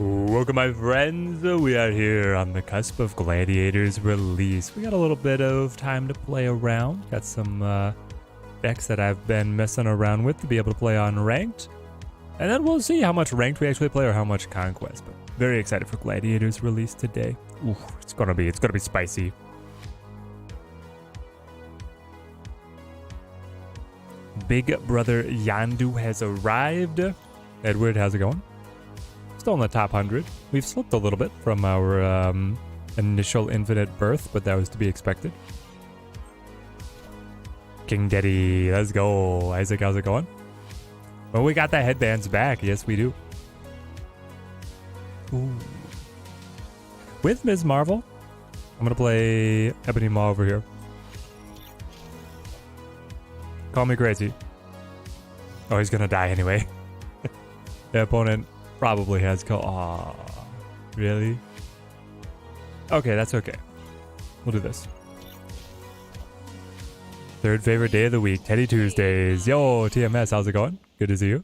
Welcome, my friends. We are here on the cusp of Gladiator's release. We got a little bit of time to play around. Got some decks that I've been messing around with to be able to play on ranked. And then we'll see how much ranked we actually play or how much conquest. But very excited for Gladiator's release today. Ooh, it's gonna be spicy. Big brother Yandu has arrived. Edward, how's it going? Still in the top 100. We've slipped a little bit from our initial infinite birth, but that was to be expected. King Daddy, let's go. Isaac, how's it going? Well, we got the headbands back. Yes, we do. Ooh. With Ms. Marvel, I'm going to play Ebony Maw over here. Call me crazy. Oh, he's going to die anyway. The opponent probably has call. Aw, really? Okay, that's okay. We'll do this. Third favorite day of the week, Teddy Tuesdays. Yo, TMS, how's it going? Good to see you.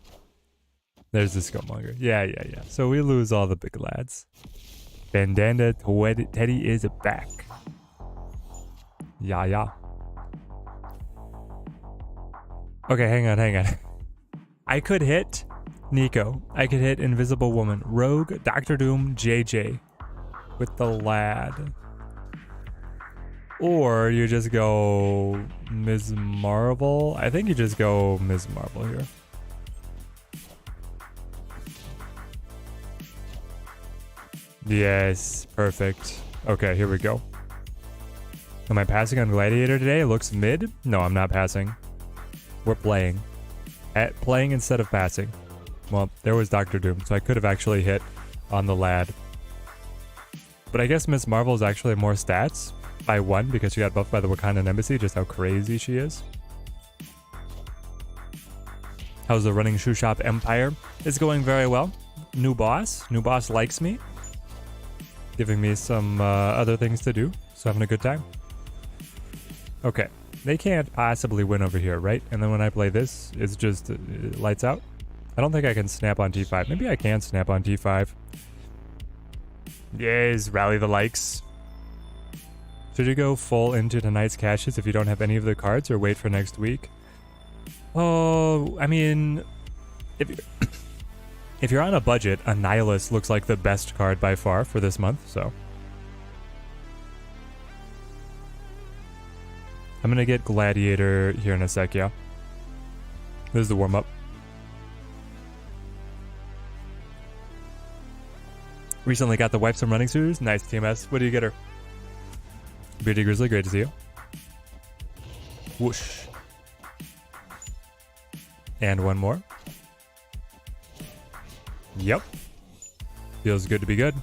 There's the Scummonger. Yeah. So we lose all the big lads. Bandana Teddy is back. Yeah. Okay, hang on. I could hit Nico. I could hit Invisible Woman, Rogue, Doctor Doom, JJ with the lad. Or you just go Ms. Marvel. I think you just go Ms. Marvel here. Yes, perfect. Okay, here we go. Am I passing on Gladiator today? It looks mid. No, I'm not passing. We're playing. Playing instead of passing. Well, there was Doctor Doom, so I could have actually hit on the lad. But I guess Ms. Marvel is actually more stats by 1 because she got buffed by the Wakandan Embassy, just how crazy she is. How's the running shoe shop empire? It's going very well. New boss. New boss likes me. Giving me some other things to do, so having a good time. Okay. They can't possibly win over here, right? And then when I play this, it's just lights out. I don't think I can snap on T5. Maybe I can snap on T5. Yes, rally the likes. Should you go full into tonight's caches if you don't have any of the cards or wait for next week? Oh, I mean, if you're on a budget, a Nihilist looks like the best card by far for this month, so. I'm gonna get Gladiator here in a sec, yeah. This is the warm-up. Recently got the wife some running shoes. Nice, TMS. What do you get her? Beardy Grizzly, great to see you. Whoosh. And one more. Yep. Feels good to be good.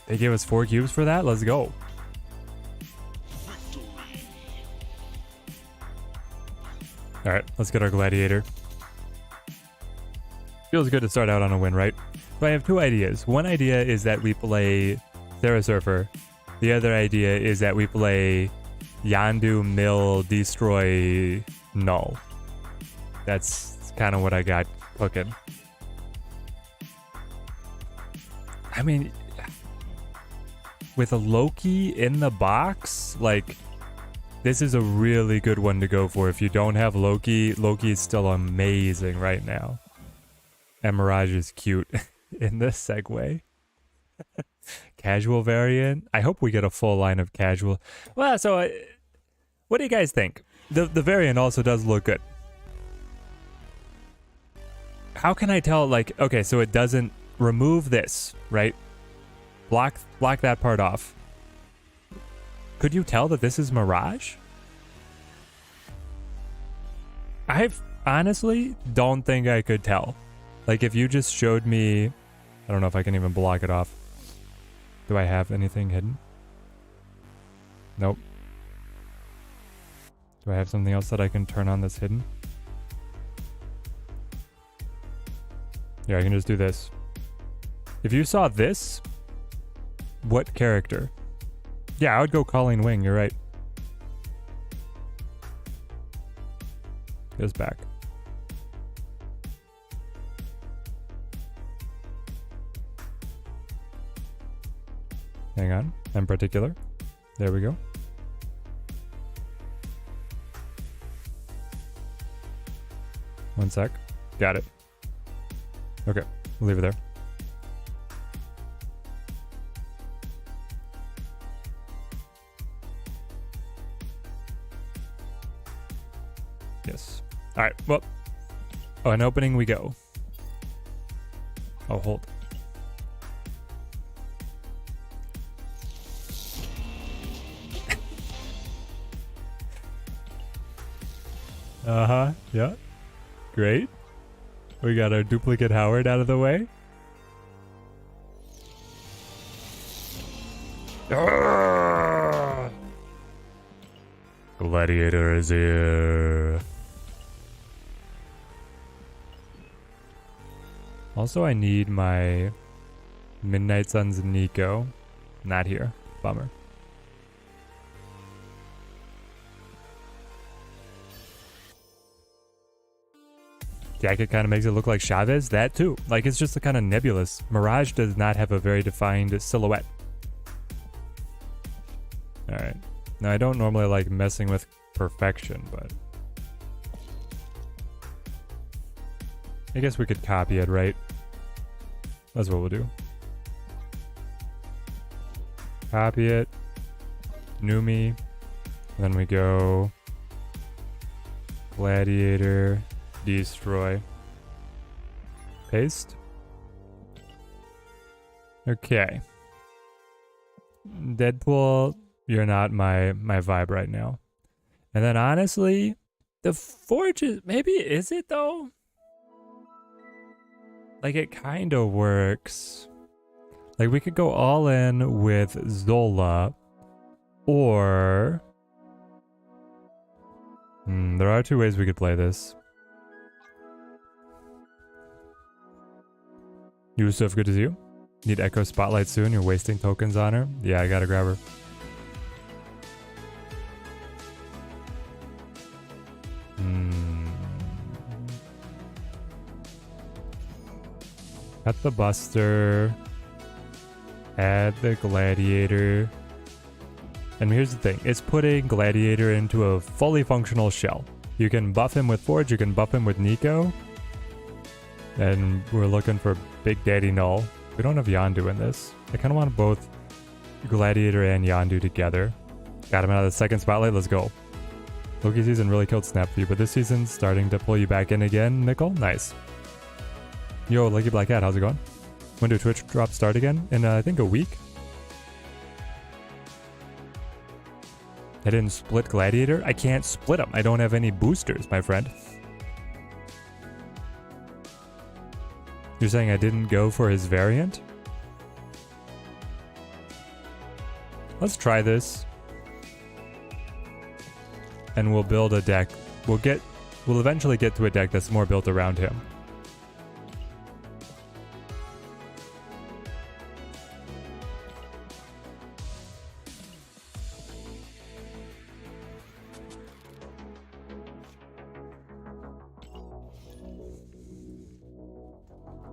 They gave us 4 cubes for that? Let's go. Alright, let's get our Gladiator. Feels good to start out on a win, right? So I have 2 ideas. One idea is that we play Sarah Surfer. The other idea is that we play Yandu, Mill, Destroy, Null. That's kind of what I got cooking. I mean, with a Loki in the box, like, this is a really good one to go for. If you don't have Loki, Loki is still amazing right now. And Mirage is cute in this segue. Casual variant. I hope we get a full line of casual. Well, so what do you guys think? The variant also does look good. How can I tell, like, okay, so it doesn't remove this, right? Block that part off. Could you tell that this is Mirage? I honestly don't think I could tell. Like, if you just showed me... I don't know if I can even block it off. Do I have anything hidden? Nope. Do I have something else that I can turn on that's hidden? Yeah, I can just do this. If you saw this, what character? Yeah, I would go Colleen Wing, you're right. Goes back. Hang on. In particular. There we go. One sec. Got it. Okay. We'll leave it there. Yes. All right. Well, an opening we go. Oh, hold. Uh-huh. Yeah. Great. We got our duplicate Howard out of the way. Arrgh! Gladiator is here. Also, I need my Midnight Suns Nico. Not here. Bummer. Jacket kind of makes it look like Chavez. That too. Like, it's just a kind of nebulous. Mirage does not have a very defined silhouette. Alright. Now, I don't normally like messing with perfection, but I guess we could copy it, right? That's what we'll do. Copy it. Numi. Then we go Gladiator. Destroy. Paste. Okay. Deadpool, you're not my vibe right now. And then honestly, the Forge is, maybe is it though? Like it kind of works. Like we could go all in with Zola or there are two ways we could play this. Yusuf, good to see you. Need Echo Spotlight soon. You're wasting tokens on her. Yeah, I gotta grab her. Cut the Buster. Add the Gladiator. And here's the thing. It's putting Gladiator into a fully functional shell. You can buff him with Forge. You can buff him with Nico. And we're looking for Big Daddy Null. We don't have Yondu in this. I kind of want both Gladiator and Yondu together. Got him out of the second spotlight. Let's go. Loki season really killed Snap for you, but this season's starting to pull you back in again, Nickel. Nice. Yo, Lucky Black Cat, how's it going? When do Twitch drops start again? In, I think, a week? I didn't split Gladiator? I can't split them. I don't have any boosters, my friend. You're saying I didn't go for his variant? Let's try this. And we'll build a deck. We'll eventually get to a deck that's more built around him.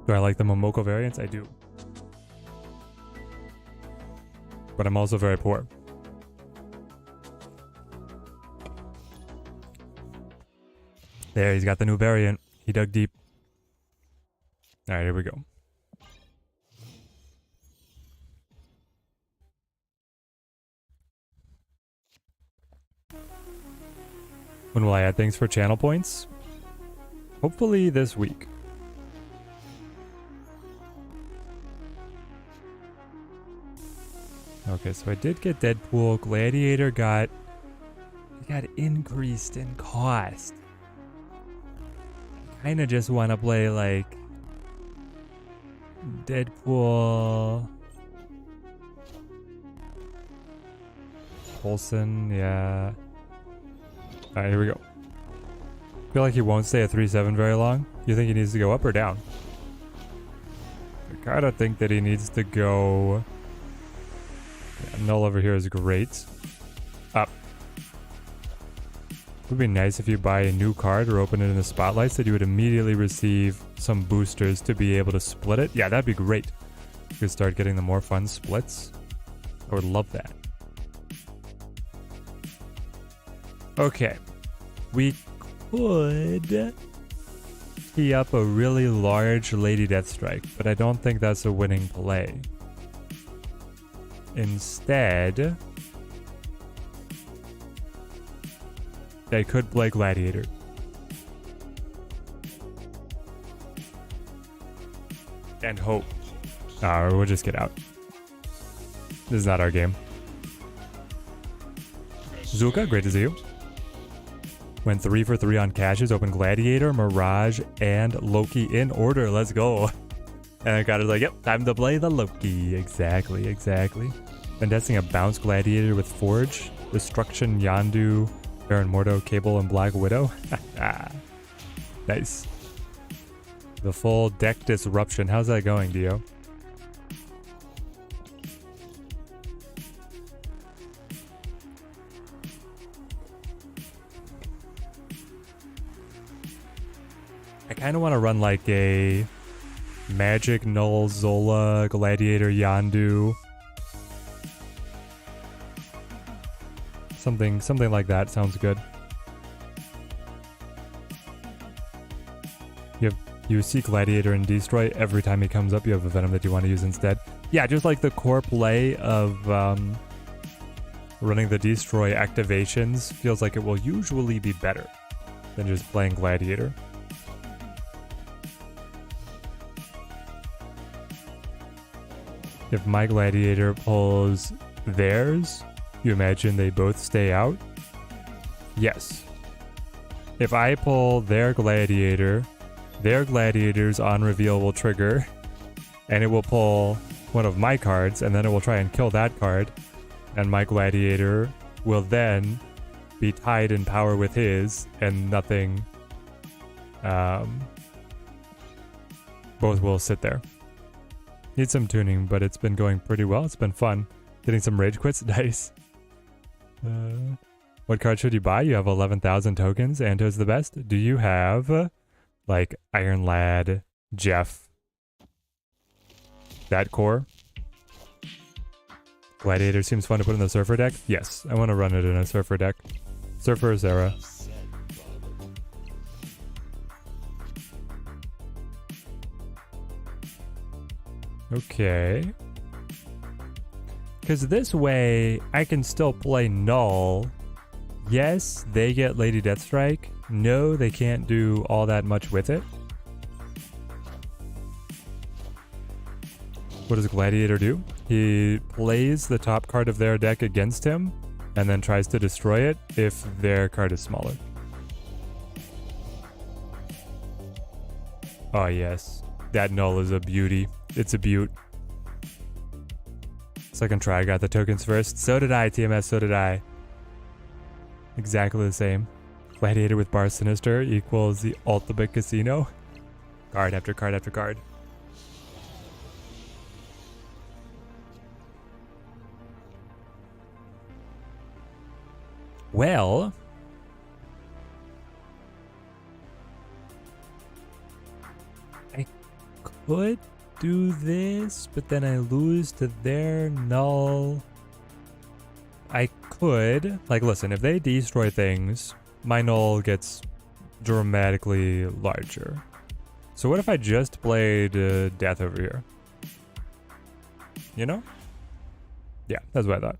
Do I like the Momoko variants? I do. But I'm also very poor. There, he's got the new variant. He dug deep. Alright, here we go. When will I add things for channel points? Hopefully this week. Okay, so I did get Deadpool. Gladiator got increased in cost. I kind of just want to play like Deadpool, Coulson, yeah. Alright, here we go. I feel like he won't stay at 3-7 very long. You think he needs to go up or down? I kind of think that he needs to go... Yeah, Null over here is great. Up. It would be nice if you buy a new card or open it in the spotlights that you would immediately receive some boosters to be able to split it. Yeah, that'd be great. You could start getting the more fun splits. I would love that. Okay. We could tee up a really large Lady Deathstrike, but I don't think that's a winning play. Instead, I could play Gladiator. And hope. Or we'll just get out. This is not our game. Zulka, great to see you. Went 3 for 3 on caches. Open Gladiator, Mirage, and Loki in order. Let's go. And I got it like, yep, time to play the Loki. Exactly, exactly. Been testing a bounce Gladiator with Forge, Destruction, Yondu, Baron Mordo, Cable, and Black Widow. Nice. The full deck disruption. How's that going, Dio? I kind of want to run like a Magic, Null, Zola, Gladiator, Yondu. Something like that sounds good. You see Gladiator and Destroy every time he comes up. You have a Venom that you want to use instead. Yeah, just like the core play of running the Destroy activations feels like it will usually be better than just playing Gladiator. If my Gladiator pulls theirs, you imagine they both stay out? Yes. If I pull their Gladiators on reveal will trigger, and it will pull one of my cards, and then it will try and kill that card, and my Gladiator will then be tied in power with his, and nothing, both will sit there. Need some tuning, but it's been going pretty well. It's been fun. Getting some rage quits, nice. What card should you buy? You have 11,000 tokens. Anto's the best. Do you have, like, Iron Lad, Jeff, that core? Gladiator seems fun to put in the Surfer deck. Yes, I want to run it in a Surfer deck. Surfer or Zera. Okay. Because this way, I can still play Null. Yes, they get Lady Deathstrike. No, they can't do all that much with it. What does Gladiator do? He plays the top card of their deck against him, and then tries to destroy it if their card is smaller. Oh yes, that Null is a beauty. It's a beaut. Second try, I got the tokens first. So did I, TMS, so did I. Exactly the same. Gladiator with Bar Sinister equals the ultimate casino. Card after card after card. Well, I could do this, but then I lose to their Null. I could, like, listen, if they destroy things, my Null gets dramatically larger. So what if I just played Death over here? You know? Yeah, that's what I thought.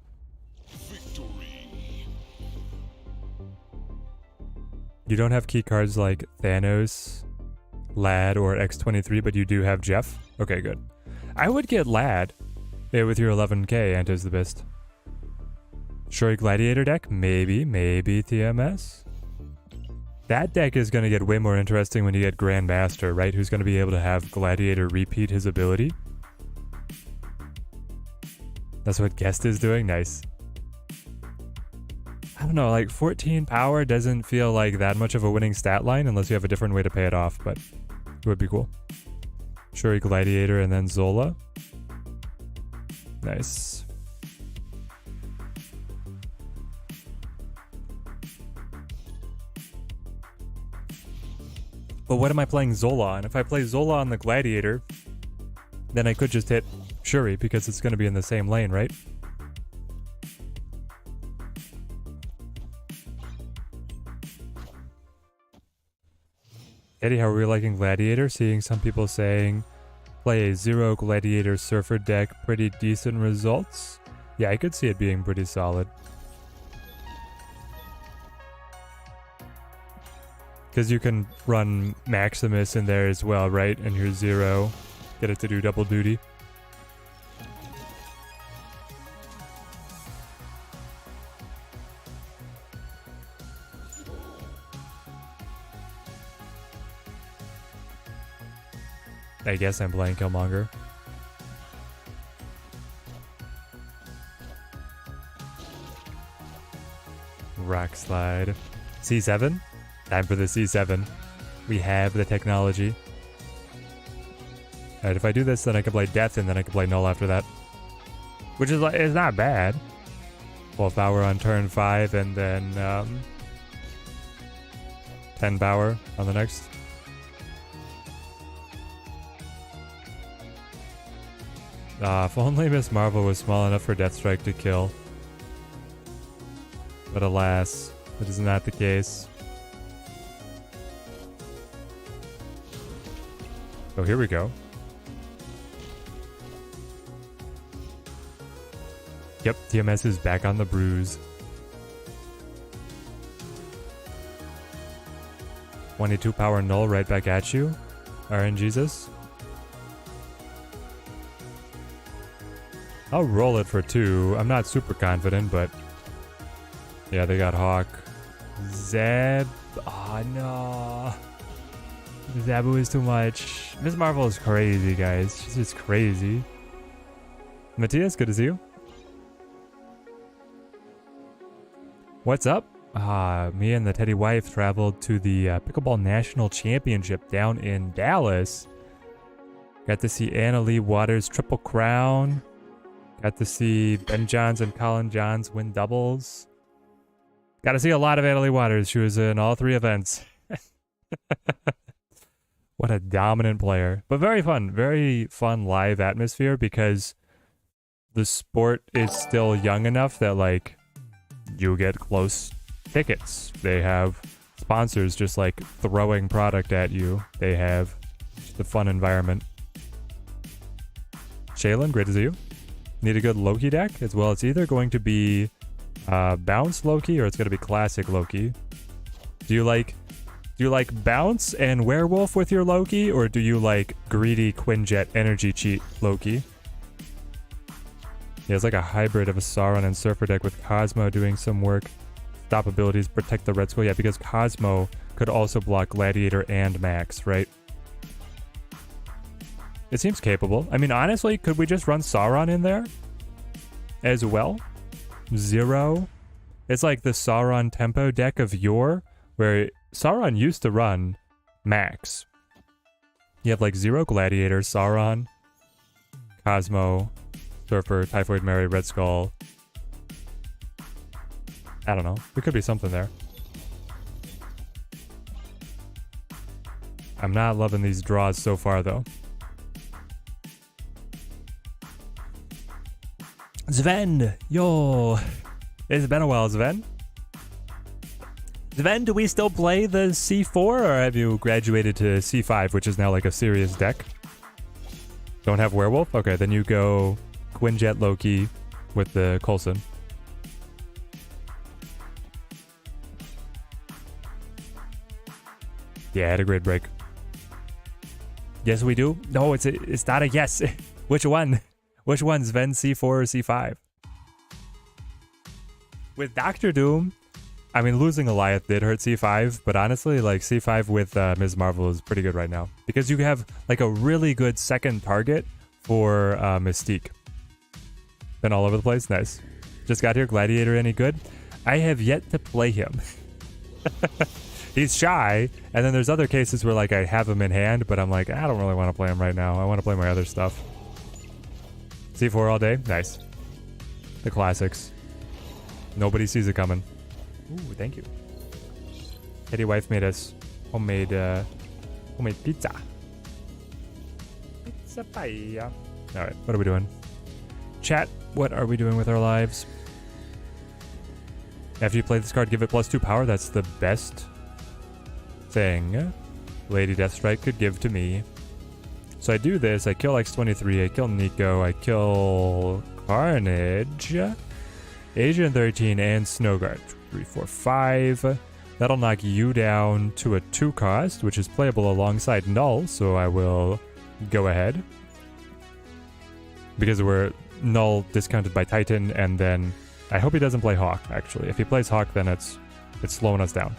You don't have key cards like Thanos, Lad, or X-23, but you do have Jeff? Okay, good. I would get Lad. Yeah, with your 11k, Anto's the best. Shuri Gladiator deck? Maybe TMS? That deck is going to get way more interesting when you get Grandmaster, right? Who's going to be able to have Gladiator repeat his ability. That's what Guest is doing? Nice. I don't know, like 14 power doesn't feel like that much of a winning stat line unless you have a different way to pay it off, but it would be cool. Shuri Gladiator and then Zola. Nice. But what am I playing Zola on? If I play Zola on the Gladiator, then I could just hit Shuri because it's going to be in the same lane, right? Eddie, how are we liking Gladiator? Seeing some people saying play a 0 Gladiator Surfer deck, pretty decent results. Yeah, I could see it being pretty solid. Because you can run Maximus in there as well, right? And your 0. Get it to do double duty. I guess I'm playing Killmonger. Rock slide. C7? Time for the C7. We have the technology. Alright, if I do this, then I can play Death, and then I can play Null after that. Which is like, it's not bad. 12 power on turn 5, and then 10 power on the next. If only Miss Marvel was small enough for Deathstrike to kill. But alas, that is not the case. Oh, here we go. Yep, TMS is back on the bruise. 22 power Null right back at you. RNGesus. I'll roll it for 2. I'm not super confident, but yeah, they got Hawk. Zeb. Oh no. Zabu is too much. Miss Marvel is crazy, guys. She's just crazy. Matthias, good to see you. What's up? Me and the Teddy wife traveled to the Pickleball National Championship down in Dallas. Got to see Anna Lee Waters Triple Crown. Got to see Ben Johns and Colin Johns win doubles. Got to see a lot of Anna Lee Waters. She was in all 3 events. What a dominant player. But very fun live atmosphere because the sport is still young enough that, like, you get close tickets. They have sponsors just, like, throwing product at you. They have the fun environment. Shaylin, great to see you. Need a good Loki deck as well. It's either going to be bounce Loki or it's going to be classic Loki. Do you like bounce and werewolf with your Loki, or do you like greedy Quinjet energy cheat Loki? Yeah, it's like a hybrid of a Sauron and Surfer deck with Cosmo doing some work. Stop abilities, protect the Red Skull. Yeah, because Cosmo could also block Gladiator and Max, right? It seems capable. I mean, honestly, could we just run Sauron in there as well? 0. It's like the Sauron tempo deck of yore, where Sauron used to run Max. You have like 0 Gladiator, Sauron, Cosmo, Surfer, Typhoid Mary, Red Skull. I don't know. There could be something there. I'm not loving these draws so far, though. Sven! Yo! It's been a while, Sven. Sven, do we still play the C4, or have you graduated to C5, which is now like a serious deck? Don't have Werewolf? Okay, then you go Quinjet Loki with the Coulson. Yeah, I had a great break. Yes, we do? No, it's not a yes. Which one? Which one, Sven, C4 or C5? With Doctor Doom, I mean, losing Goliath did hurt C5, but honestly, like, C5 with Ms. Marvel is pretty good right now. Because you have, like, a really good second target for Mystique. Been all over the place. Nice. Just got here. Gladiator any good? I have yet to play him. He's shy, and then there's other cases where, like, I have him in hand, but I'm like, I don't really want to play him right now. I want to play my other stuff. C4 all day? Nice. The classics. Nobody sees it coming. Ooh, thank you. Teddy wife made us homemade pizza. Pizza paella. Alright, what are we doing? Chat, what are we doing with our lives? After you play this card, give it +2 power. That's the best thing Lady Deathstrike could give to me. So I do this, I kill X23, I kill Nico, I kill Carnage, Asian 13, and Snowguard. 3, 4, 5. That'll knock you down to a 2 cost, which is playable alongside Null, so I will go ahead. Because we're Null discounted by Titan, and then I hope he doesn't play Hawk, actually. If he plays Hawk, then it's slowing us down.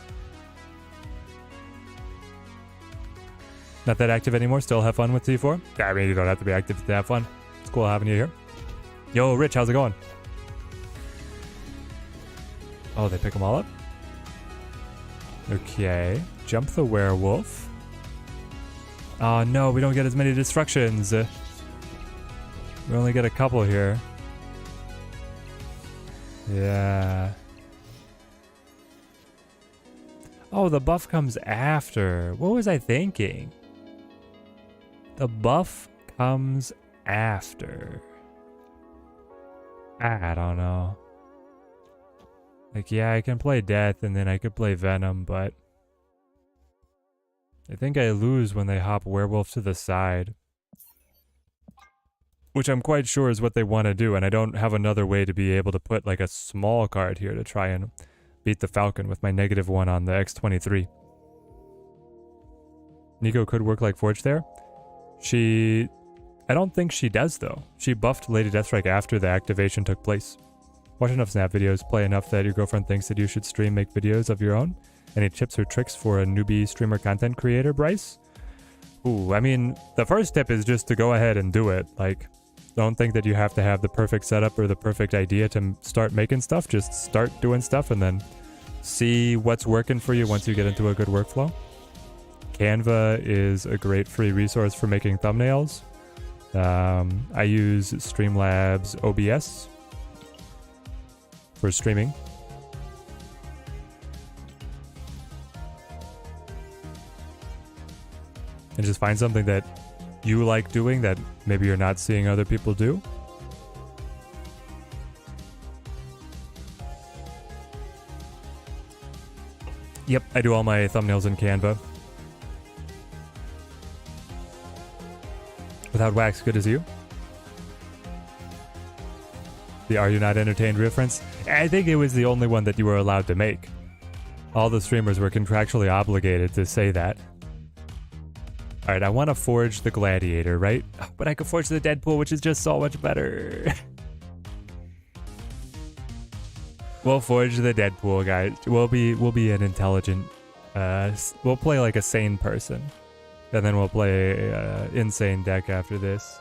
Not that active anymore, still have fun with T4? I mean, you don't have to be active to have fun. It's cool having you here. Yo, Rich, how's it going? Oh, they pick them all up? Okay, jump the werewolf. Oh no, we don't get as many destructions. We only get a couple here. Yeah. Oh, the buff comes after. What was I thinking? The buff comes after. I don't know. Like, yeah, I can play Death and then I could play Venom, but I think I lose when they hop Werewolf to the side. Which I'm quite sure is what they want to do, and I don't have another way to be able to put like a small card here to try and beat the Falcon with my -1 on the X23. Nico could work like Forge there. I don't think she does though. She buffed Lady Deathstrike after the activation took place. Watch enough Snap videos, play enough that your girlfriend thinks that you should stream, make videos of your own. Any tips or tricks for a newbie streamer content creator, Bryce? Ooh, I mean, the first tip is just to go ahead and do it. Like, don't think that you have to have the perfect setup or the perfect idea to start making stuff. Just start doing stuff and then see what's working for you once you get into a good workflow. Canva is a great free resource for making thumbnails. I use Streamlabs OBS for streaming. And just find something that you like doing that maybe you're not seeing other people do. Yep, I do all my thumbnails in Canva. Without wax, good as you. The Are You Not Entertained reference? I think it was the only one that you were allowed to make. All the streamers were contractually obligated to say that. Alright, I want to forge the Gladiator, right? But I could forge the Deadpool, which is just so much better. We'll forge the Deadpool, guys. We'll be an intelligent... we'll play like a sane person. And then we'll play insane deck after this.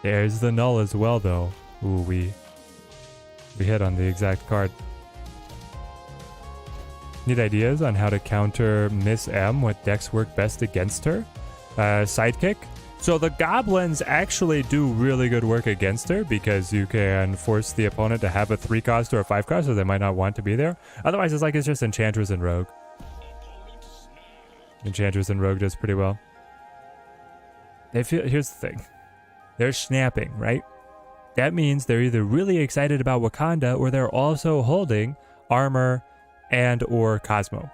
There's the Null as well, though. Ooh, we hit on the exact card. Need ideas on how to counter Miss M? What decks work best against her? Sidekick? So the goblins actually do really good work against her because you can force the opponent to have a 3 cost or a 5 cost, so they might not want to be there. Otherwise, it's just Enchantress and Rogue. Enchantress and Rogue does pretty well. Here's the thing. They're snapping, right? That means they're either really excited about Wakanda or they're also holding Armor and or Cosmo.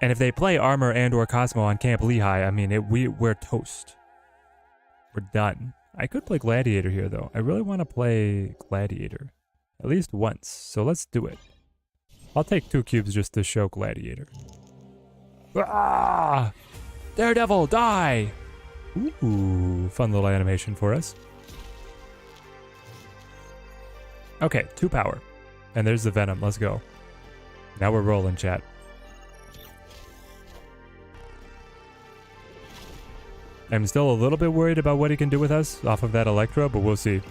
And if they play Armor and or Cosmo on Camp Lehigh, I mean, we're toast. We're done. I could play Gladiator here, though. I really want to play Gladiator. At least once. So let's do it. I'll take 2 cubes just to show Gladiator. Ah! Daredevil, die! Ooh, fun little animation for us. Okay, 2 power. And there's the Venom, let's go. Now we're rolling, chat. I'm still a little bit worried about what he can do with us off of that Electro, but we'll see.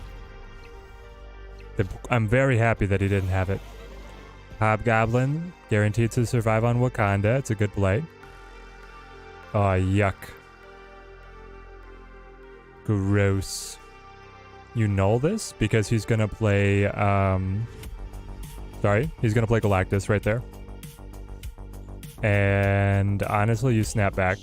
I'm very happy that he didn't have it. Hobgoblin, guaranteed to survive on Wakanda. It's a good play. Oh, yuck. Gross. You null this? Because he's gonna play, sorry, he's gonna play Galactus right there. And honestly, you snap back.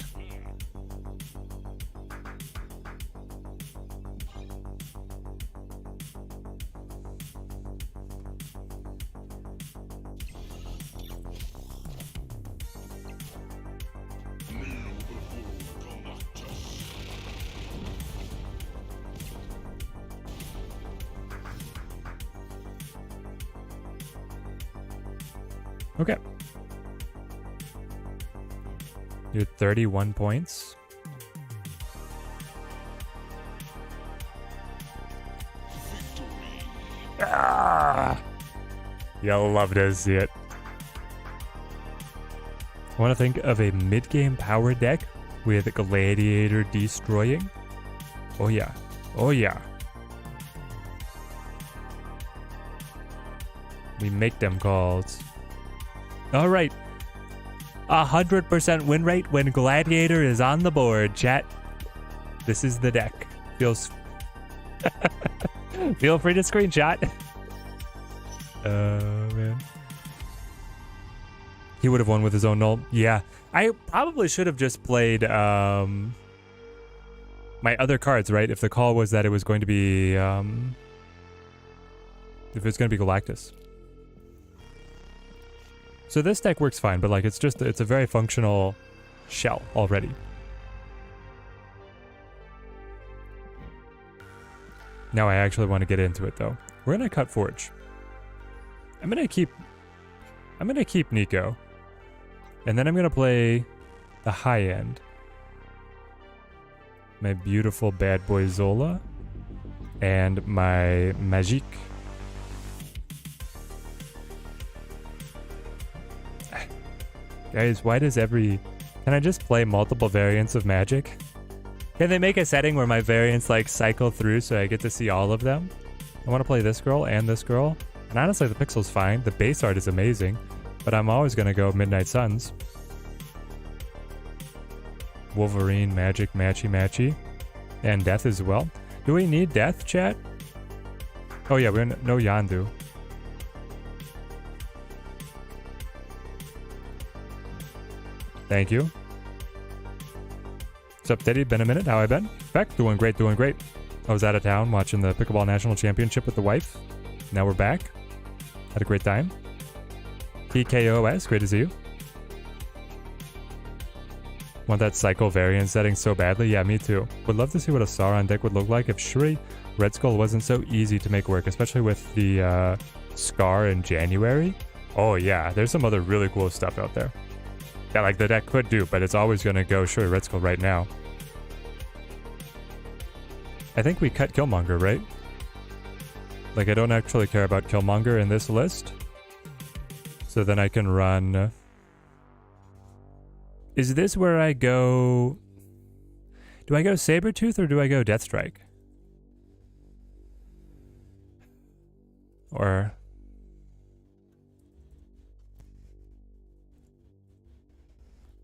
Okay. You're 31 points. Ah! You'll love to see it. I want to think of a mid-game power deck with Gladiator destroying. Oh yeah. Oh yeah. We make them calls. All right. 100% win rate when Gladiator is on the board, chat. This is the deck. Feels... Feel free to screenshot. Man. He would have won with his own null. Yeah. I probably should have just played my other cards, right? If the call was that it was going to be... if it was going to be Galactus. So this deck works fine, but like it's a very functional shell already. Now I actually want to get into it though. We're gonna cut Forge. I'm gonna keep Nico. And then I'm gonna play the high end. My beautiful bad boy Zola. And my Magique. Guys, why does every... Can I just play multiple variants of Magic? Can they make a setting where my variants like cycle through so I get to see all of them? I want to play this girl and this girl. And honestly, the pixel's fine. The base art is amazing. But I'm always going to go Midnight Suns. Wolverine, Magic, Matchy. And Death as well. Do we need Death, chat? Oh yeah, we're no Yandu. Thank you. What's up, Teddy? Been a minute. How I been? Back. Doing great, doing great. I was out of town watching the Pickleball National Championship with the wife. Now we're back. Had a great time. TKOS, great to see you. Want that Psycho variant setting so badly? Yeah, me too. Would love to see what a Sauron deck would look like if Shuri Red Skull wasn't so easy to make work, especially with the Scar in January. Oh yeah, there's some other really cool stuff out there. Yeah, like the deck could do, but it's always going to go Shuri Red Skull right now. I think we cut Killmonger, right? Like, I don't actually care about Killmonger in this list. So then I can run... Is this where I go... Do I go Sabretooth or do I go Deathstrike? Or...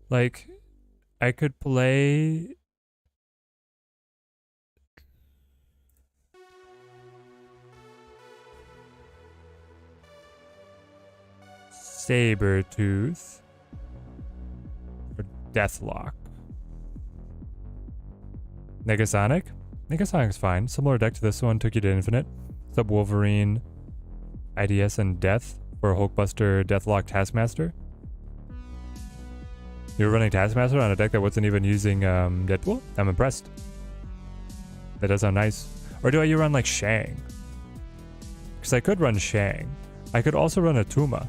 Like, I could play... Sabretooth. Or Deathlock. Negasonic? Negasonic's fine. Similar deck to this one, took you to infinite. Sub Wolverine, IDS, and Death for Hulkbuster, Deathlock, Taskmaster. You were running Taskmaster on a deck that wasn't even using Deadpool? I'm impressed. That does sound nice. Or do you run like Shang? Because I could run Shang. I could also run Atuma.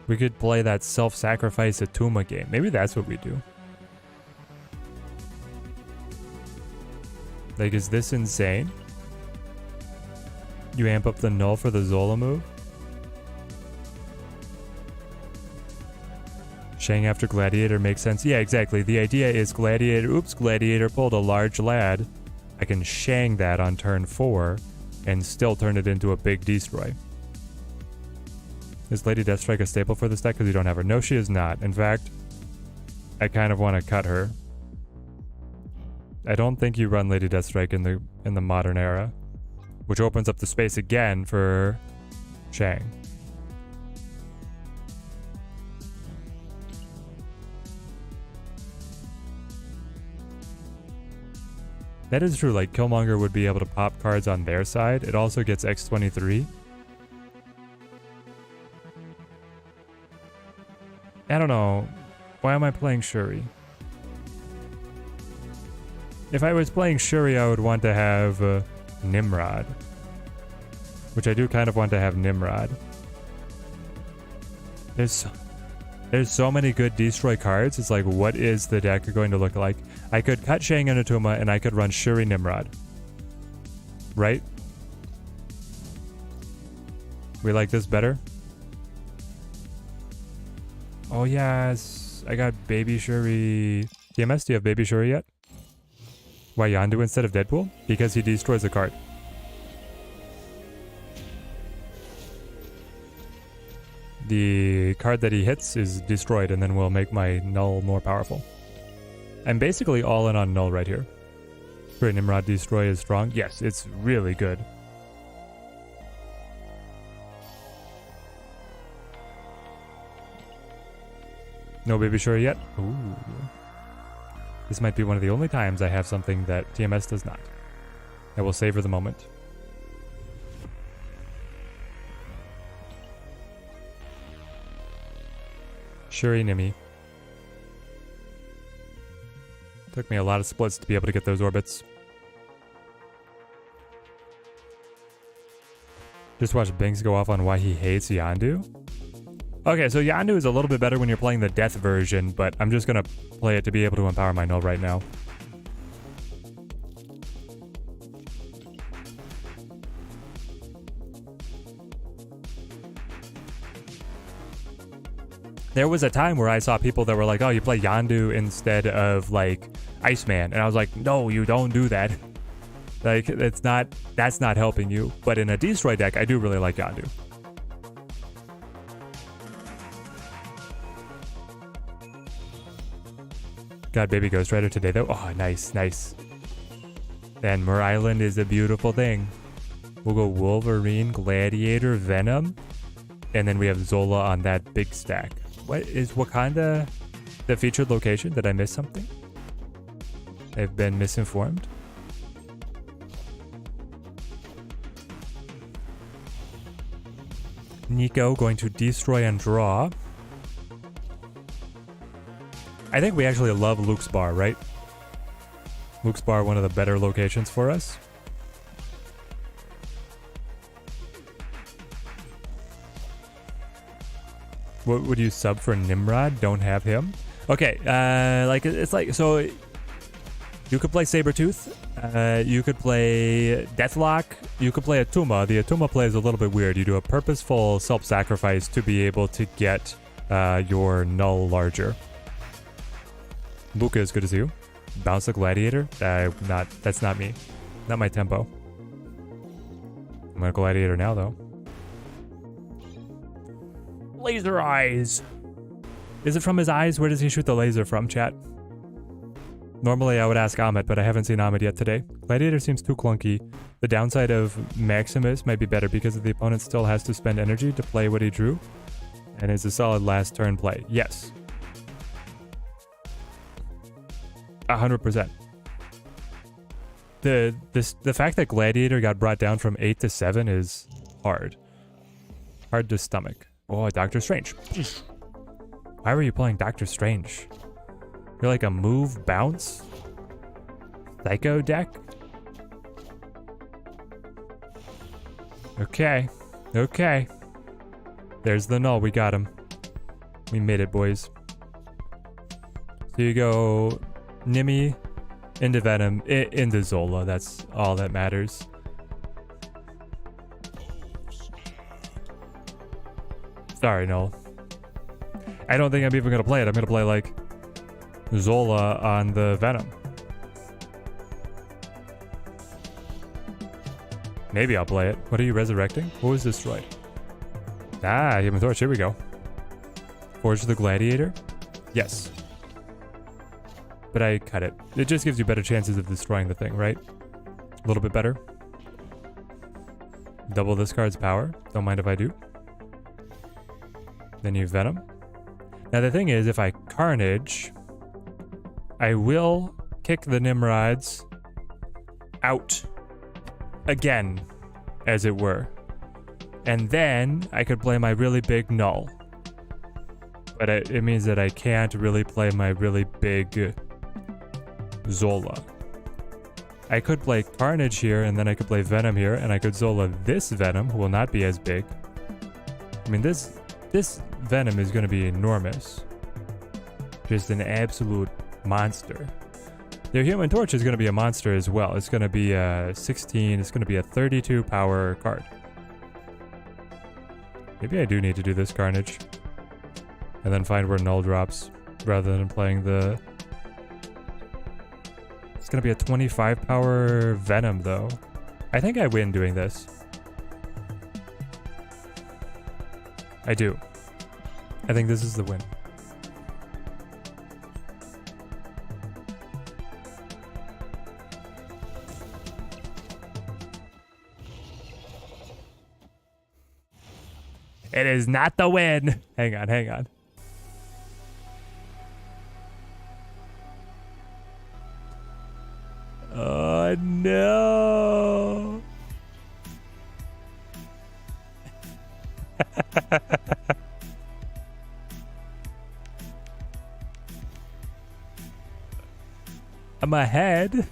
We could play that self-sacrifice Atuma game. Maybe that's what we do. Like, is this insane? You amp up the null for the Zola move? Shang after Gladiator makes sense. Yeah, exactly. The idea is Gladiator... Oops, Gladiator pulled a large lad. I can Shang that on turn 4 and still turn it into a big destroy. Is Lady Deathstrike a staple for this deck because you don't have her? No, she is not. In fact, I kind of want to cut her. I don't think you run Lady Deathstrike in the modern era, which opens up the space again for Shang. That is true, like Killmonger would be able to pop cards on their side. It also gets X23. I don't know. Why am I playing Shuri? If I was playing Shuri, I would want to have Nimrod. which I do kind of want to have Nimrod. There's so many good destroy cards. It's like, what is the deck going to look like? I could cut Shang Inatuma and I could run Shuri Nimrod. Right? We like this better? Oh yes, I got Baby Shuri. TMS, do you have Baby Shuri yet? Why Yondu instead of Deadpool? Because he destroys a card. The card that he hits is destroyed and then will make my Null more powerful. I'm basically all in on Null right here. For Nimrod destroy is strong. Yes, it's really good. No Baby Shuri yet? Ooh. This might be one of the only times I have something that TMS does not. I will savor the moment. Shuri Nimi. Took me a lot of splits to be able to get those orbits. Just watch Binks go off on why he hates Yondu. Okay, so Yondu is a little bit better when you're playing the death version, but I'm just gonna play it to be able to empower my Null right now. There was a time where I saw people that were like, oh, you play Yondu instead of like Iceman. And I was like, no, you don't do that. Like, that's not helping you. But in a destroy deck, I do really like Yondu. Got Baby Ghost Rider today though. Oh, nice, nice. And Mer Island is a beautiful thing. We'll go Wolverine, Gladiator, Venom. And then we have Zola on that big stack. What is Wakanda the featured location? Did I miss something? I've been misinformed. Nico going to destroy and draw. I think we actually love Luke's Bar, right? Luke's Bar, one of the better locations for us. What would you sub for Nimrod? Don't have him. Okay, like it's like, so you could play Sabretooth, you could play Deathlock, you could play Atuma. The Atuma play is a little bit weird. You do a purposeful self-sacrifice to be able to get your Null larger. Luca is good to see you. Bounce the Gladiator? That's not me. Not my tempo. I'm a Gladiator now though. Laser eyes. Is it from his eyes? Where does he shoot the laser from, chat? Normally I would ask Ahmed, but I haven't seen Ahmed yet today. Gladiator seems too clunky. The downside of Maximus might be better because the opponent still has to spend energy to play what he drew. And is a solid last turn play. Yes. 100%. The fact that Gladiator got brought down from 8 to 7 is hard. Hard to stomach. Oh, Doctor Strange. Why were you playing Doctor Strange? You're like a move bounce psycho deck? Okay. Okay. There's the Null. We got him. We made it, boys. So you go Nimi into Venom, into Zola. That's all that matters. Sorry, Null. I don't think I'm even going to play it. I'm going to play, like, Zola on the Venom. Maybe I'll play it. What are you resurrecting? What was destroyed? Ah, Human Torch. Here we go. Forge the Gladiator? Yes. But I cut it. It just gives you better chances of destroying the thing, right? A little bit better. Double this card's power. Don't mind if I do. Then you Venom. Now the thing is, if I Carnage, I will kick the Nimrods out again, as it were. And then I could play my really big Null. But it means that I can't really play my really big Zola. I could play Carnage here, and then I could play Venom here, and I could Zola this Venom, who will not be as big. I mean, this Venom is going to be enormous. Just an absolute monster. Their Human Torch is going to be a monster as well. It's going to be a 16. It's going to be a 32 power card. Maybe I do need to do this Carnage. And then find where Null drops, rather than playing the... It's going to be a 25 power Venom, though. I think I win doing this. I do. I think this is the win. It is not the win. Hang on, hang on. Oh, no. I'm ahead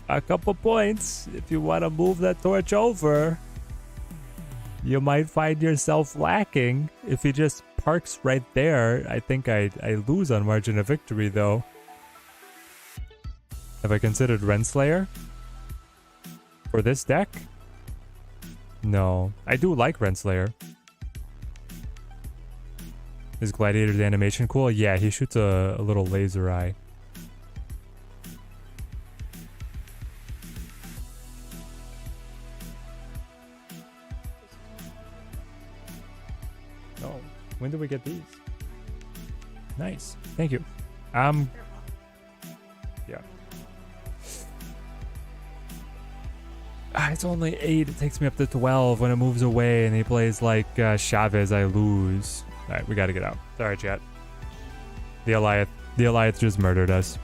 a couple points. If you want to move that torch over, you might find yourself lacking. If he just parks right there, I think I lose on margin of victory, though. Have I considered Renslayer for this deck? No. I do like Renslayer. Is Gladiator's animation cool? Yeah, he shoots a little laser eye. Oh, when did we get these? Nice. Thank you. Yeah. It's only 8. It takes me up to 12. When it moves away and he plays like Chavez, I lose. Alright, we gotta get out. Sorry, chat. The Alliance just murdered us.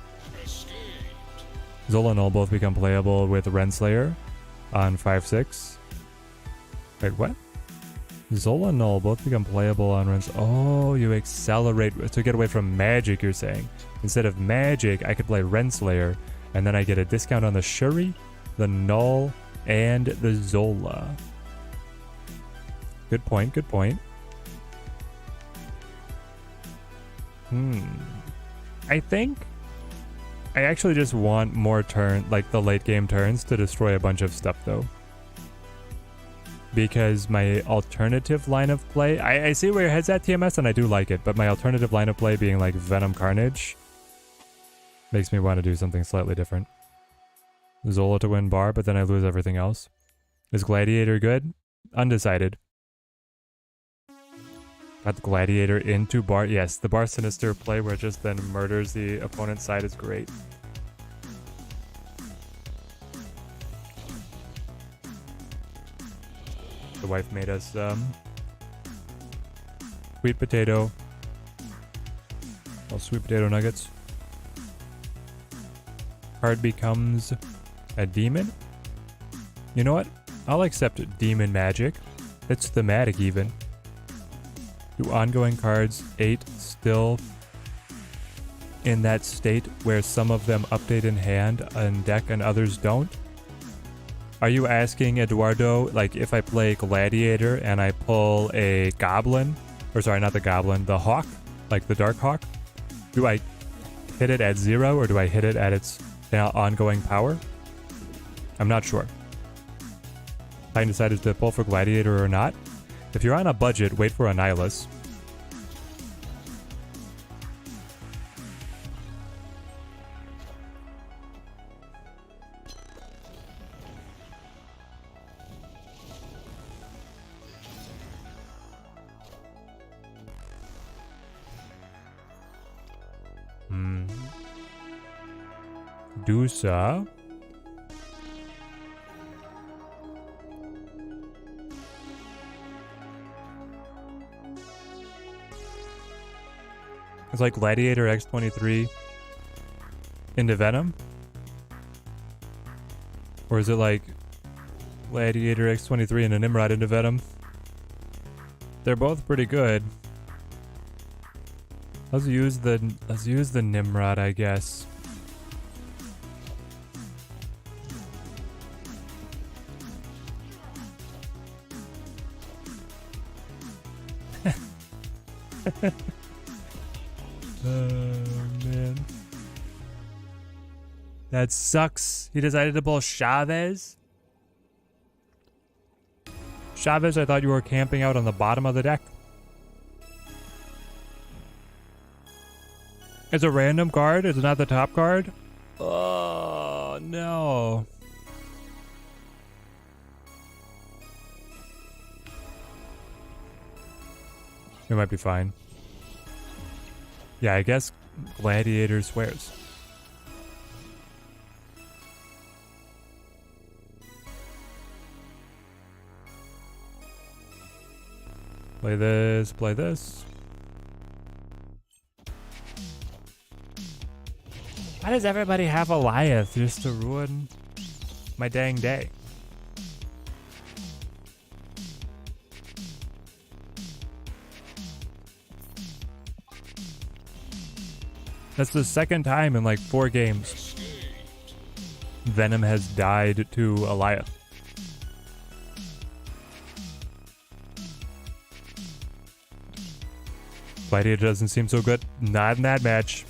Zola and Null both become playable with Renslayer on 5/6. Wait, what? Zola and Null both become playable on Renslayer. Oh, you accelerate to get away from magic, you're saying. Instead of magic, I could play Renslayer, and then I get a discount on the Shuri, the Null, and the Zola. Good point, good point. I think I actually just want more like the late game turns to destroy a bunch of stuff, though. Because my alternative line of play, I see where your head's at, TMS, and I do like it, but my alternative line of play being like Venom Carnage makes me want to do something slightly different. Zola to win bar, but then I lose everything else. Is Gladiator good? Undecided. Got the Gladiator into bar. Yes, the bar Sinister play where it just then murders the opponent's side is great. The wife made us sweet potato. Well, sweet potato nuggets. Card becomes a demon. You know what? I'll accept demon magic. It's thematic even. Do ongoing cards 8 still in that state where some of them update in hand and deck and others don't? Are you asking, Eduardo, like if I play Gladiator and I pull a goblin, or sorry, not the goblin, the hawk, like the dark hawk, do I hit it at 0 or do I hit it at its ongoing power? I'm not sure. I decided to pull for Gladiator or not. If you're on a budget, wait for Annihilus. Dusa. It's like Gladiator X23 into Venom? Or is it like Gladiator X23 and a Nimrod into Venom? They're both pretty good. Let's use the Nimrod, I guess. Man. That sucks. He decided to pull Chavez. Chavez, I thought you were camping out on the bottom of the deck. It's a random card. It's not the top card. Oh, no. It might be fine. Yeah, I guess Gladiator swears. Play this, play this. Why does everybody have Eliath just to ruin my dang day? That's the second time in like 4 games Venom has died to Eliath. Gladiator doesn't seem so good. Not in that match.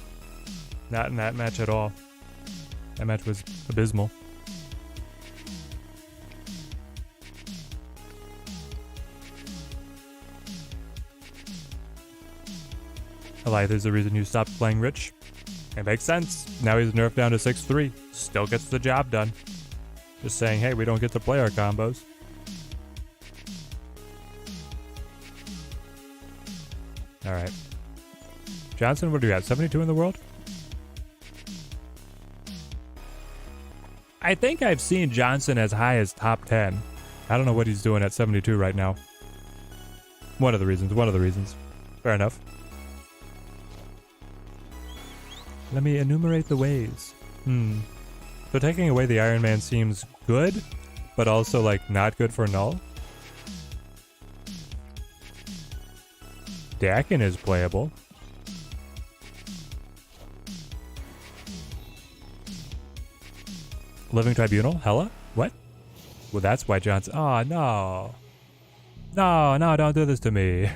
Not in that match at all. That match was abysmal. Eliath is the reason you stopped playing Rich. It makes sense. Now he's nerfed down to 6-3. Still gets the job done. Just saying, hey, we don't get to play our combos. Alright. Johnson, what do you got? 72 in the world? I think I've seen Johnson as high as top 10. I don't know what he's doing at 72 right now. One of the reasons. Fair enough. Let me enumerate the ways. So taking away the Iron Man seems good, but also like not good for Null. Dakin is playable. Living Tribunal? Hella? What? Well, that's why Johnson... Oh, no. No, don't do this to me.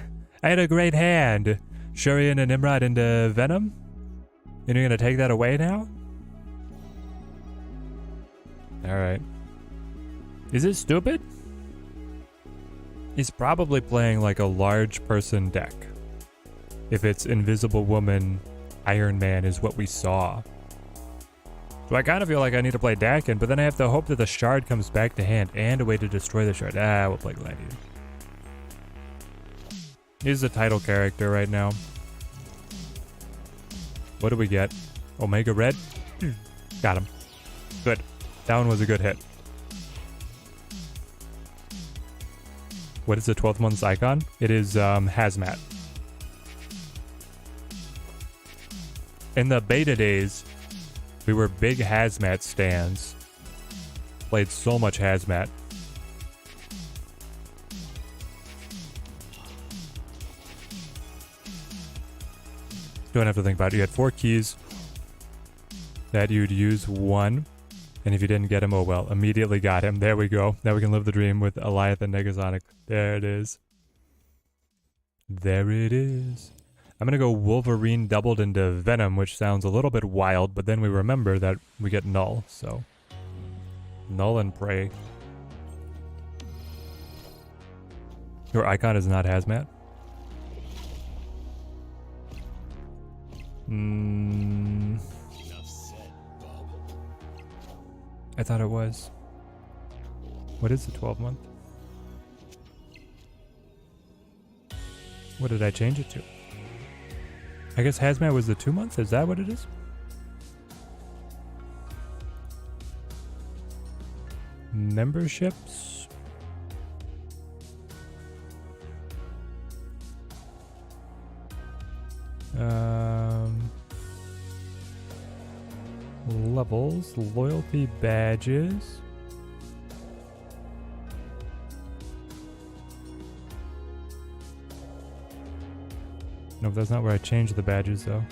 I had a great hand. Shurian and Nimrod into Venom? And you're gonna take that away now? Alright. Is it stupid? He's probably playing like a large person deck. If it's Invisible Woman, Iron Man is what we saw. So I kind of feel like I need to play Dakin, but then I have to hope that the shard comes back to hand and a way to destroy the shard. We'll play Gladiator. He's the title character right now. What do we get? Omega Red? Got him. Good. That one was a good hit. What is the 12th month's icon? It is Hazmat. In the beta days, we were big Hazmat stans. Played so much Hazmat. Don't have to think about it. You had 4 keys that you'd use 1. And if you didn't get him, oh well. Immediately got him. There we go. Now we can live the dream with Eliath and Negasonic. There it is. There it is. I'm going to go Wolverine doubled into Venom, which sounds a little bit wild, but then we remember that we get Null, so... Null and Prey. Your icon is not Hazmat? I thought it was. What is the 12 month? What did I change it to? I guess Hazmat was the 2 months? Is that what it is? Memberships? Levels, loyalty badges. Nope, that's not where I changed the badges though.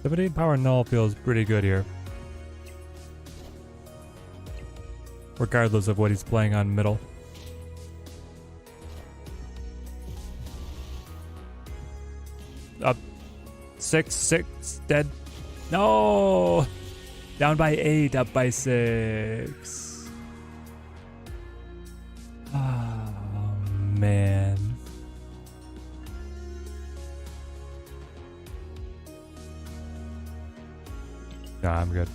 Dividend Power Null feels pretty good here. regardless of what he's playing on middle. Up 6-6 dead. No, down by 8, up by 6. Oh man. No, I'm good.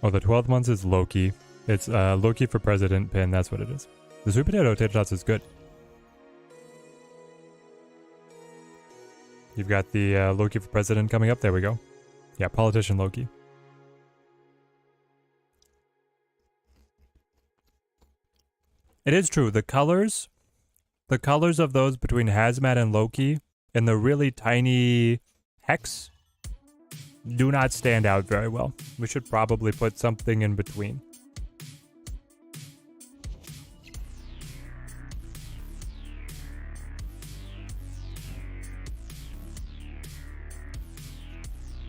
Oh, the 12th month is Loki. It's Loki for President pin. That's what it is. The Sweet Potato Tater Tots is good. You've got the Loki for President coming up. There we go. Yeah, politician Loki. It is true. The colors of those between Hazmat and Loki and the really tiny Hex do not stand out very well. We should probably put something in between.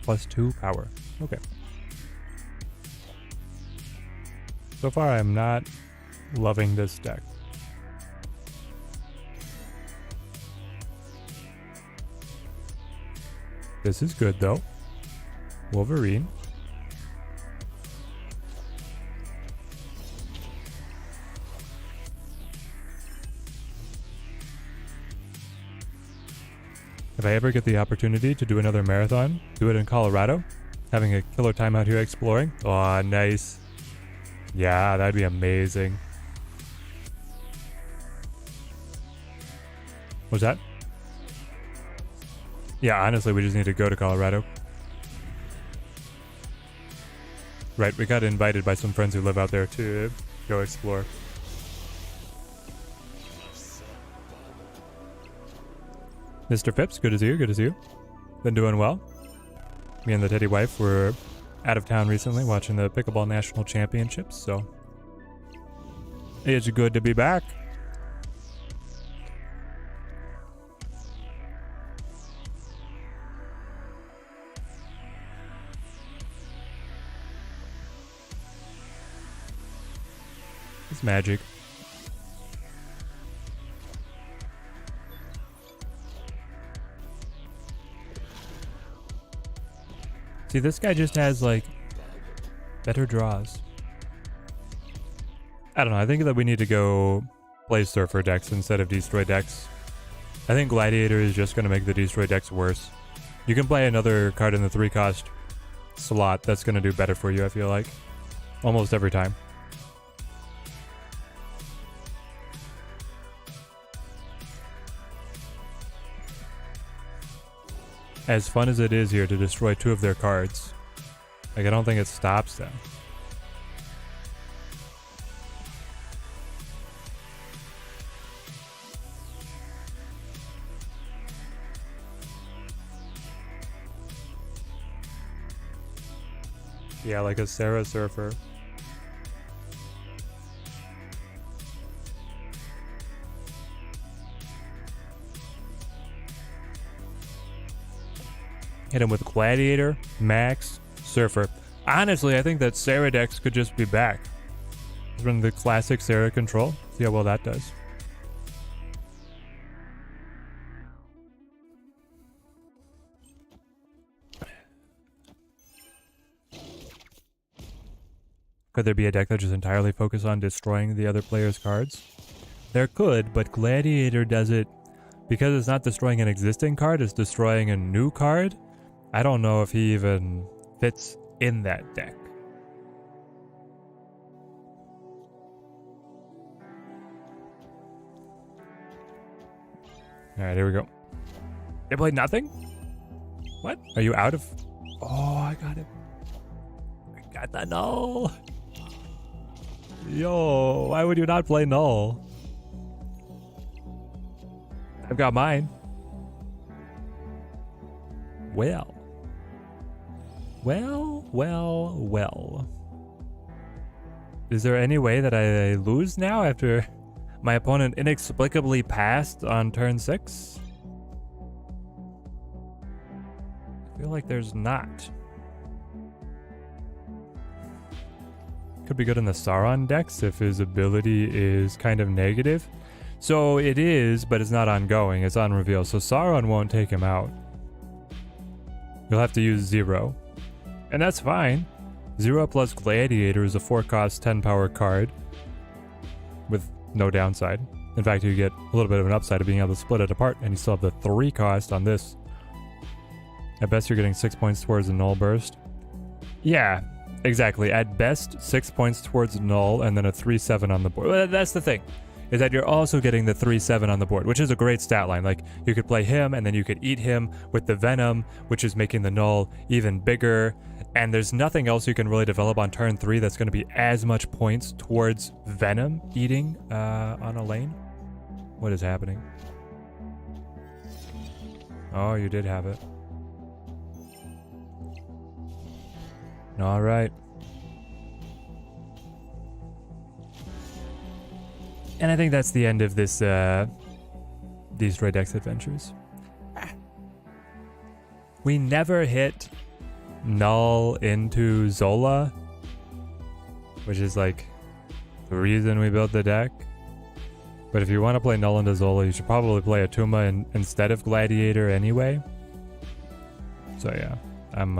+2 power. Okay. So far, I'm not loving this deck. This is good, though. Wolverine. If I ever get the opportunity to do another marathon, do it in Colorado, having a killer time out here exploring. Oh, nice. Yeah, that'd be amazing. What's that? Yeah, honestly, we just need to go to Colorado. Right, we got invited by some friends who live out there to go explore. Mr. Phipps, good to see you, good to see you. Been doing well. Me and the Teddy wife were out of town recently watching the Pickleball National Championships, so it's good to be back. It's magic. See, this guy just has, like, better draws. I don't know. I think that we need to go play Surfer decks instead of Destroy decks. I think Gladiator is just going to make the Destroy decks worse. You can play another card in the 3-cost slot that's going to do better for you, I feel like. Almost every time. As fun as it is here to destroy 2 of their cards, like, I don't think it stops them. Yeah, like a Sarah Surfer. Hit him with Gladiator, Max, Surfer. Honestly, I think that Sarah decks could just be back. Run the classic Sarah control. See how well that does. Could there be a deck that just entirely focuses on destroying the other player's cards? There could, but Gladiator does it because it's not destroying an existing card, it's destroying a new card. I don't know if he even fits in that deck. Alright, here we go. They played nothing? What? Are you out of... Oh, I got it. I got the null. Yo, why would you not play null? I've got mine. Well. Is there any way that I lose now after my opponent inexplicably passed on turn 6? I feel like there's not. Could be good in the Sauron decks if his ability is kind of negative. So it is, but it's not ongoing. It's on reveal. So Sauron won't take him out. You'll have to use 0. And that's fine. 0 plus Gladiator is a 4-cost 10-power card with no downside. In fact, you get a little bit of an upside of being able to split it apart, and you still have the 3-cost on this. At best, you're getting 6 points towards a null burst. Yeah, exactly. At best, 6 points towards null, and then a 3/7 on the board. Well, that's the thing, is that you're also getting the 3/7 on the board, which is a great stat line. Like, you could play him, and then you could eat him with the Venom, which is making the null even bigger. And there's nothing else you can really develop on turn 3 that's going to be as much points towards Venom eating on a lane. What is happening? Oh, you did have it. All right. And I think that's the end of this these Red X adventures. We never hit null into Zola, which is like the reason we built the deck. But if you want to play null into Zola, you should probably play Atuma instead of Gladiator anyway. So yeah, I'm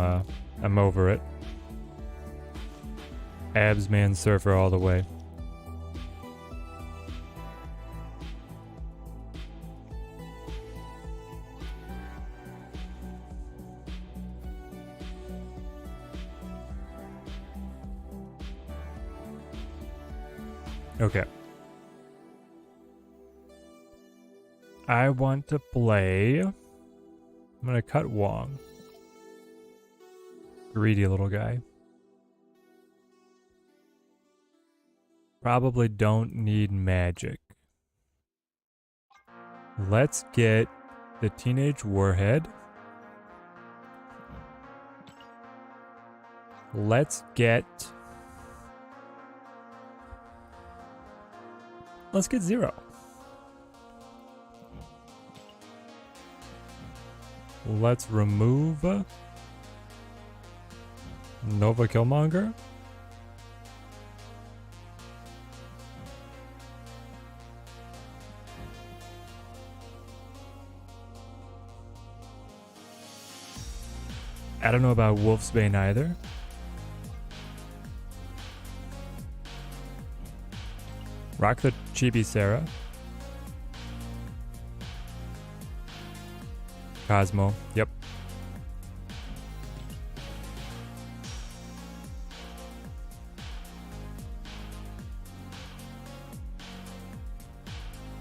over it. Absman Surfer all the way. Okay. I want to play... I'm going to cut Wong. Greedy little guy. Probably don't need magic. Let's get the Teenage Warhead. Let's get 0. Let's remove Nova Killmonger. I don't know about Wolfsbane either. Rock the Chibi Sarah. Cosmo, yep.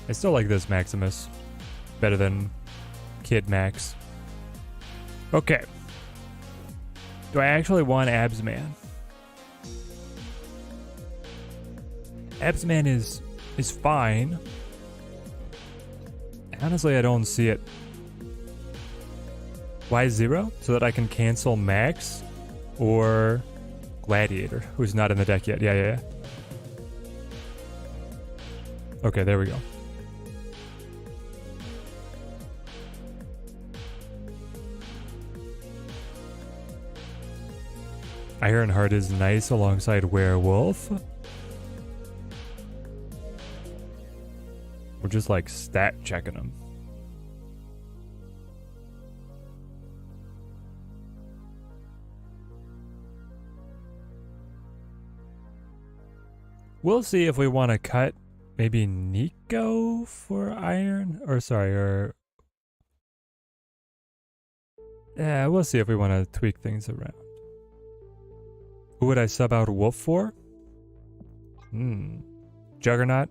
I still like this Maximus. Better than Kid Max. Okay. Do I actually want Absman? Absman is fine. Honestly, I don't see it. Why 0? So that I can cancel Max or Gladiator, who's not in the deck yet. Yeah. Okay, there we go. Ironheart is nice alongside Werewolf. We're just like stat checking them. We'll see if we want to cut maybe Nico for Iron, yeah, we'll see if we want to tweak things around. Who would I sub out Wolf for? Juggernaut?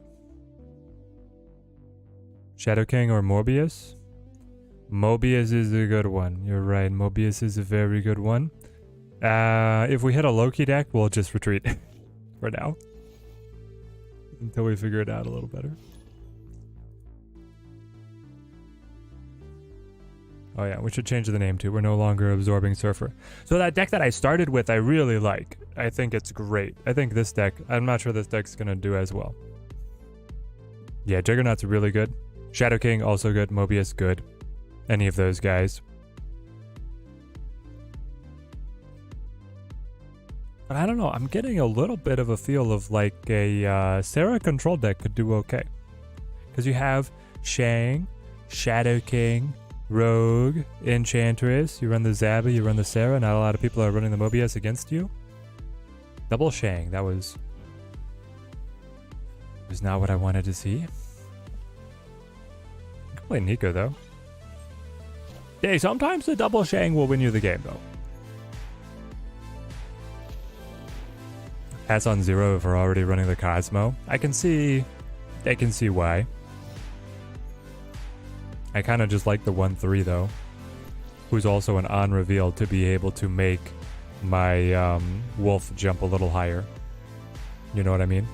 Shadow King or Mobius? Mobius is a good one. You're right. Mobius is a very good one. If we hit a Loki deck, we'll just retreat for now. Until we figure it out a little better. Oh yeah, we should change the name too. We're no longer Absorbing Surfer. So that deck that I started with, I really like. I think it's great. I think this deck, I'm not sure this deck's gonna do as well. Yeah, Juggernaut's really good. Shadow King, also good. Mobius, good. Any of those guys. But I don't know. I'm getting a little bit of a feel of like a Sarah control deck could do okay. Because you have Shang, Shadow King, Rogue, Enchantress. You run the Zabba, you run the Sarah. Not a lot of people are running the Mobius against you. Double Shang. That was not what I wanted to see. You can play Nico though. Hey, sometimes the double Shang will win you the game though. Pass on 0 if we're already running the Cosmo. I can see why. I kind of just like the 1-3 though, who's also an on reveal to be able to make my wolf jump a little higher. You know what I mean?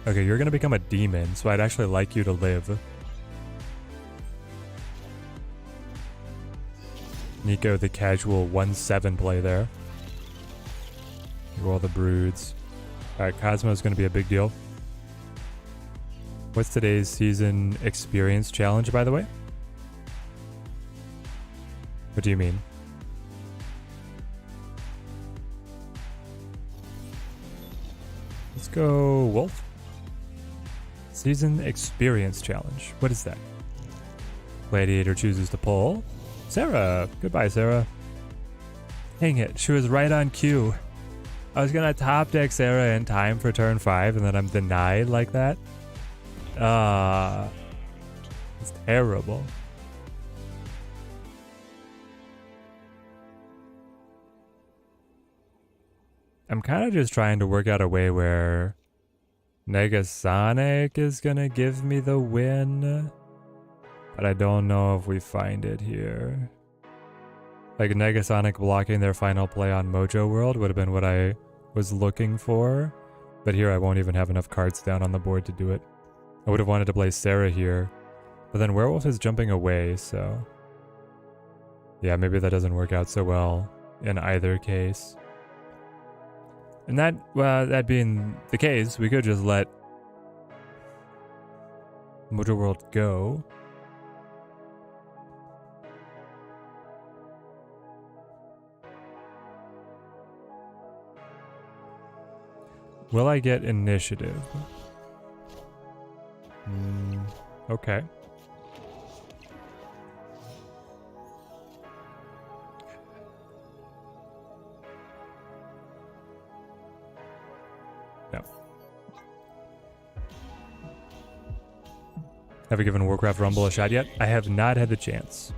Okay, you're gonna become a demon, so I'd actually like you to live. Nico, the casual 1-7 play there. You roll the broods. Alright, Cosmo's gonna be a big deal. What's today's season experience challenge, by the way? What do you mean? Let's go Wolf. Season experience challenge. What is that? Gladiator chooses to pull. Sarah. Goodbye, Sarah. Dang it. She was right on cue. I was gonna top deck Sarah in time for turn 5 and then I'm denied like that. It's terrible. I'm kind of just trying to work out a way where Negasonic is gonna give me the win, but I don't know if we find it here. Like Negasonic blocking their final play on Mojo World would have been what I was looking for, but here I won't even have enough cards down on the board to do it. I would have wanted to play Sarah here, but then Werewolf is jumping away, so yeah, maybe that doesn't work out so well in either case. And that being the case, we could just let Mojo World go. Will I get initiative? Okay. No. Have you given Warcraft Rumble a shot yet? I have not had the chance.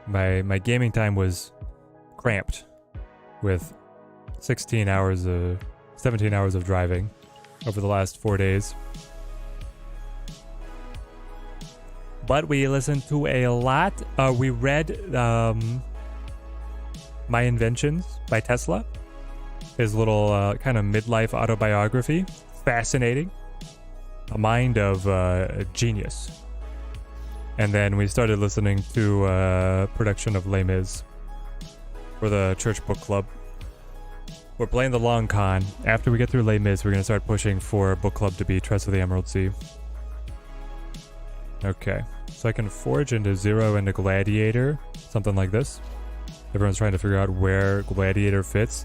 My gaming time was cramped with 17 hours of driving over the last 4 days. But we listened to a lot. We read My Inventions by Tesla. His little kind of midlife autobiography. Fascinating. A mind of a genius. And then we started listening to a production of Les Mis for the Church Book Club. We're playing the long con. After we get through Les Mis, we're going to start pushing for book club to be Tress of the Emerald Sea. Okay. So I can forge into 0 into Gladiator. Something like this. Everyone's trying to figure out where Gladiator fits.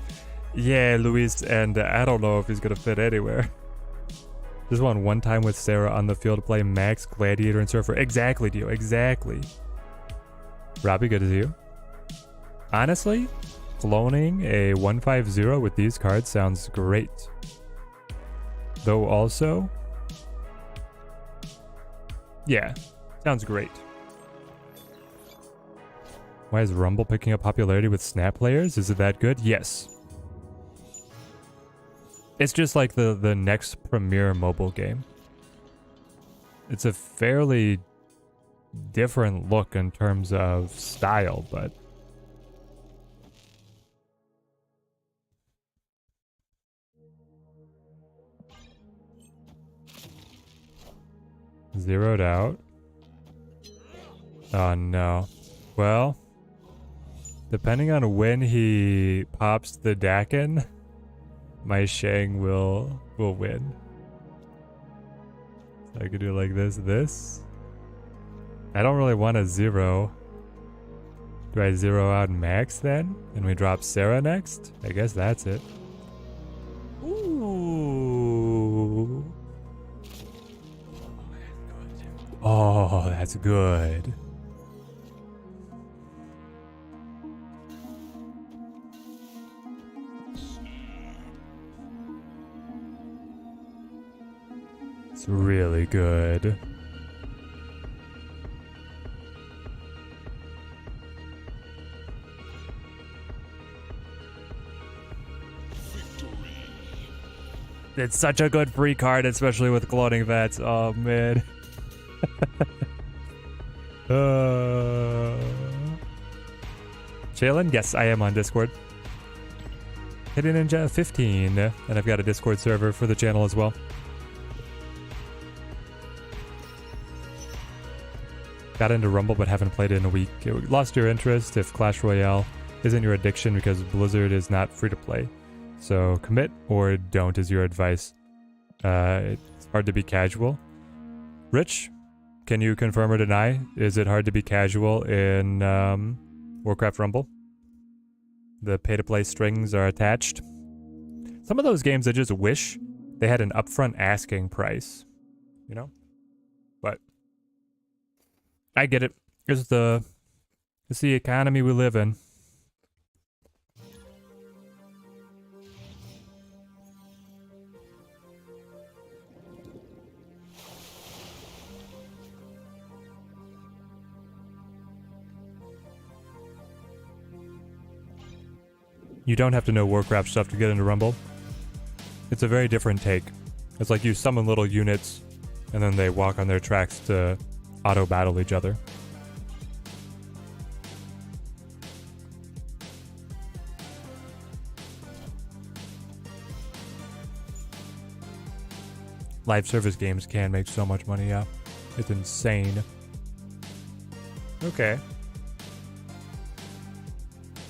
Yeah, Luis, and I don't know if he's going to fit anywhere. Just want one time with Sarah on the field to play Max, Gladiator, and Surfer. Exactly, Dio. Exactly. Robbie, good to see you. Honestly, cloning a 150 with these cards sounds great. Though also, yeah, sounds great. Why is Rumble picking up popularity with Snap players? Is it that good? Yes. It's just like the next premier mobile game. It's a fairly different look in terms of style, but zeroed out. Oh no. Well, depending on when he pops the Dakin, my Shang will win. So I could do like this. I don't really want a 0. Do I zero out Max then? And we drop Sarah next? I guess that's it. Ooh. Oh, that's good. It's really good. It's such a good free card, especially with cloning vets. Oh, man. Jalen? Yes, I am on Discord. Hidden Ninja 15. And I've got a Discord server for the channel as well. Got into Rumble but haven't played it in a week. Lost your interest if Clash Royale isn't your addiction because Blizzard is not free to play. So commit or don't is your advice. It's hard to be casual. Rich, can you confirm or deny? Is it hard to be casual in Warcraft Rumble? The pay-to-play strings are attached. Some of those games I just wish they had an upfront asking price, you know? But I get it. It's the economy we live in. You don't have to know Warcraft stuff to get into Rumble. It's a very different take. It's like you summon little units, and then they walk on their tracks to auto-battle each other. Live service games can make so much money, yeah. It's insane. Okay.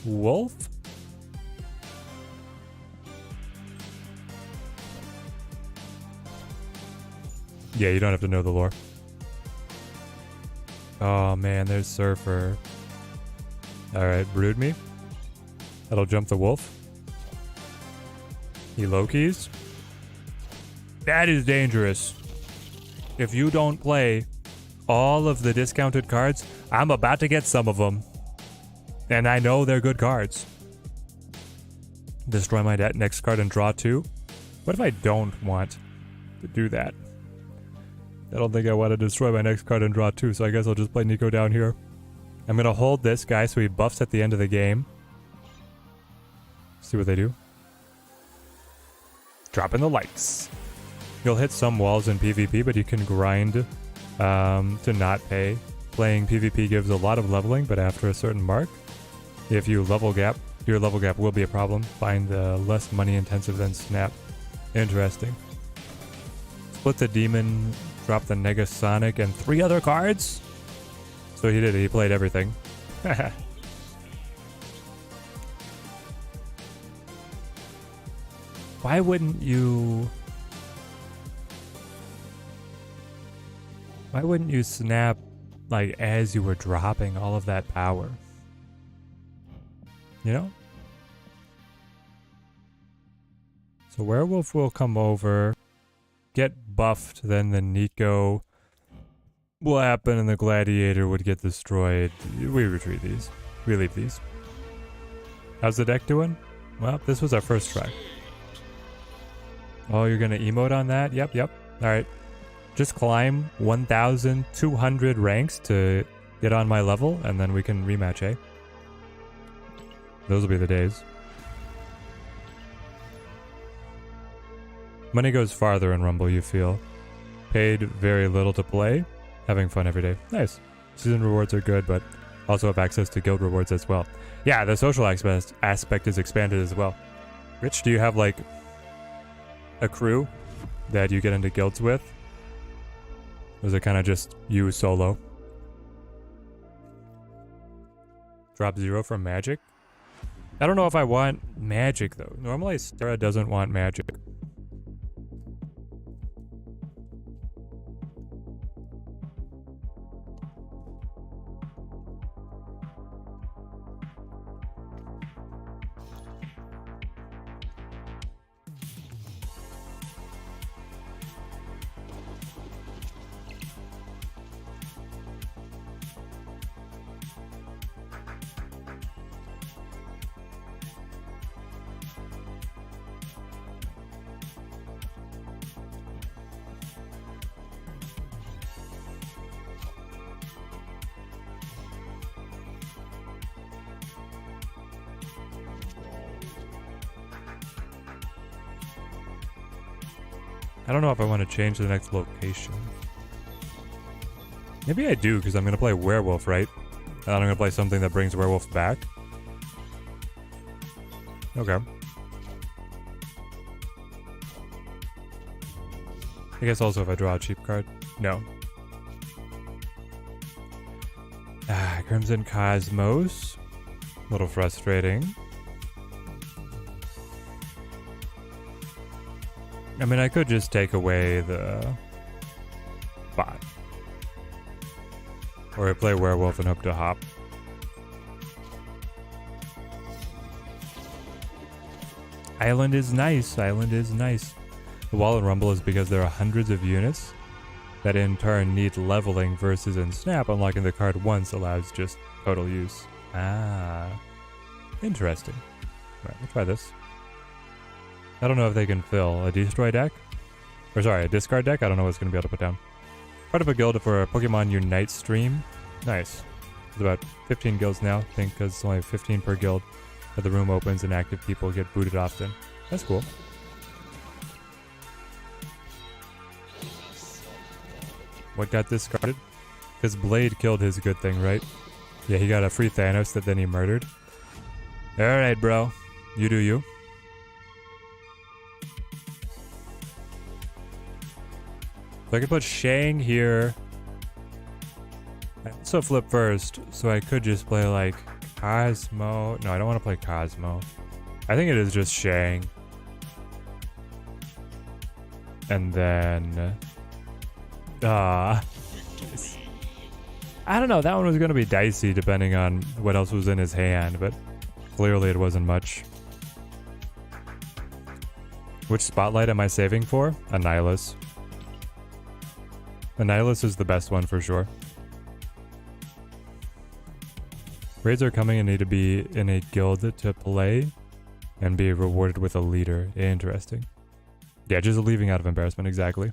Wolf? Yeah, you don't have to know the lore. Oh man, there's Surfer. Alright, Brood me. That'll jump the wolf. He low-keys. That is dangerous. If you don't play all of the discounted cards, I'm about to get some of them. And I know they're good cards. Destroy my next card and draw 2. What if I don't want to do that? I don't think I want to destroy my next card and draw 2, so I guess I'll just play Nico down here. I'm going to hold this guy so he buffs at the end of the game. See what they do. Drop in the lights. You'll hit some walls in PvP, but you can grind to not pay. Playing PvP gives a lot of leveling, but after a certain mark, if you level gap, your level gap will be a problem. Find less money intensive than Snap. Interesting. Split the Demon, drop the Negasonic, and 3 other cards? So he did it, he played everything. Why wouldn't you snap like as you were dropping all of that power? You know? So Werewolf will come over, get buffed, then the Nico will happen and the Gladiator would get destroyed. We retreat these. We leave these. How's the deck doing? Well, this was our first try. Oh, you're gonna emote on that? Yep. Alright. Just climb 1,200 ranks to get on my level, and then we can rematch, eh? Those will be the days. Money goes farther in Rumble, you feel. Paid very little to play. Having fun every day. Nice. Season rewards are good, but also have access to guild rewards as well. Yeah, the social aspect is expanded as well. Rich, do you have like a crew that you get into guilds with? Or is it kind of just you solo? Drop 0 from magic? I don't know if I want magic though. Normally Sarah doesn't want magic. I don't know if I want to change the next location. Maybe I do, because I'm going to play werewolf, right? And I'm going to play something that brings werewolf back. Okay. I guess also if I draw a cheap card. No. Crimson Cosmos. A little frustrating. I mean, I could just take away the bot. Or I play werewolf and hope to hop. Island is nice. Island is nice. The wall and rumble is because there are hundreds of units that in turn need leveling versus in Snap, unlocking the card once allows just total use. Ah. Interesting. Alright, we'll try this. I don't know if they can fill a destroy deck. Or sorry, a discard deck. I don't know what's going to be able to put down. Part of a guild for a Pokemon Unite stream. Nice. There's about 15 guilds now, I think, because it's only 15 per guild. But the room opens and active people get booted often. That's cool. What got discarded? Because Blade killed his good thing, right? Yeah, he got a free Thanos that then he murdered. Alright, bro. You do you. So I could put Shang here. I also flip first, so I could just play like Cosmo. No, I don't want to play Cosmo. I think it is just Shang. And then... I don't know, that one was going to be dicey depending on what else was in his hand, but clearly it wasn't much. Which spotlight am I saving for? Annihilus. Annihilus is the best one for sure. Raids are coming and need to be in a guild to play and be rewarded with a leader. Interesting. Yeah, just leaving out of embarrassment, exactly.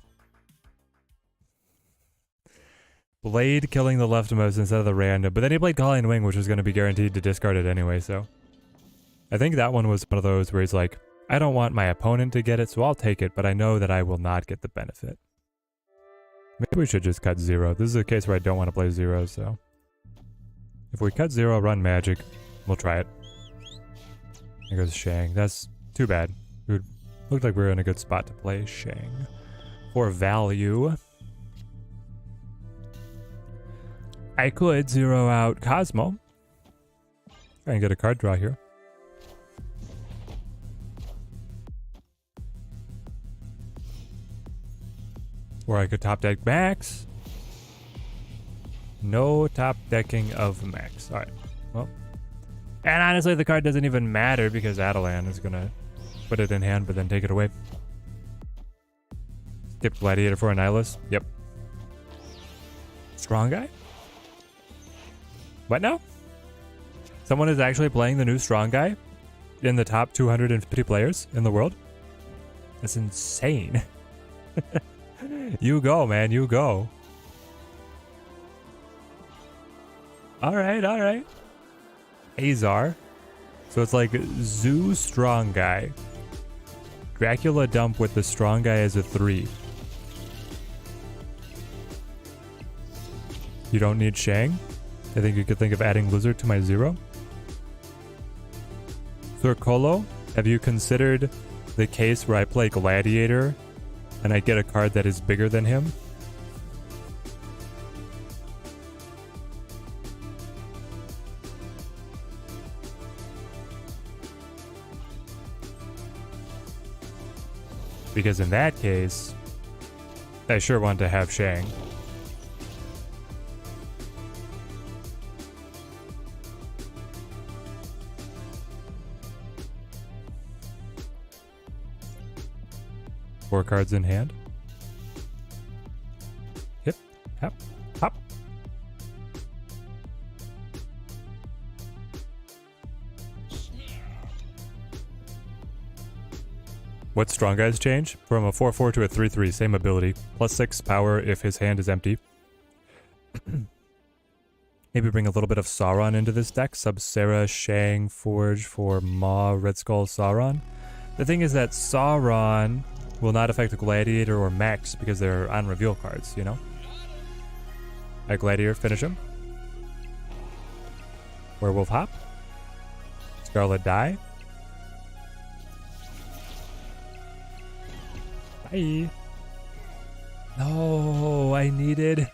Blade killing the leftmost instead of the random, but then he played Calling Wing, which was going to be guaranteed to discard it anyway, so. I think that one was one of those where he's like, I don't want my opponent to get it, so I'll take it, but I know that I will not get the benefit. Maybe we should just cut 0. This is a case where I don't want to play 0, so. If we cut 0, run magic, we'll try it. There goes Shang. That's too bad. It looked like we were in a good spot to play Shang. For value. I could 0 out Cosmo. Try and get a card draw here. Or I could top deck Max. No top decking of Max. Alright. Well. And honestly, the card doesn't even matter because Adelan is going to put it in hand but then take it away. Skip Gladiator for Annihilus. Yep. Strong guy? What now? Someone is actually playing the new Strong Guy in the top 250 players in the world? That's insane. You go, man. You go. Alright, alright. Azar. So it's like Zoo Strong Guy. Dracula dump with the Strong Guy as a 3. You don't need Shang? I think you could think of adding Lizard to my 0. Thurkolo, have you considered the case where I play Gladiator and I get a card that is bigger than him? Because in that case, I sure want to have Shang. Four cards in hand. Hip, hop, hop. What Strong Guys change? From a 4/4 to a 3/3, same ability. +6 power if his hand is empty. Maybe bring a little bit of Sauron into this deck. Sub-Sera, Shang, Forge for Maw, Red Skull, Sauron. The thing is that Sauron will not affect Gladiator or Max because they're on reveal cards, you know? Alright, Gladiator, finish him. Werewolf Hop. Scarlet Die. Bye. No, I needed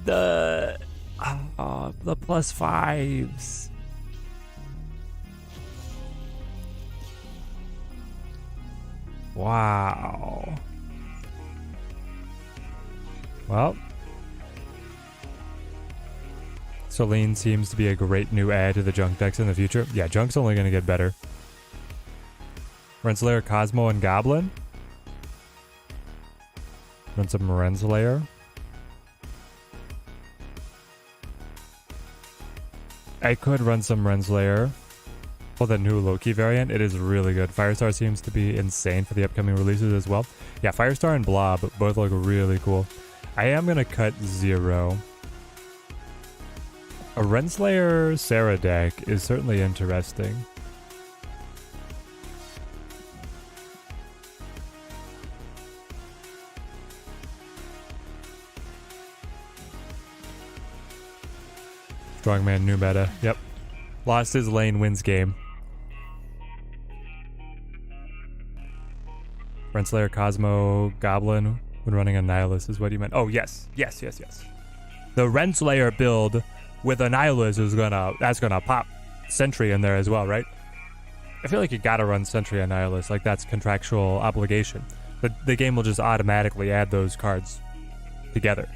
the +5s. Wow. Well, Celine seems to be a great new add to the junk decks in the future. Yeah, junk's only going to get better. Renslayer, Cosmo, and Goblin. Run some Renslayer. I could run some Renslayer. For the new Loki variant, it is really good. Firestar seems to be insane for the upcoming releases as well. Yeah, Firestar and Blob both look really cool. I am going to cut 0. A Renslayer Sarah deck is certainly interesting. Strongman new meta. Yep. Lost his lane, wins game. Renslayer, Cosmo, Goblin when running a Nihilus is what you meant. Oh, yes. Yes. The Renslayer build with a Nihilus is that's gonna pop Sentry in there as well, right? I feel like you gotta run Sentry on Nihilus, like that's contractual obligation. But the game will just automatically add those cards together.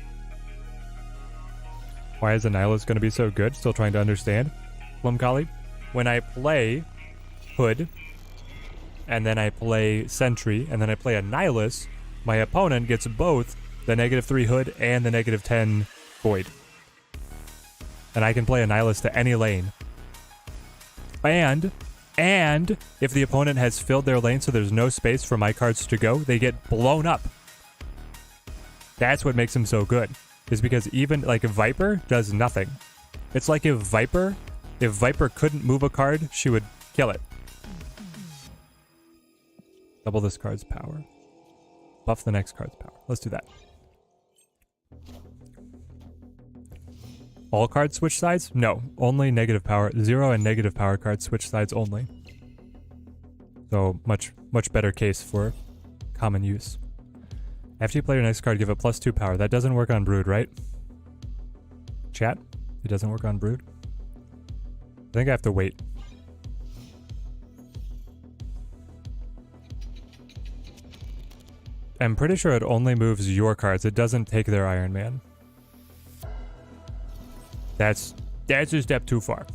Why is the Nihilus gonna be so good? Still trying to understand. Plumcollie. When I play Hood, and then I play Sentry, and then I play a Nihilus, my opponent gets both the -3 Hood and the -10 Void. And I can play a Nihilus to any lane. And if the opponent has filled their lane so there's no space for my cards to go, they get blown up. That's what makes him so good. Is because even like Viper does nothing. It's like if Viper couldn't move a card, she would kill it. Double this card's power. Buff the next card's power. Let's do that. All cards switch sides? No, only negative power. 0 and negative power cards switch sides only. So much better case for common use. After you play your next card, give it +2 power. That doesn't work on Brood, right? Chat? It doesn't work on Brood? I think I have to wait. I'm pretty sure it only moves your cards. It doesn't take their Iron Man. That's a step too far.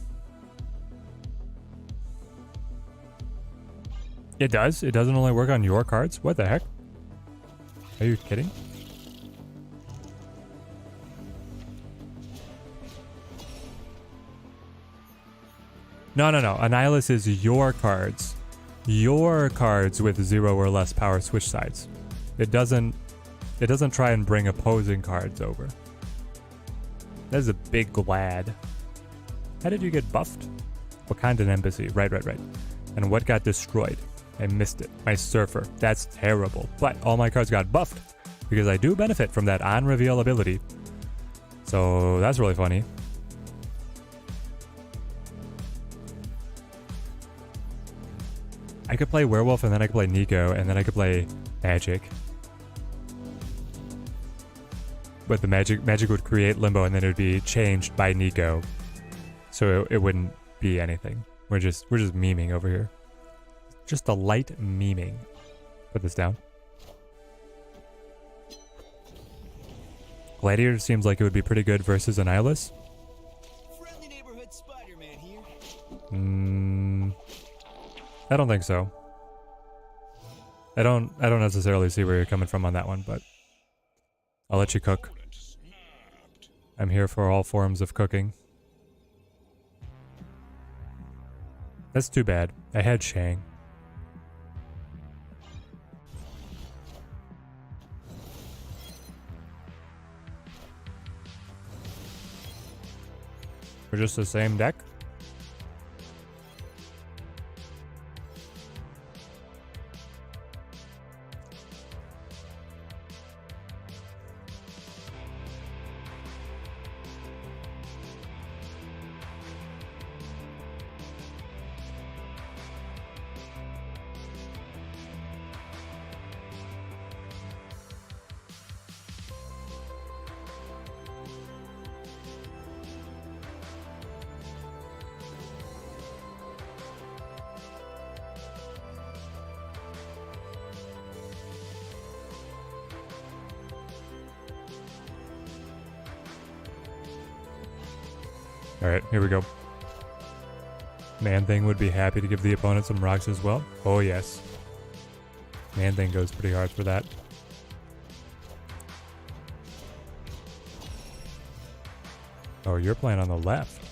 It does? It doesn't only work on your cards? What the heck? Are you kidding? No. Annihilus is your cards. Your cards with 0 or less power switch sides. It doesn't try and bring opposing cards over. That is a big glad. How did you get buffed? Wakandan Embassy. Right. And what got destroyed? I missed it. My Surfer. That's terrible. But all my cards got buffed because I do benefit from that on-reveal ability. So that's really funny. I could play Werewolf and then I could play Nico and then I could play Magic. But the magic would create Limbo and then it would be changed by Nico. So it wouldn't be anything. We're just memeing over here. Just a light memeing. Put this down. Gladiator seems like it would be pretty good versus Annihilus. Friendly neighborhood Spider-Man here. I don't think so. I don't necessarily see where you're coming from on that one, but I'll let you cook. I'm here for all forms of cooking. That's too bad. I had Shang. We're just the same deck? Alright, here we go. Man-Thing would be happy to give the opponent some rocks as well. Oh yes. Man-Thing goes pretty hard for that. Oh, you're playing on the left.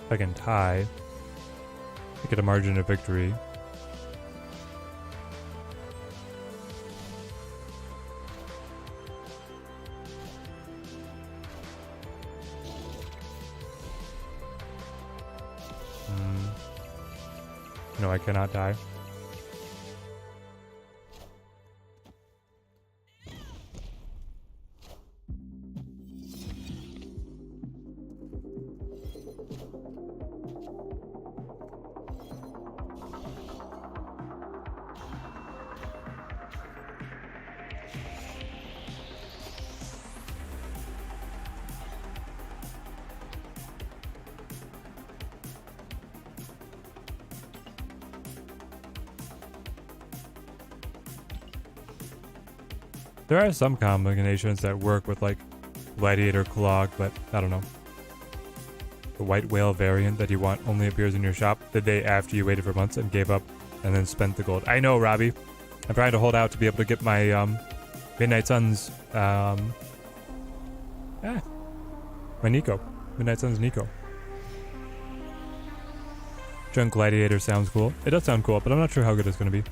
If I can tie, I get a margin of victory. No, I cannot die. There are some combinations that work with like Gladiator Clog, but I don't know. The white whale variant that you want only appears in your shop the day after you waited for months and gave up and then spent the gold. I know, Robbie. I'm trying to hold out to be able to get my Midnight Suns my Nico. Midnight Suns Nico. Junk Gladiator sounds cool. It does sound cool, but I'm not sure how good it's going to be.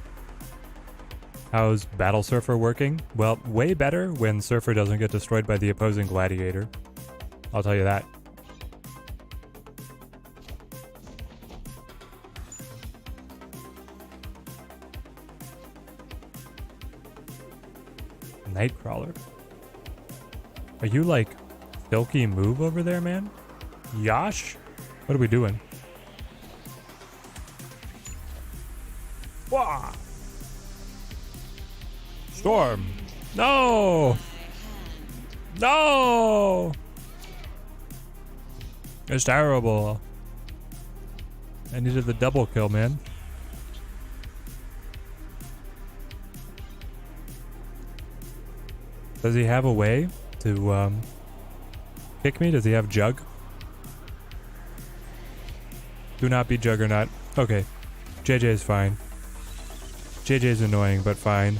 How's Battle Surfer working? Well, way better when Surfer doesn't get destroyed by the opposing Gladiator. I'll tell you that. Nightcrawler. Are you like Silky Move over there, man? Yosh? What are we doing? Wah! Storm! No! No! It's terrible. I needed the double kill, man. Does he have a way to kick me? Does he have Jug? Do not be Juggernaut. Okay. JJ is fine. JJ is annoying, but fine.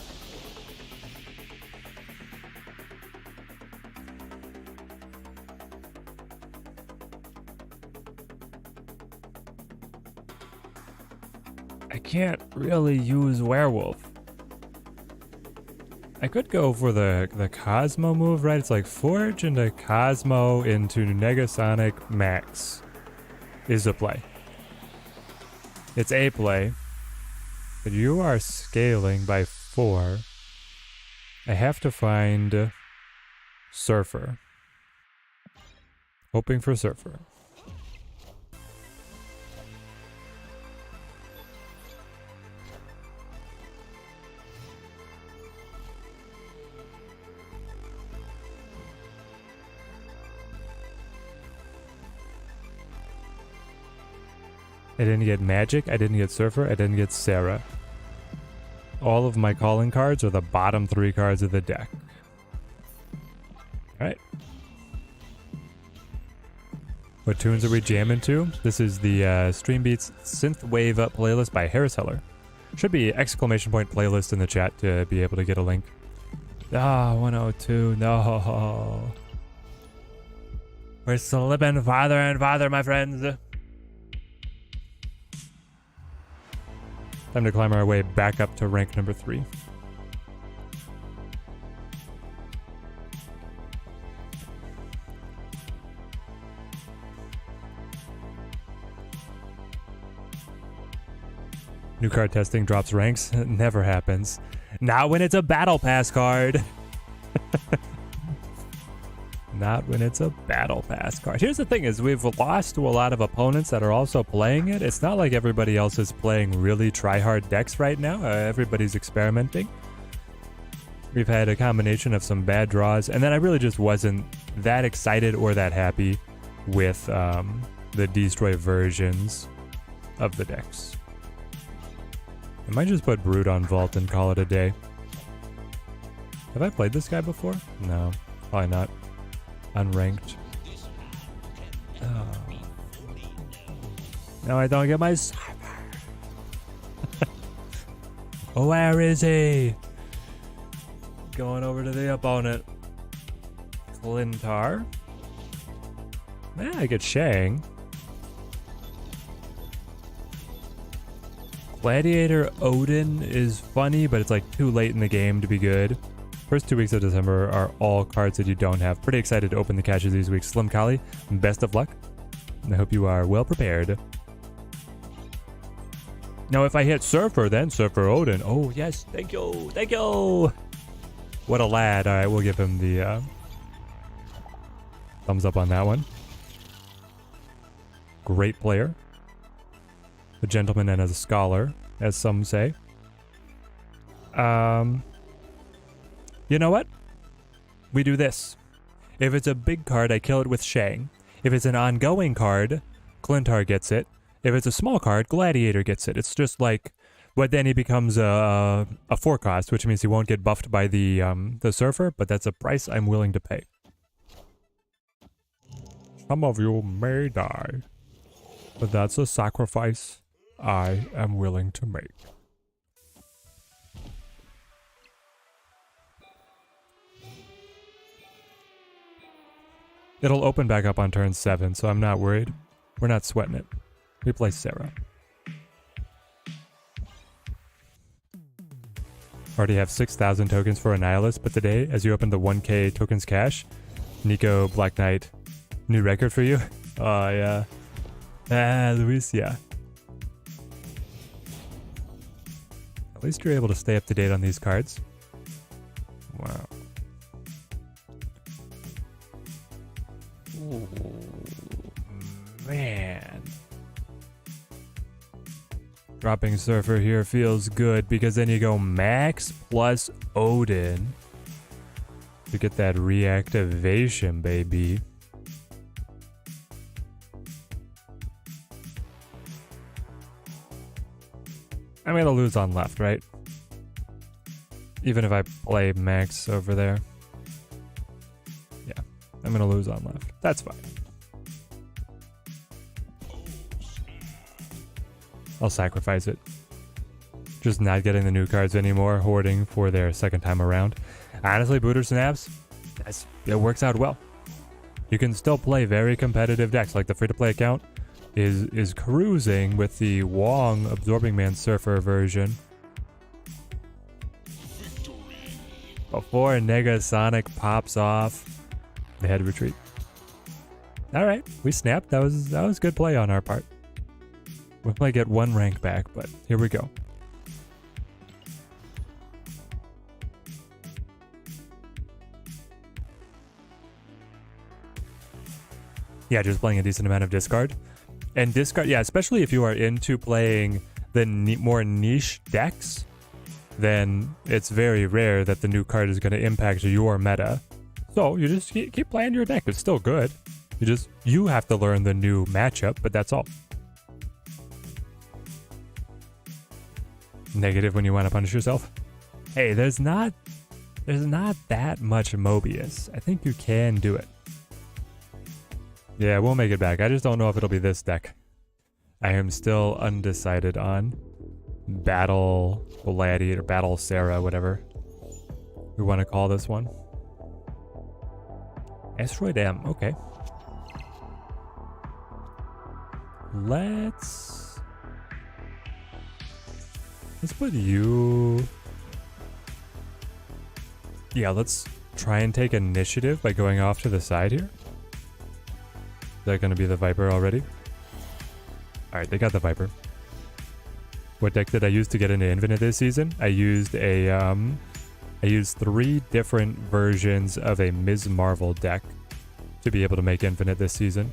I can't really use Werewolf. I could go for the Cosmo move, right? It's like Forge into Cosmo into Negasonic Max is a play. It's a play. But you are scaling by 4. I have to find Surfer. Hoping for Surfer. I didn't get Magic, I didn't get Surfer, I didn't get Sarah. All of my calling cards are the bottom 3 cards of the deck. Alright. What tunes are we jamming to? This is the Stream Beats Synthwave playlist by Harris Heller. Should be exclamation point playlist in the chat to be able to get a link. Ah, 102, no. We're slipping farther and farther, my friends. Time to climb our way back up to rank number 3. New card testing drops ranks. It never happens. Not when it's a battle pass card. not when it's a battle pass card. Here's the thing is we've lost to a lot of opponents that are also playing it. It's not like everybody else is playing really try-hard decks right now. Everybody's experimenting. We've had a combination of some bad draws, and then I really just wasn't that excited or that happy with the destroy versions of the decks. I might just put Brood on Vault and call it a day. Have I played this guy before? No, probably not. Unranked. Oh. No, I don't get my cyber. Oh, where is he? Going over to the opponent. Clintar. Yeah, I get Shang. Gladiator Odin is funny, but it's like too late in the game to be good. First 2 weeks of December are all cards that you don't have. Pretty excited to open the caches these weeks. Slim Kali, best of luck. And I hope you are well prepared. Now, if I hit Surfer, then Surfer Odin. Oh, yes. Thank you. Thank you. What a lad. All right, we'll give him the thumbs up on that one. Great player. A gentleman and a scholar, as some say. You know what? We do this. If it's a big card, I kill it with Shang. If it's an ongoing card, Clintar gets it. If it's a small card, Gladiator gets it. It's just like, but then he becomes a 4-cost, which means he won't get buffed by the Surfer, but that's a price I'm willing to pay. Some of you may die, but that's a sacrifice I am willing to make. It'll open back up on turn 7, so I'm not worried. We're not sweating it. We play Sarah. Already have 6,000 tokens for Annihilus, but today, as you open the 1k tokens cache, Nico Black Knight, new record for you? Oh, yeah. Luis, yeah. At least you're able to stay up to date on these cards. Wow. Ooh, man. Dropping Surfer here feels good because then you go Max plus Odin to get that reactivation, baby. I'm gonna lose on left, right? Even if I play Max over there. Yeah, I'm gonna lose on left. That's fine. I'll sacrifice it. Just not getting the new cards anymore, hoarding for their second time around. Honestly, Booter Snaps, it works out well. You can still play very competitive decks, like the free-to-play account is cruising with the Wong Absorbing Man Surfer version. Before Negasonic pops off, they had to retreat. Alright, we snapped. That was good play on our part. We might get 1 rank back, but here we go. Yeah, just playing a decent amount of discard. And discard, yeah, especially if you are into playing the more niche decks, then it's very rare that the new card is going to impact your meta. So you just keep playing your deck. It's still good. You have to learn the new matchup, but that's all. Negative when you want to punish yourself. Hey, there's not that much Mobius. I think you can do it. Yeah, we'll make it back. I just don't know if it'll be this deck. I am still undecided on Battle Gladiator, Battle Sarah, whatever we want to call this one. Asteroid M, okay. Let's put you... Yeah, let's try and take initiative by going off to the side here. Is that going to be the Viper already? Alright, they got the Viper. What deck did I use to get into Infinite this season? I used I used 3 different versions of a Ms. Marvel deck. to be able to make Infinite this season.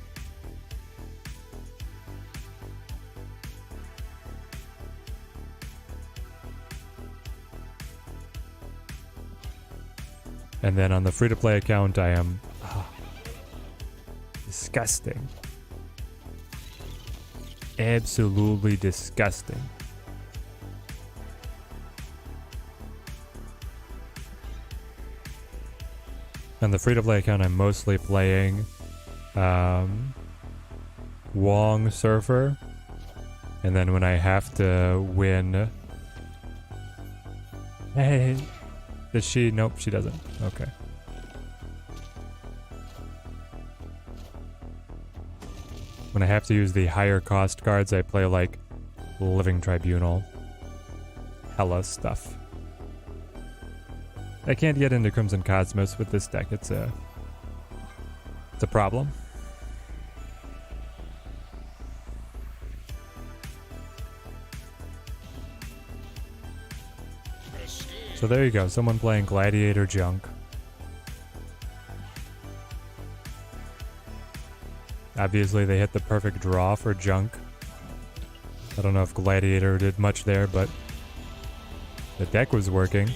And then on the free-to-play account, I am disgusting. Absolutely disgusting. On the free-to-play account, I'm mostly playing Wong Surfer. And then when I have to win... Hey, does she? Nope, she doesn't. Okay. When I have to use the higher cost cards, I play like Living Tribunal. Hella stuff. I can't get into Crimson Cosmos with this deck. It's a problem. So there you go. Someone playing Gladiator junk. Obviously, they hit the perfect draw for junk. I don't know if Gladiator did much there, but the deck was working.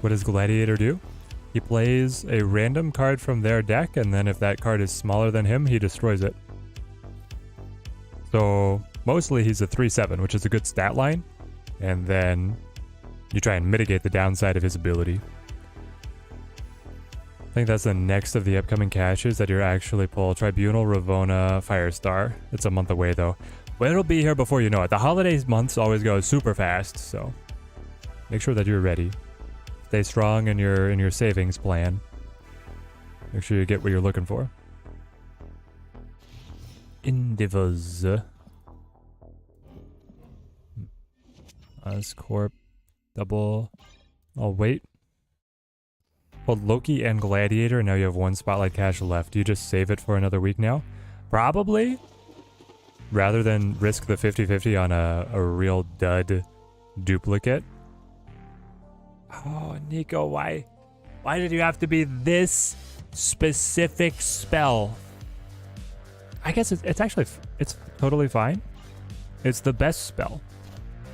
What does Gladiator do? He plays a random card from their deck, and then if that card is smaller than him, he destroys it. So mostly he's a 3/7, which is a good stat line, and then you try and mitigate the downside of his ability. I think that's the next of the upcoming caches that you're actually pull. Tribunal, Ravona, Firestar. It's a month away though. But it'll be here before you know it. The holidays months always go super fast, so make sure that you're ready. Stay strong in your savings plan. Make sure you get what you're looking for. Indivas. Oscorp. Double. Oh, wait. Hold Loki and Gladiator, and now you have one Spotlight cache left. Do you just save it for another week now? Probably. Rather than risk the 50-50 on a real dud duplicate. Oh, Nico, why did you have to be this specific spell? I guess it's actually, it's totally fine. It's the best spell.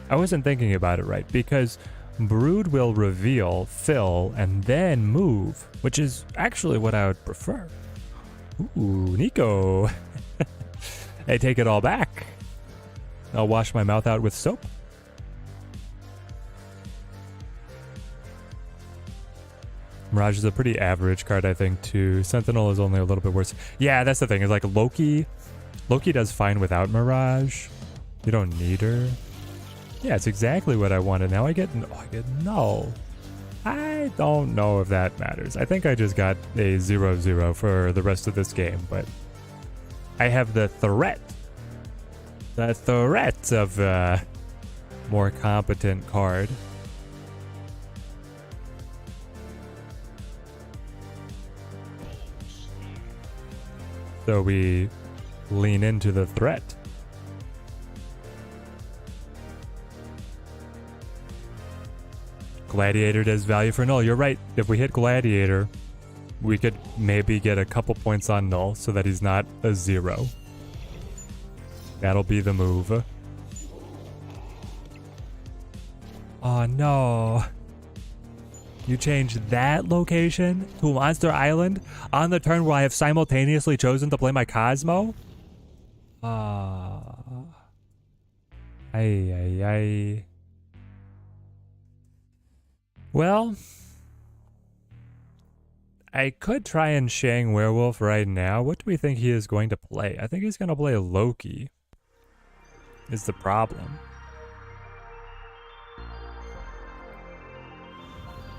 I wasn't thinking about it right, because Brood will reveal, fill, and then move, which is actually what I would prefer. Ooh, Nico. I take it all back. I'll wash my mouth out with soap. Mirage is a pretty average card, I think, too. Sentinel is only a little bit worse. Yeah, that's the thing. Is like Loki does fine without Mirage. You don't need her. Yeah, it's exactly what I wanted. Now I get null. I don't know if that matters. I think I just got a 0/0 for the rest of this game, but I have the threat. The threat of a more competent card. So we lean into the threat. Gladiator does value for null. You're right. If we hit Gladiator, we could maybe get a couple points on null so that he's not a 0. That'll be the move. Oh no. You changed that location to Monster Island on the turn where I have simultaneously chosen to play my Cosmo? Ay. Well, I could try and Shang Werewolf right now. What do we think he is going to play? I think he's going to play Loki. Is the problem.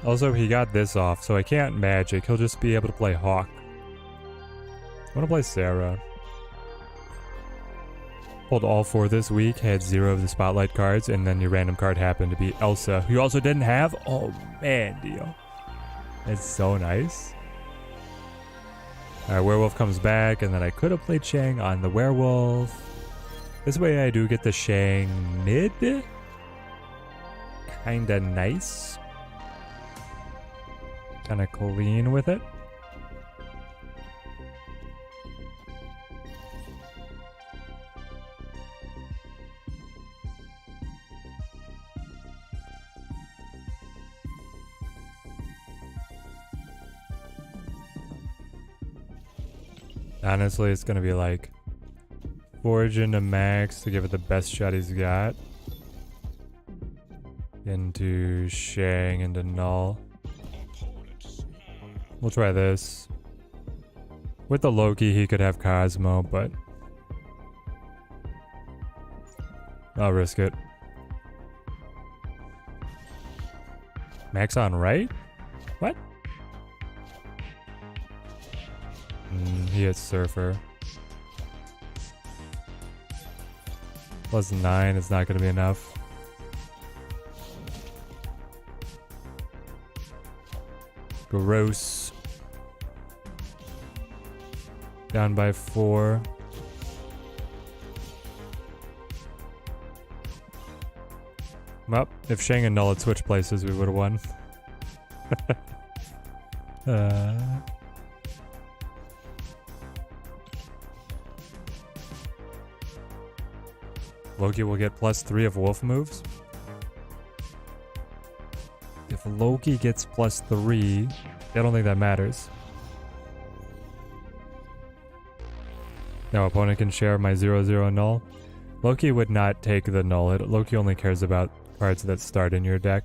Also, he got this off, so I can't magic. He'll just be able to play Hawk. I want to play Sarah. Pulled all 4 this week, had 0 of the Spotlight cards, and then your random card happened to be Elsa, who you also didn't have? Oh man, Dio. That's so nice. Alright, werewolf comes back, and then I could have played Shang on the werewolf. This way I do get the Shang mid. Kinda nice. Kinda clean with it. Honestly, it's gonna be like Forge into Max to give it the best shot he's got. Into Shang, into Null. We'll try this. With the Loki, he could have Cosmo, but I'll risk it. Max on right? What? He hits Surfer. Plus 9 is not going to be enough. Gross. Down by 4. Well, if Shang and Null had switched places, we would have won. Loki will get +3 of wolf moves. If Loki gets +3, I don't think that matters. Now opponent can share my 0/0 null. Loki would not take the null. Loki only cares about cards that start in your deck.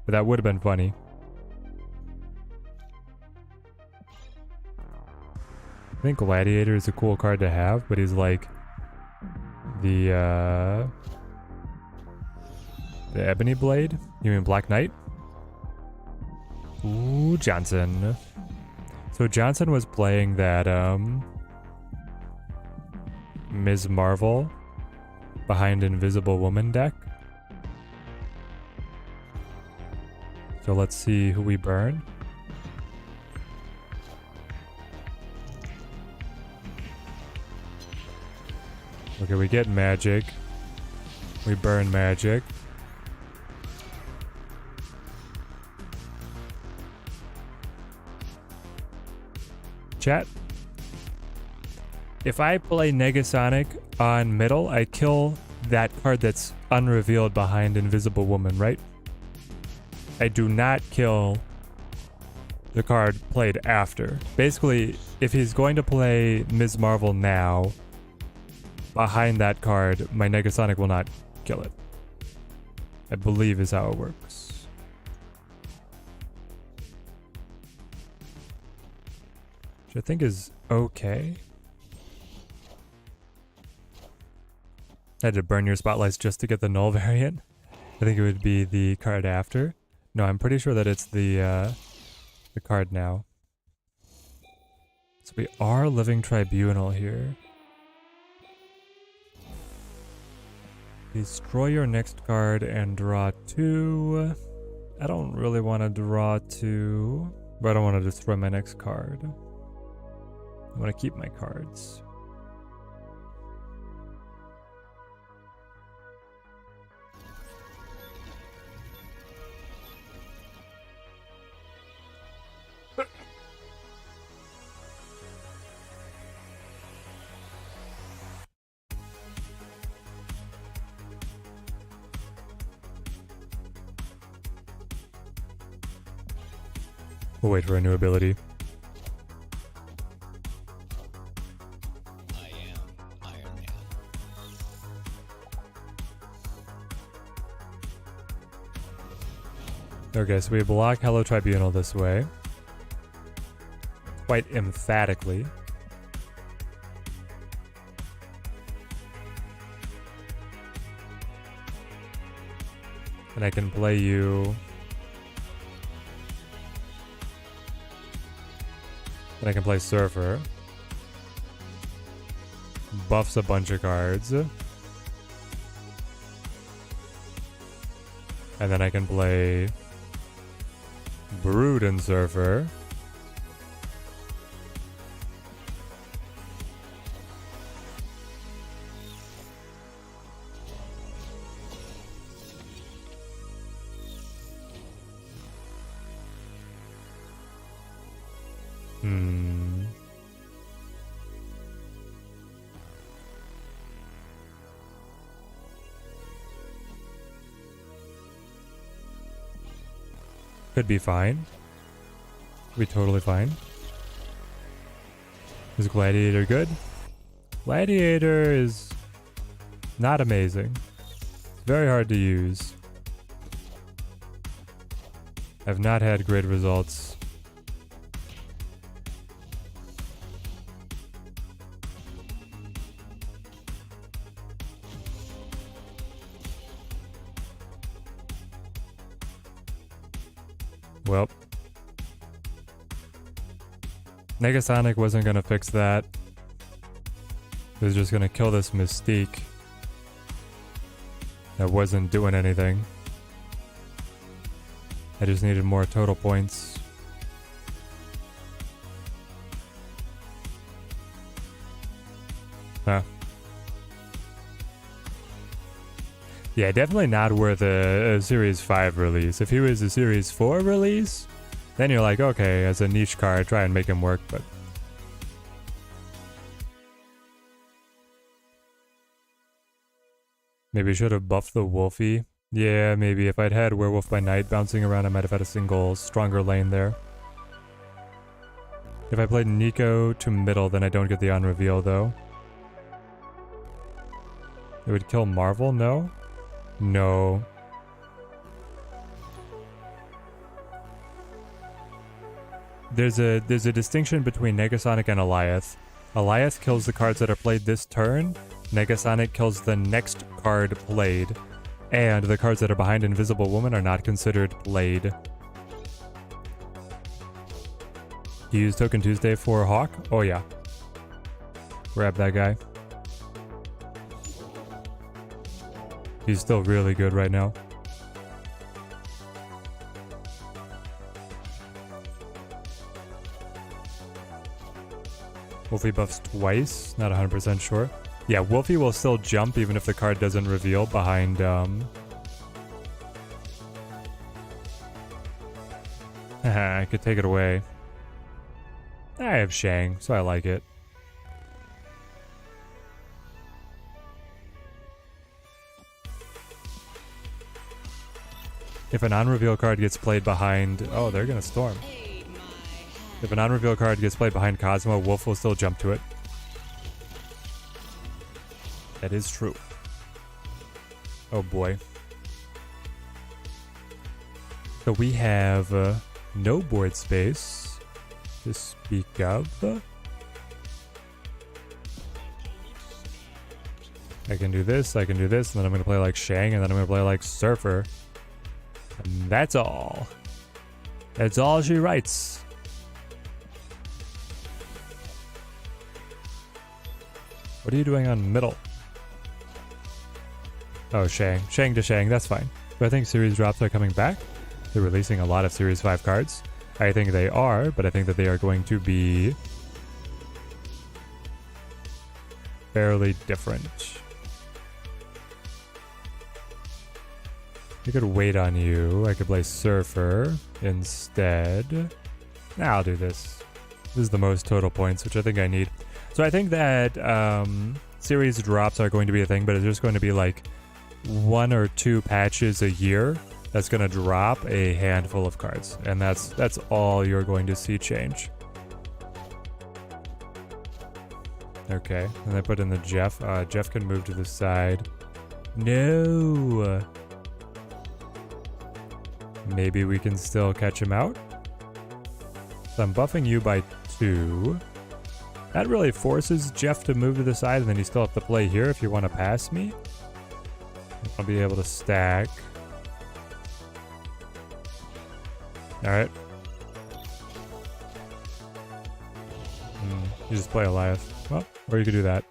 But that would have been funny. I think Gladiator is a cool card to have, but he's like the Ebony Blade? You mean Black Knight? Ooh, Johnson. So Johnson was playing that Ms. Marvel behind Invisible Woman deck. So let's see who we burn. Okay, we get magic. We burn magic. Chat. If I play Negasonic on middle, I kill that card that's unrevealed behind Invisible Woman, right? I do not kill the card played after. Basically, if he's going to play Ms. Marvel now, behind that card, my Negasonic will not kill it. I believe is how it works. Which I think is okay. I had to burn your spotlights just to get the null variant. I think it would be the card after. No, I'm pretty sure that it's the card now. So we are Living Tribunal here. Destroy your next card and draw 2. I don't really want to draw 2, but I don't want to destroy my next card. I want to keep my cards. We'll wait for a new ability. I am Iron Man. Okay, so we block Hello Tribunal this way. Quite emphatically. And I can play you. And I can play Surfer. Buffs a bunch of cards. And then I can play Brood and Surfer. could be fine. Could be totally fine. Is Gladiator good? Gladiator is not amazing. It's very hard to use. I've not had great results. Well, Negasonic wasn't gonna fix that. It was just gonna kill this Mystique that wasn't doing anything. I just needed more total points. Huh. Yeah, definitely not worth a Series 5 release. If he was a Series 4 release, then you're like, okay, as a niche card, try and make him work, but... Maybe should have buffed the Wolfie. Yeah, maybe. If I'd had Werewolf by Night bouncing around, I might have had a single stronger lane there. If I played Nico to middle, then I don't get the on-reveal, though. It would kill Marvel? No? No. There's a distinction between Negasonic and Eliath. Eliath kills the cards that are played this turn. Negasonic kills the next card played. And the cards that are behind Invisible Woman are not considered played. You use Token Tuesday for Hawk? Oh yeah. Grab that guy. He's still really good right now. Wolfie buffs twice, not 100% sure. Yeah, Wolfie will still jump even if the card doesn't reveal behind, I could take it away. I have Shang, so I like it. If an on-reveal card gets played behind... Oh, they're gonna storm. If an on-reveal card gets played behind Cosmo, Wolf will still jump to it. That is true. Oh boy. So we have no board space to speak of. I can do this, and then I'm going to play like Shang, and then I'm going to play like Surfer. And that's all. That's all she writes. What are you doing on middle? Oh, Shang. Shang to Shang, that's fine. Do I think series drops are coming back? They're releasing a lot of Series 5 cards. I think they are, but I think that they are going to be fairly different. I could wait on you. I could play Surfer instead. Nah, I'll do this. This is the most total points, which I think I need. So I think that series drops are going to be a thing, but it's just going to be like 1 or 2 patches a year that's going to drop a handful of cards. And that's all you're going to see change. Okay, and I put in the Jeff. Jeff can move to the side. No! Maybe we can still catch him out. So I'm buffing you by 2. That really forces Jeff to move to the side, and then you still have to play here if you want to pass me. I'll be able to stack. Alright. You just play Eliath. Well, or you could do that.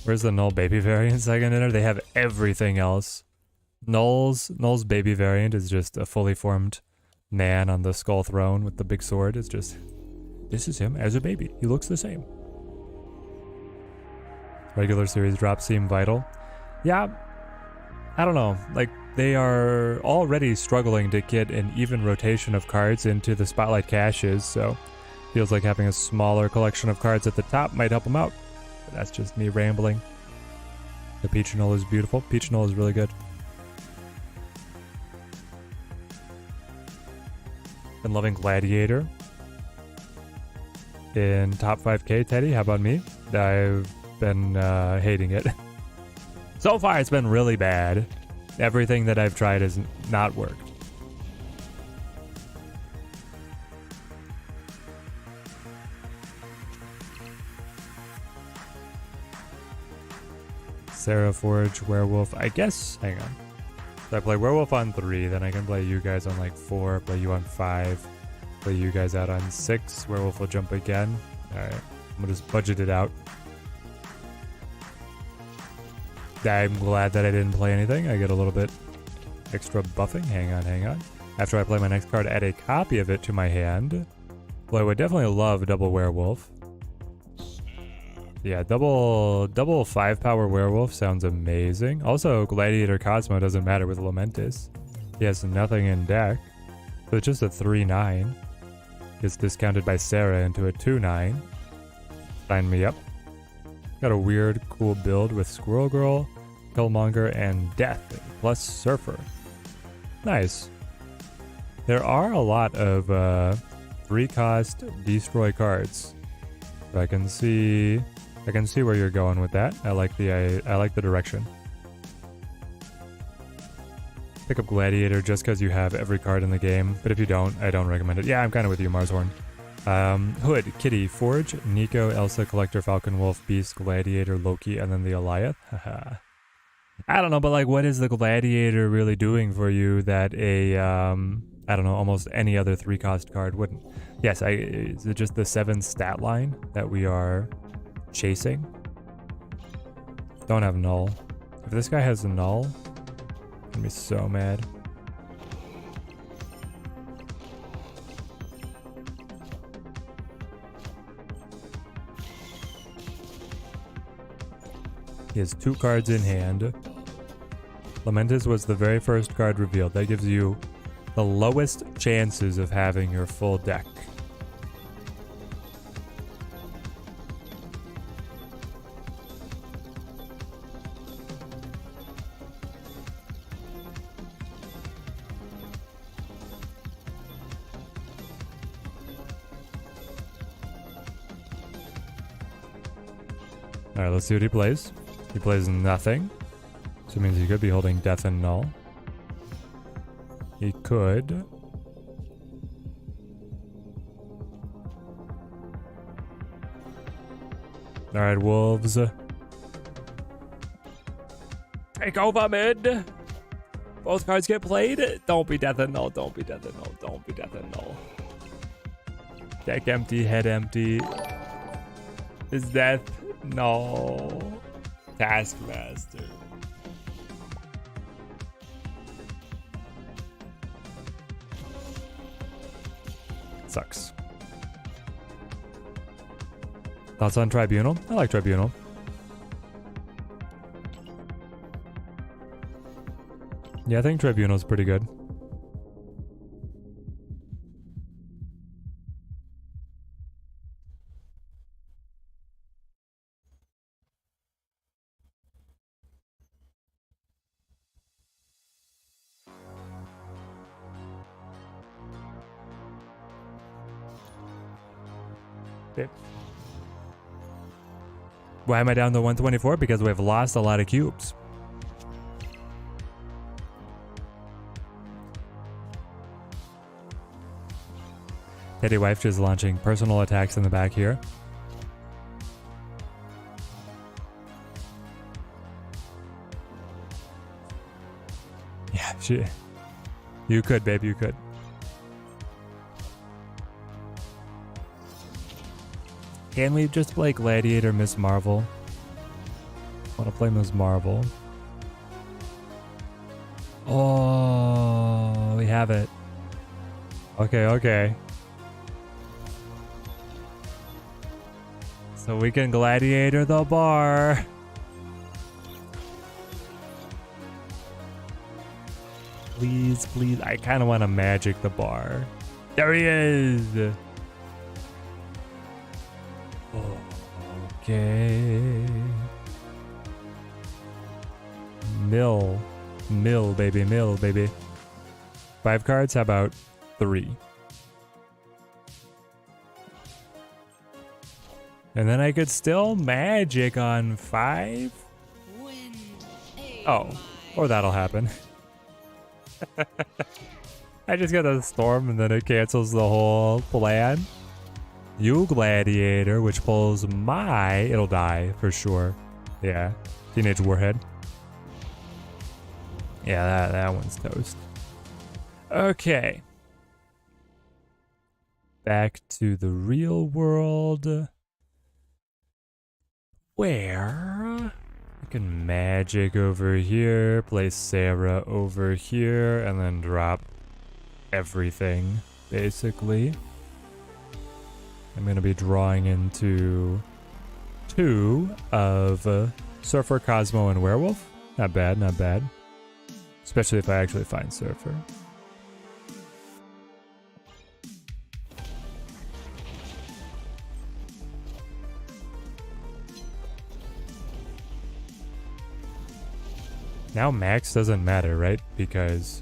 Where's the Null Baby variant second enter? They have everything else. Null's Baby variant is just a fully formed man on the skull throne with the big sword. It's just... This is him as a baby. He looks the same. Regular series drops seem vital. Yeah, I don't know. Like, they are already struggling to get an even rotation of cards into the Spotlight caches, so feels like having a smaller collection of cards at the top might help them out. But that's just me rambling. The peach knoll is beautiful. Peach knoll is really good. Been loving Gladiator. In top 5k, Teddy, how about me? I've been hating it. So far, it's been really bad. Everything that I've tried has not worked. Sarah Forge, Werewolf, I guess, hang on. So I play Werewolf on 3, then I can play you guys on like 4, play you on 5, play you guys out on 6, Werewolf will jump again. Alright, I'm gonna just budget it out. I'm glad that I didn't play anything. I get a little bit extra buffing. Hang on. After I play my next card, add a copy of it to my hand. Well, I would definitely love double Werewolf. Yeah, double 5-power Werewolf sounds amazing. Also, Gladiator Cosmo doesn't matter with Lamentis. He has nothing in deck. So it's just a 3-9. Gets discounted by Sarah into a 2-9. Sign me up. Got a weird, cool build with Squirrel Girl, Killmonger, and Death, plus Surfer. Nice. There are a lot of 3-cost destroy cards. So I can see where you're going with that. I like the direction. Pick up Gladiator just because you have every card in the game, but if you don't, I don't recommend it. Yeah, I'm kind of with you, Marshorn. Hood, Kitty, Forge, Nico, Elsa, Collector, Falcon, Wolf, Beast, Gladiator, Loki, and then the Goliath. Haha. I don't know, but like, what is the Gladiator really doing for you that a, I don't know, almost any other 3-cost card wouldn't? Yes, is it just the 7 stat line that we are chasing? Don't have null. If this guy has a null, I'm gonna be so mad. He has 2 cards in hand. Lamentis was the very first card revealed. That gives you the lowest chances of having your full deck. Alright, let's see what he plays. He plays nothing. So it means he could be holding Death and Null. He could. Alright, Wolves. Take over mid! Both cards get played. Don't be Death and Null, don't be Death and Null, don't be Death and Null. Deck empty, head empty. Is Death? No. Taskmaster. Sucks. Thoughts on Tribunal? I like Tribunal. Yeah, I think Tribunal's pretty good. Okay. Why am I down to 124? Because we've lost a lot of cubes. Teddy Wife is launching personal attacks in the back here. Yeah, you could, babe, you could. Can we just play Gladiator, Miss Marvel? I want to play Miss Marvel. Oh, we have it. Okay, okay. So we can Gladiator the bar. Please, please. I kind of want to magic the bar. There he is. Okay. Mill. Mill, baby. Mill, baby. 5 cards? How about 3? And then I could still magic on 5? Wind, Oh, or that'll happen. I just get a storm and then it cancels the whole plan. You Gladiator, which pulls my... It'll die, for sure. Yeah. Teenage Warhead. Yeah, that one's toast. Okay. Back to the real world. Where... I can magic over here, place Sarah over here, and then drop everything, basically. I'm going to be drawing into 2 of Surfer, Cosmo, and Werewolf. Not bad, not bad. Especially if I actually find Surfer. Now Max doesn't matter, right? Because...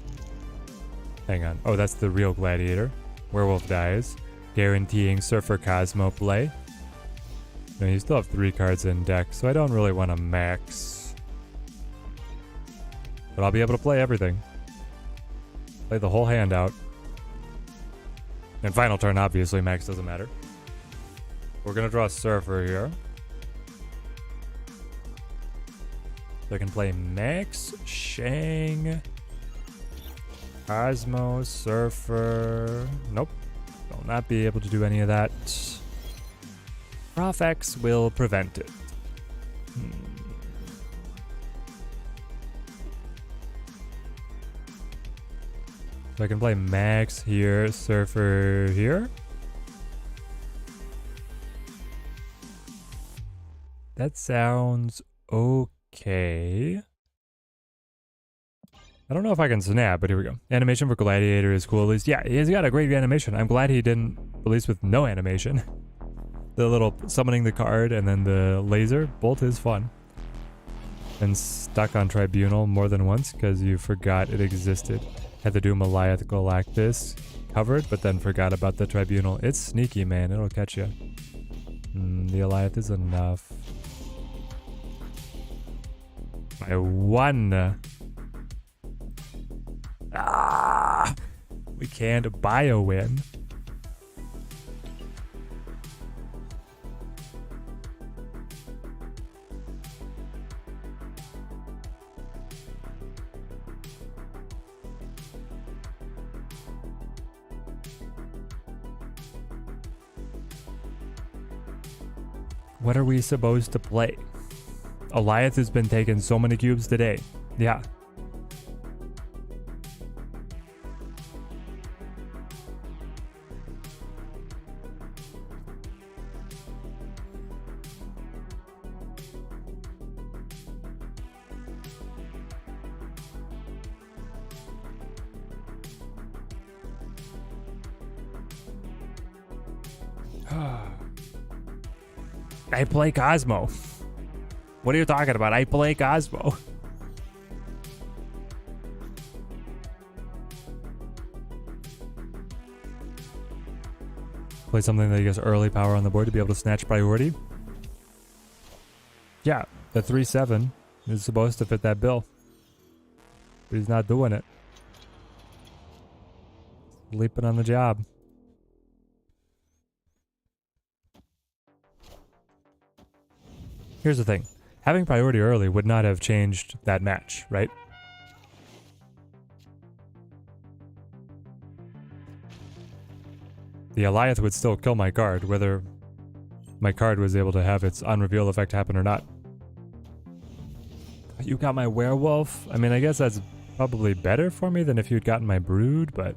Hang on. Oh, that's the real Gladiator. Werewolf dies, guaranteeing Surfer Cosmo play. No, you still have 3 cards in deck, so I don't really want to max. But I'll be able to play everything. Play the whole hand out. And final turn, obviously, max doesn't matter. We're going to draw Surfer here. So I can play Max, Shang, Cosmo, Surfer. Nope. Will not be able to do any of that. Prof X will prevent it. So I can play Max here, Surfer here. That sounds okay. I don't know if I can snap, but here we go. Animation for Gladiator is cool. At least, yeah, he's got a great animation. I'm glad he didn't release with no animation. The little summoning the card and then the laser bolt is fun. Been stuck on Tribunal more than once because you forgot it existed. Had to do Goliath Galactus covered, but then forgot about the Tribunal. It's sneaky, man. It'll catch you. The Goliath is enough. I won. We can't buy a win. What are we supposed to play? Goliath has been taking so many cubes today. Yeah. I play Cosmo. What are you talking about? I play Cosmo. Play something that gets early power on the board to be able to snatch priority. Yeah, the 3/7 is supposed to fit that bill. But he's not doing it. Sleeping on the job. Here's the thing. Having priority early would not have changed that match, right? The Goliath would still kill my card, whether my card was able to have its unreveal effect happen or not. You got my werewolf? I mean, I guess that's probably better for me than if you'd gotten my brood, but...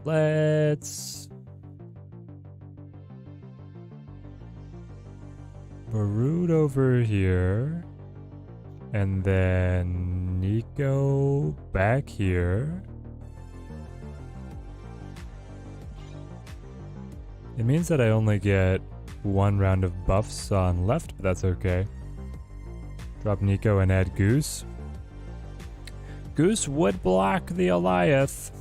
Let's... Brood over here, and then Nico back here. It means that I only get 1 round of buffs on left, but that's okay. Drop Nico and add Goose. Goose would block the Goliath.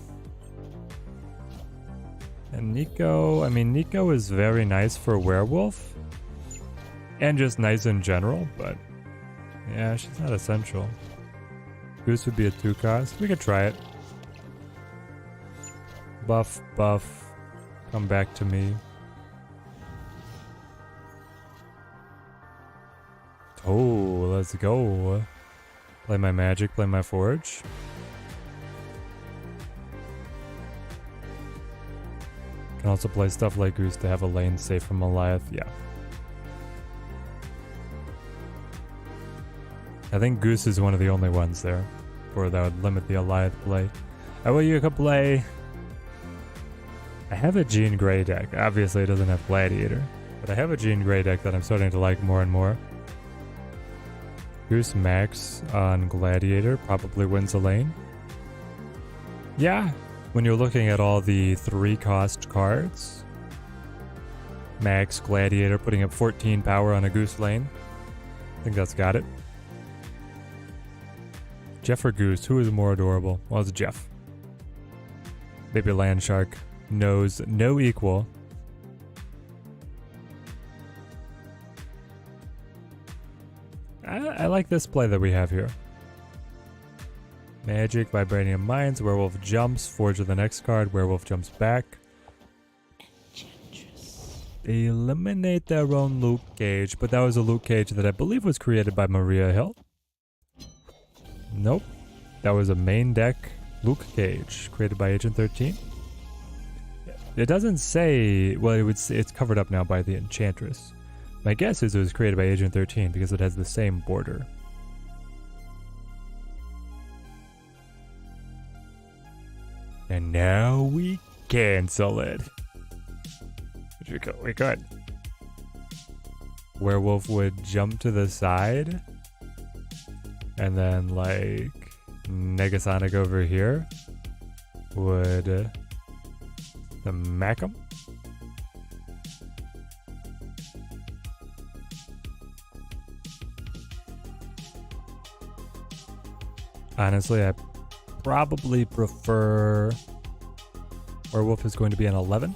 And Nico, I mean, Nico is very nice for Werewolf. And just nice in general, but yeah, she's not essential. Goose would be a 2 cost. We could try it. Buff, buff. Come back to me. Oh, let's go. Play my magic, play my forge. Can also play stuff like Goose to have a lane safe from Goliath. Yeah. I think Goose is one of the only ones there, or that would limit the Goliath play. I will you could play. I have a Jean Grey deck. Obviously, it doesn't have Gladiator, but I have a Jean Grey deck that I'm starting to like more and more. Goose Max on Gladiator probably wins a lane. Yeah, when you're looking at all the 3-cost cards, Max Gladiator putting up 14 power on a Goose lane. I think that's got it. Jeff or Goose, who is more adorable? Well, it's Jeff. Baby Land Shark knows no equal. I like this play that we have here. Magic, Vibranium Mines, Werewolf jumps, Forge of the next card, Werewolf jumps back. They eliminate their own Luke Cage, but that was a Luke Cage that I believe was created by Maria Hill. Nope. That was a main deck Luke Cage created by Agent 13. It doesn't say, well, it's covered up now by the Enchantress. My guess is it was created by Agent 13 because it has the same border. And now we cancel it. We could. Werewolf would jump to the side. And then, like, Negasonic over here would smack him. Honestly, I probably prefer Werewolf is going to be an 11.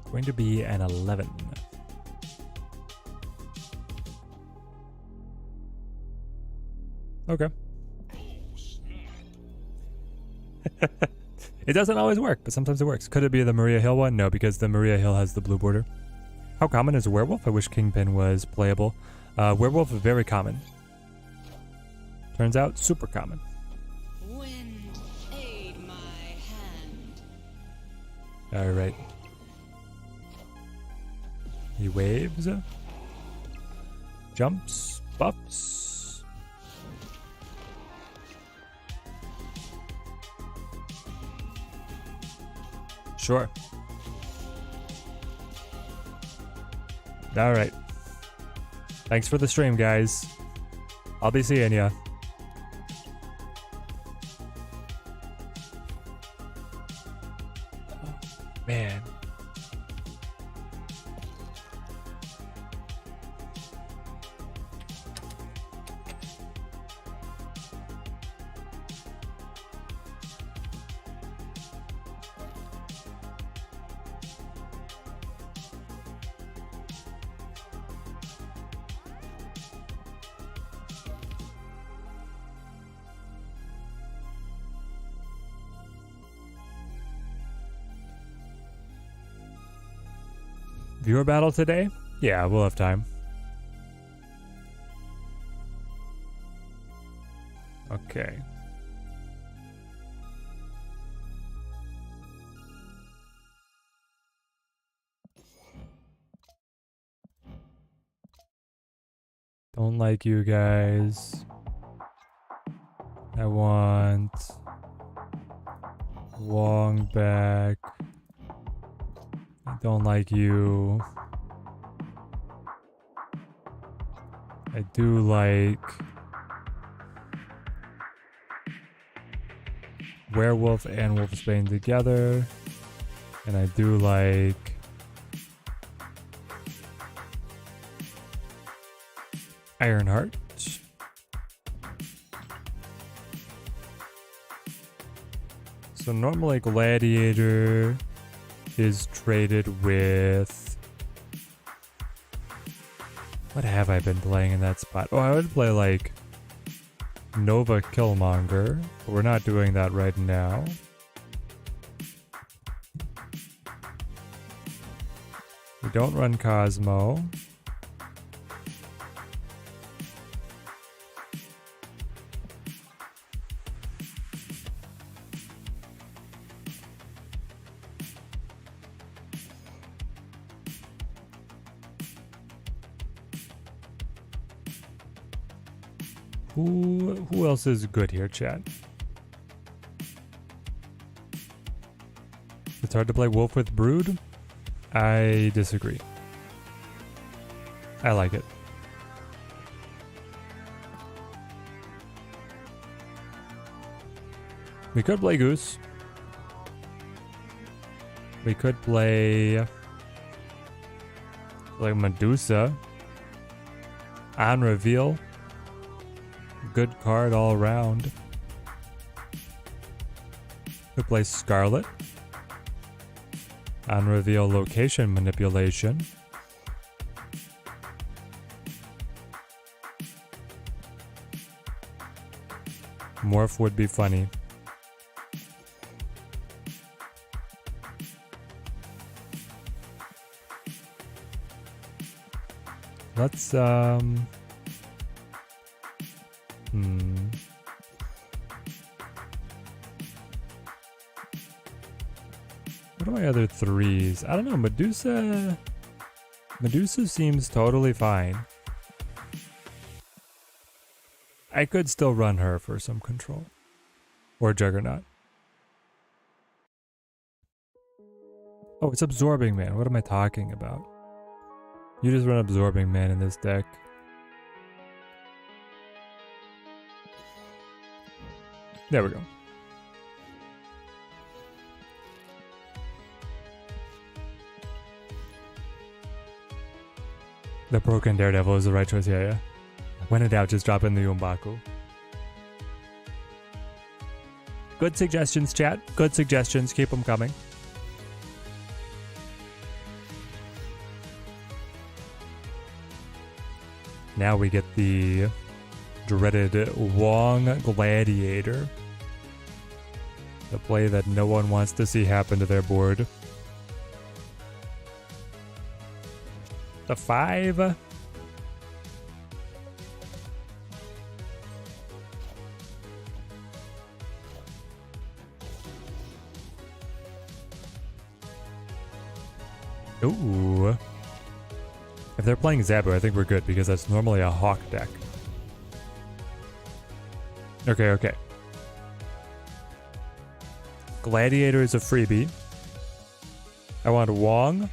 Going to be an 11. Okay. It doesn't always work, but sometimes it works. Could it be the Maria Hill one? No, because the Maria Hill has the blue border. How common is a Werewolf? I wish Kingpin was playable. Werewolf is very common. Turns out, super common. Wind, aid my hand. Alright. He waves. Jumps. Buffs. Sure. Alright. Thanks for the stream, guys. I'll be seeing ya. Oh, man. Viewer battle today? Yeah, we'll have time. Okay. Don't like you guys. I want Wong back. I don't like you. I do like Werewolf and Wolfsbane together. And I do like Ironheart. So normally Gladiator is traded with... What have I been playing in that spot? Oh, I would play like Nova Killmonger, but we're not doing that right now. We don't run Cosmo. Who else is good here, chat? It's hard to play Wolf with Brood. I disagree. I like it. We could play Goose. We could play like Medusa. On reveal. Good card all around. Could play Scarlet. On reveal location manipulation. Morph would be funny. Let's What are my other threes? I don't know. Medusa seems totally fine. I could still run her for some control. Or Juggernaut. Oh, it's Absorbing Man. What am I talking about? You just run Absorbing Man in this deck. There we go. The Broken Daredevil is the right choice, yeah. When in doubt, just drop in the Umbaku. Good suggestions, chat. Good suggestions. Keep them coming. Now we get the dreaded Wong Gladiator. The play that no one wants to see happen to their board. The 5. Ooh. If they're playing Zabu, I think we're good because that's normally a Hawk deck. Okay. Gladiator is a freebie. I want Wong,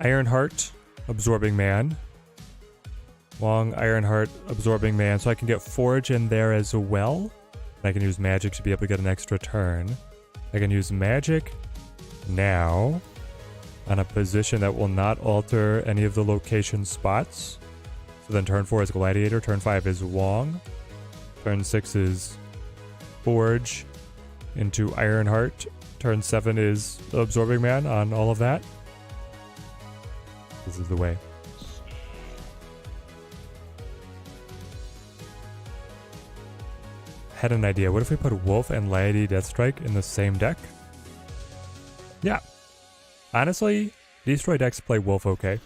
Ironheart, Absorbing Man. Wong, Ironheart, Absorbing Man. So I can get Forge in there as well. I can use Magic to be able to get an extra turn. I can use Magic now on a position that will not alter any of the location spots. So then turn 4 is Gladiator, turn 5 is Wong, turn 6 is Forge into Ironheart, turn 7 is Absorbing Man on all of that. This is the way. Had an idea. What if we put Wolf and Lady Deathstrike in the same deck? Yeah. Honestly, Destroy decks play Wolf okay.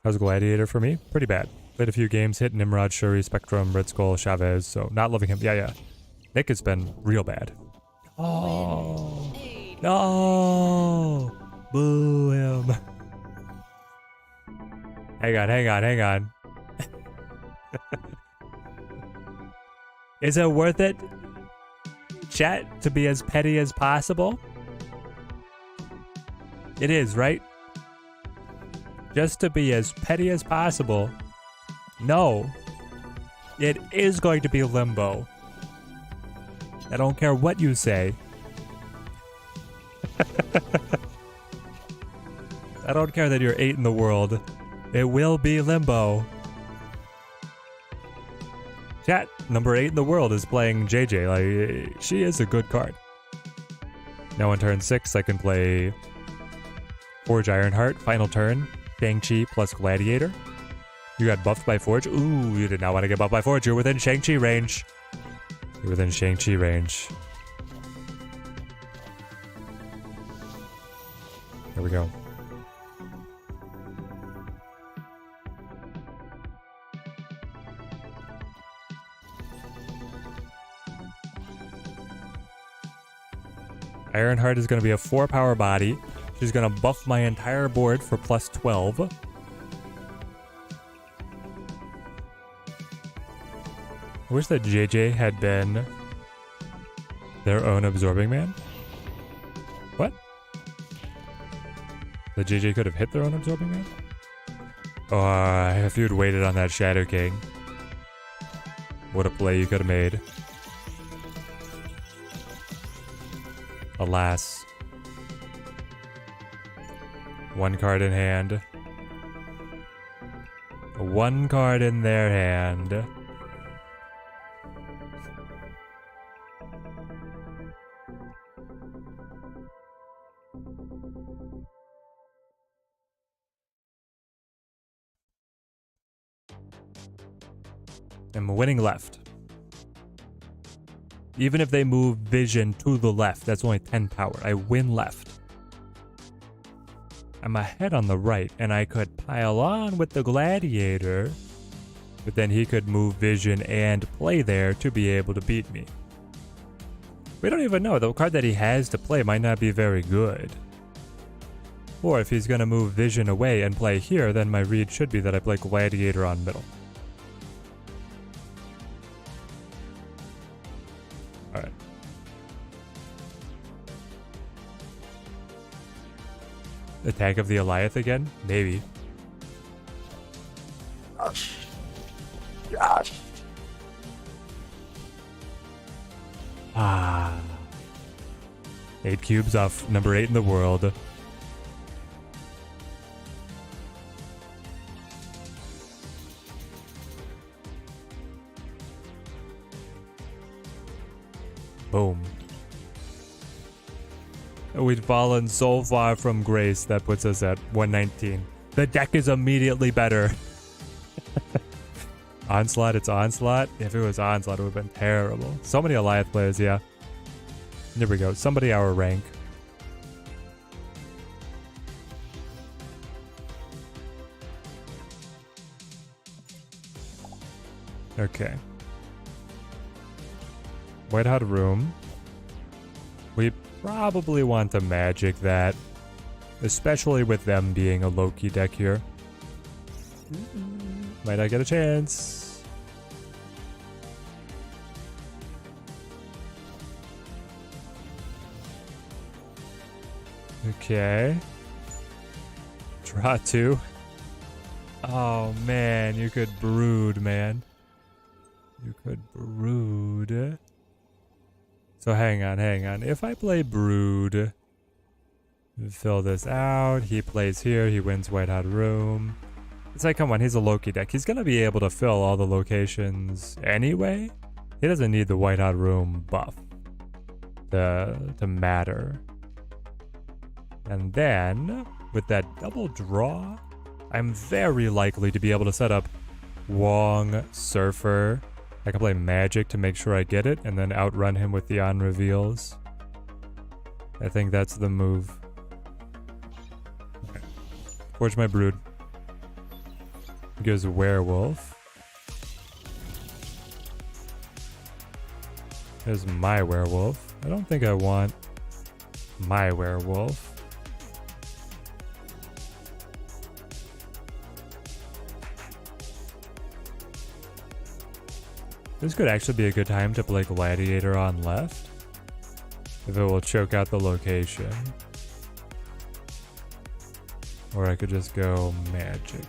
How's Gladiator for me? Pretty bad. Played a few games, hit Nimrod, Shuri, Spectrum, Red Skull, Chavez, so not loving him. Yeah. Nick has been real bad. Oh. No. Boo him. Hang on. Is it worth it, chat, to be as petty as possible? It is, right? Just to be as petty as possible. No. It is going to be Limbo. I don't care what you say. I don't care that you're 8 in the world. It will be Limbo. Chat, number 8 in the world is playing JJ. Like, she is a good card. Now on turn 6, I can play Forge Ironheart. Final turn, Shang-Chi plus Gladiator. You got buffed by Forge? Ooh, you did not want to get buffed by Forge. You're within Shang-Chi range. You're within Shang-Chi range. There we go. Ironheart is going to be a 4-power body. She's going to buff my entire board for plus 12. I wish that JJ had been their own Absorbing Man. What? The JJ could have hit their own Absorbing Man? Oh, if you'd waited on that Shadow King. What a play you could have made. Alas. One card in hand. One card in their hand. I'm winning left. Even if they move Vision to the left, that's only 10 power. I win left. I'm ahead on the right, and I could pile on with the Gladiator, but then he could move Vision and play there to be able to beat me. We don't even know. The card that he has to play might not be very good. Or if he's going to move Vision away and play here, then my read should be that I play Gladiator on middle. Alright. Attack of the Goliath again? Maybe. Gosh. Ah. 8 cubes off number 8 in the world. Boom. We'd fallen so far from grace that puts us at 119. The deck is immediately better. Onslaught, it's Onslaught. If it was Onslaught, it would have been terrible. So many Goliath players, yeah. There we go. Somebody our rank. Okay. White Hot Room. We probably want to magic that, especially with them being a Loki deck here. Might not get a chance. Okay. Draw 2. Oh man, you could brood, man. You could brood. So hang on. If I play Brood, fill this out. He plays here. He wins White Hot Room. It's like, come on, he's a Loki deck. He's going to be able to fill all the locations anyway. He doesn't need the White Hot Room buff to matter. And then, with that double draw, I'm very likely to be able to set up Wong, Surfer. I can play Magic to make sure I get it, and then outrun him with the on reveals. I think that's the move. Okay. Forge my Brood. Gives Werewolf. Here's my Werewolf. I don't think I want my Werewolf. This could actually be a good time to play Gladiator on left, if it will choke out the location. Or I could just go Magic.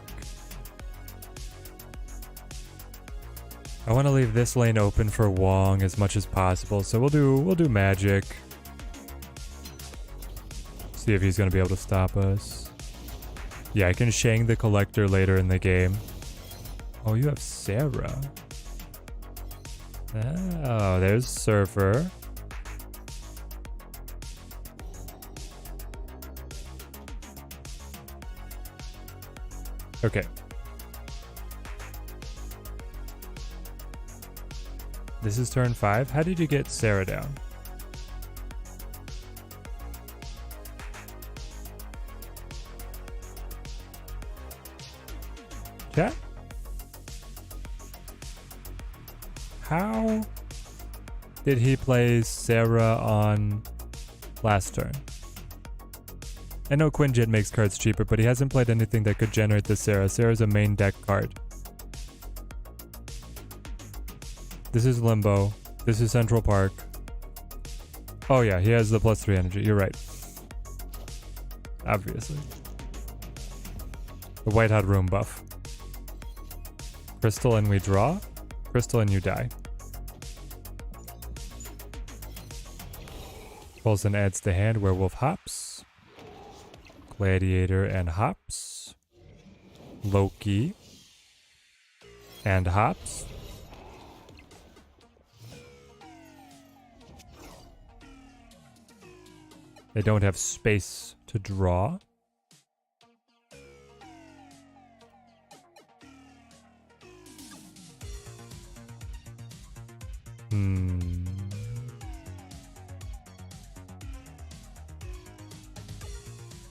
I want to leave this lane open for Wong as much as possible, so we'll do Magic. See if he's gonna be able to stop us. Yeah, I can Shang the Collector later in the game. Oh, you have Sarah. Oh, there's Surfer. Okay. This is turn 5. How did you get Sarah down? Chat? How did he play Sarah on last turn? I know Quinjet makes cards cheaper, but he hasn't played anything that could generate the Sarah. Sarah's a main deck card. This is Limbo. This is Central Park. Oh yeah, he has the +3 energy. You're right. Obviously. The White Hot Room buff. Crystal and we draw. Crystal and you die. Pulls and adds to hand. Werewolf hops. Gladiator and hops. Loki. And hops. They don't have space to draw.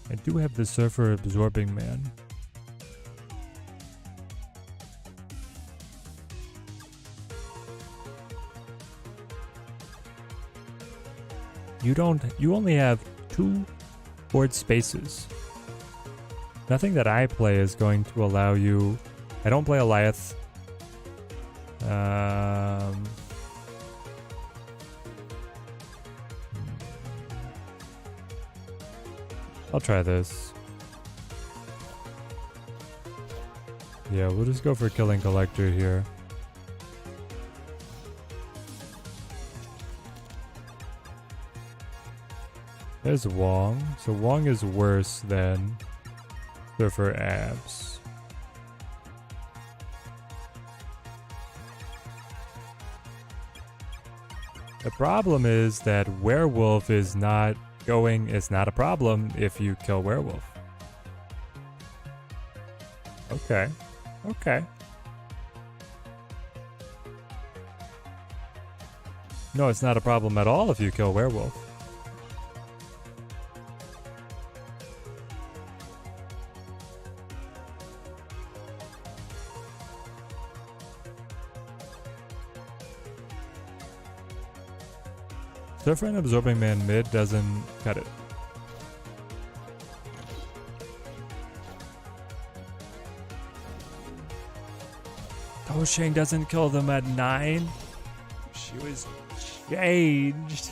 I do have the Surfer Absorbing Man. You only have 2 board spaces. Nothing that I play is going to allow you. I don't play Eliath. I'll try this. Yeah, we'll just go for Killing Collector here. There's Wong. So Wong is worse than Surfer Abs. The problem is that Werewolf is not going. It's not a problem if you kill Werewolf. Okay. Okay. No, it's not a problem at all if you kill Werewolf. Surfer and Absorbing Man mid doesn't cut it. Oh, Shang doesn't kill them at 9. She was changed.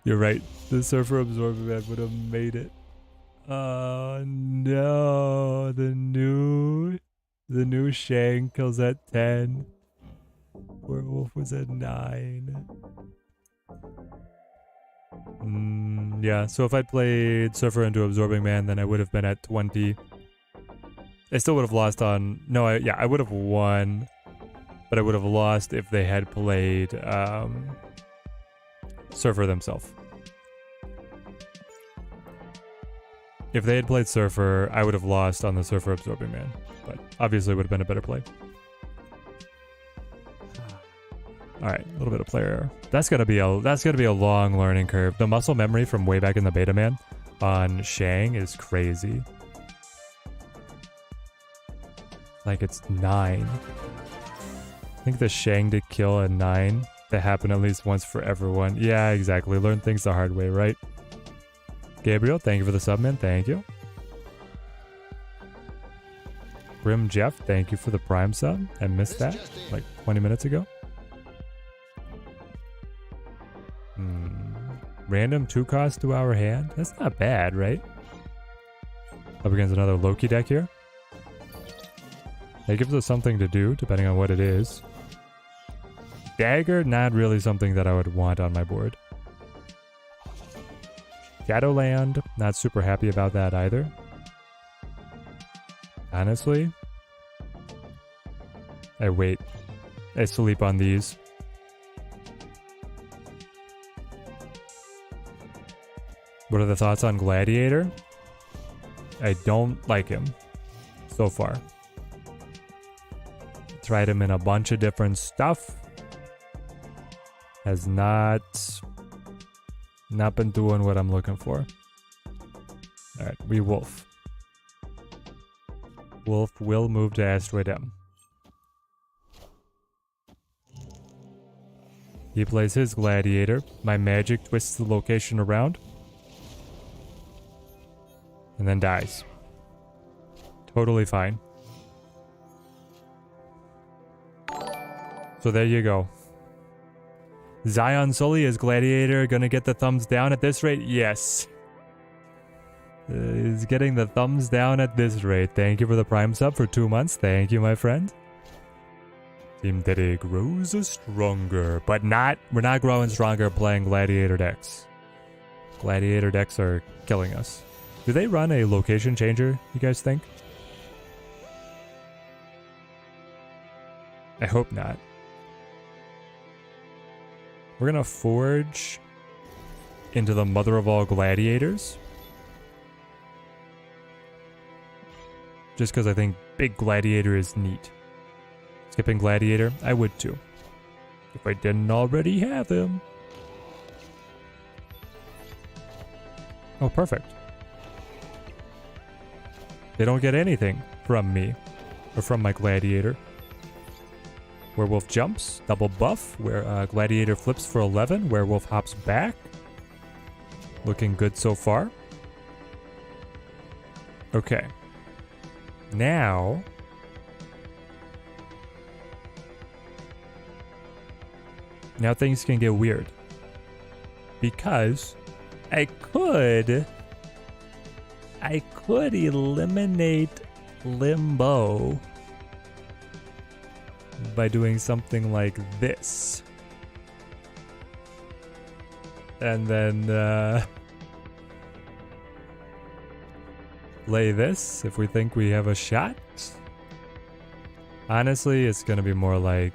You're right. The Surfer Absorbing Man would have made it. Oh no. The new Shang kills at 10. Werewolf was at 9. Yeah, so if I'd played Surfer into Absorbing Man, then I would have been at 20. I still would have lost on... No, I would have won. But I would have lost if they had played Surfer themselves. If they had played Surfer, I would have lost on the Surfer Absorbing Man. But obviously it would have been a better play. Alright, a little bit of player error. That's gonna be a long learning curve. The muscle memory from way back in the beta, man, on Shang is crazy. Like it's 9. I think the Shang to kill at 9 that happened at least once for everyone. Yeah, exactly. Learn things the hard way, right? Gabriel, thank you for the sub, man. Thank you. Grim Jeff, thank you for the Prime sub. I missed that like 20 minutes ago. Random 2 cost to our hand? That's not bad, right? Up against another Loki deck here. That gives us something to do, depending on what it is. Dagger, not really something that I would want on my board. Shadowland. Not super happy about that either. Honestly. I wait. I sleep on these. What are the thoughts on Gladiator? I don't like him so far. Tried him in a bunch of different stuff. Has not been doing what I'm looking for. Alright, we Wolf. Wolf will move to Asteroid M. He plays his Gladiator. My magic twists the location around. And then dies. Totally fine. So there you go. Zion Sully is Gladiator gonna get the thumbs down at this rate? Yes. He's getting the thumbs down at this rate. Thank you for the Prime sub for 2 months. Thank you, my friend. Team Teddy grows stronger. But we're not growing stronger playing Gladiator decks. Gladiator decks are killing us. Do they run a location changer, you guys think? I hope not. We're gonna forge into the mother of all gladiators. Just because I think big gladiator is neat. Skipping gladiator, I would too. If I didn't already have him. Oh, perfect. They don't get anything from me. Or from my gladiator. Werewolf jumps, double buff, where Gladiator flips for 11, Werewolf hops back. Looking good so far. Okay. Now... Now things can get weird. Because I could eliminate Limbo by doing something like this. And then play this if we think we have a shot. Honestly, it's gonna be more like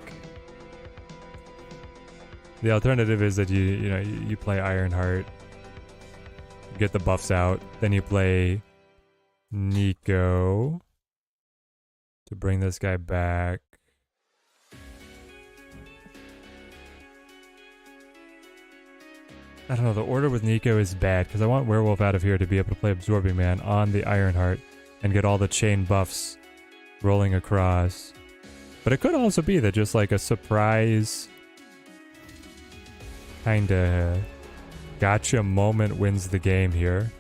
the alternative is that you play Ironheart, get the buffs out, then you play Nico to bring this guy back. I don't know, the order with Nico is bad because I want Werewolf out of here to be able to play Absorbing Man on the Ironheart and get all the chain buffs rolling across. But it could also be that just like a surprise kinda gotcha moment wins the game here.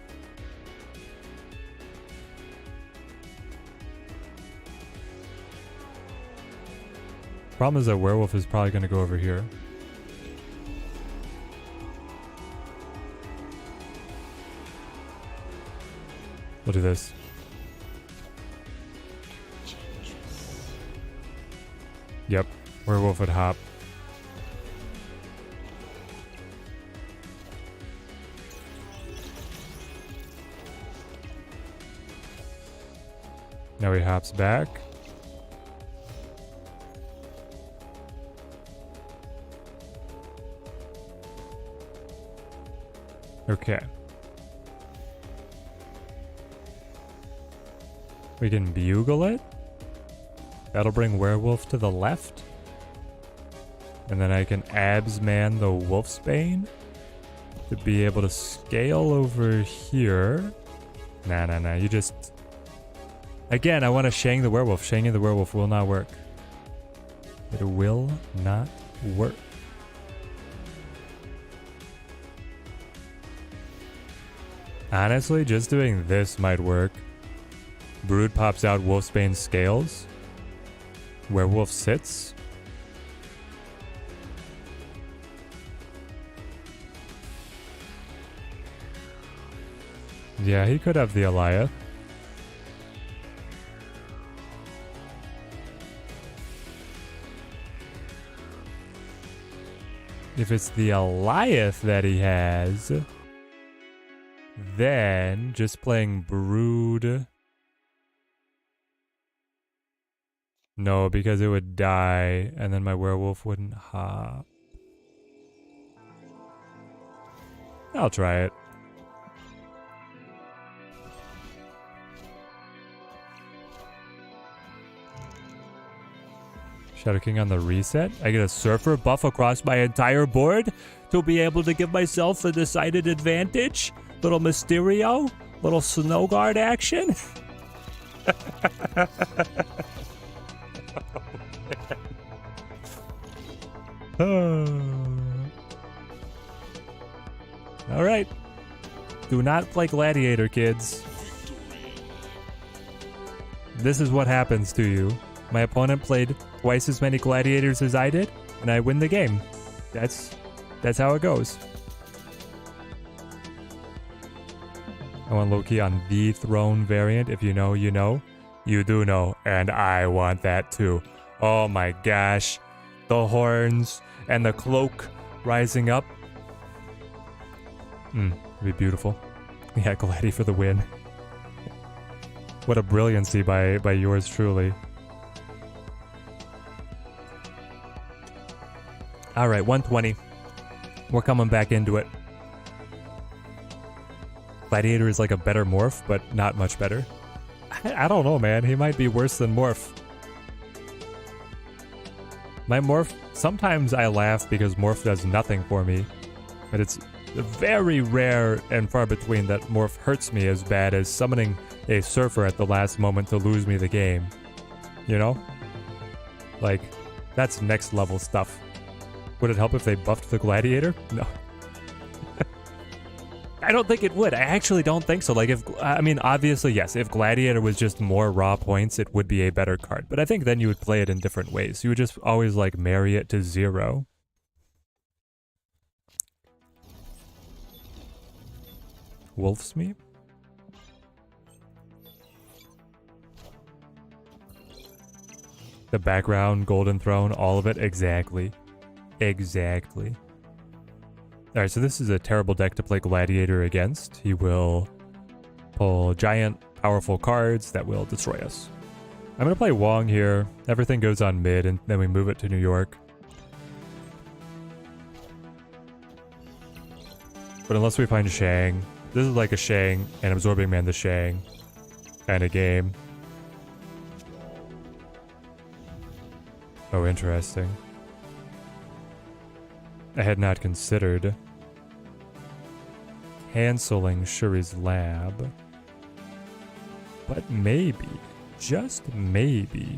Problem is that Werewolf is probably gonna go over here. We'll do this. Yep, Werewolf would hop. Now he hops back. Okay. We can bugle it. That'll bring Werewolf to the left. And then I can abs man the Wolfsbane to be able to scale over here. Nah. You just... Again, I want to Shang the Werewolf. Shanging the Werewolf will not work. It will not work. Honestly, just doing this might work. Brood pops out Wolfsbane scales. Werewolf sits. Yeah, he could have the Alioth. If it's the Alioth that he has, then just playing Brood. No, because it would die, and then my werewolf wouldn't hop. I'll try it. Shadow King on the reset. I get a Surfer buff across my entire board to be able to give myself a decided advantage. Little Mysterio, little Snow Guard action. All right. Do not play Gladiator, kids. This is what happens to you. My opponent played twice as many Gladiators as I did, and I win the game. That's how it goes. I want Loki on the throne variant. If you know, you know. You do know, and I want that too. Oh my gosh. The horns and the cloak rising up. It'd be beautiful. Yeah, Gladi for the win. What a brilliancy by yours truly. Alright, 120. We're coming back into it. Gladiator is like a better Morph, but not much better. I don't know, man. He might be worse than Morph. My Morph, sometimes I laugh because Morph does nothing for me. But it's very rare and far between that Morph hurts me as bad as summoning a Surfer at the last moment to lose me the game. You know? Like, that's next level stuff. Would it help if they buffed the Gladiator? No. I don't think it would. I actually don't think so. Like, I mean, obviously, yes, if Gladiator was just more raw points, it would be a better card. But I think then you would play it in different ways. You would just always, like, marry it to 0. Wolf's Meat? The background, Golden Throne, all of it? Exactly. Exactly. Alright, so this is a terrible deck to play Gladiator against. He will pull giant, powerful cards that will destroy us. I'm going to play Wong here. Everything goes on mid, and then we move it to New York. But unless we find Shang, this is like a Shang and Absorbing Man the Shang kind of game. Oh, interesting. I had not considered canceling Shuri's lab. But maybe, just maybe,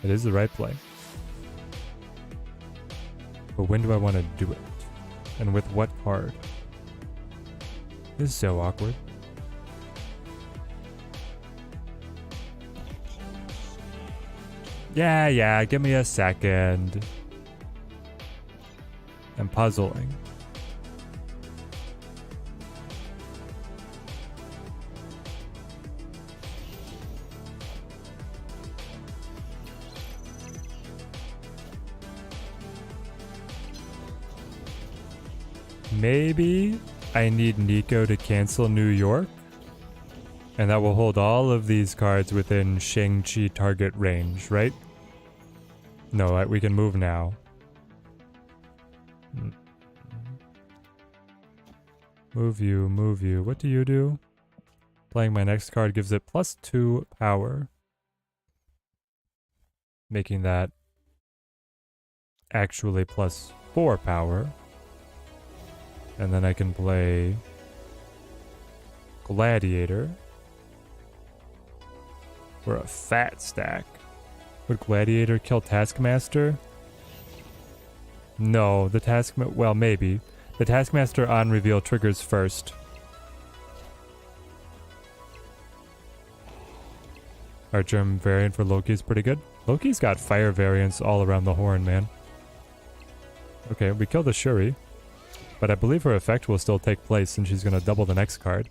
it is the right play. But when do I want to do it? And with what card? This is so awkward. Yeah, give me a second. I'm puzzling. Maybe I need Nico to cancel New York, and that will hold all of these cards within Shang-Chi target range, right? No, we can move now. Move you. What do you do? Playing my next card gives it +2 power. Making that actually +4 power. And then I can play Gladiator for a fat stack. Would Gladiator kill Taskmaster? No, the Taskmaster, well, maybe. The Taskmaster on reveal triggers first. Our German variant for Loki is pretty good. Loki's got fire variants all around the horn, man. Okay, we kill the Shuri. But I believe her effect will still take place since she's going to double the next card.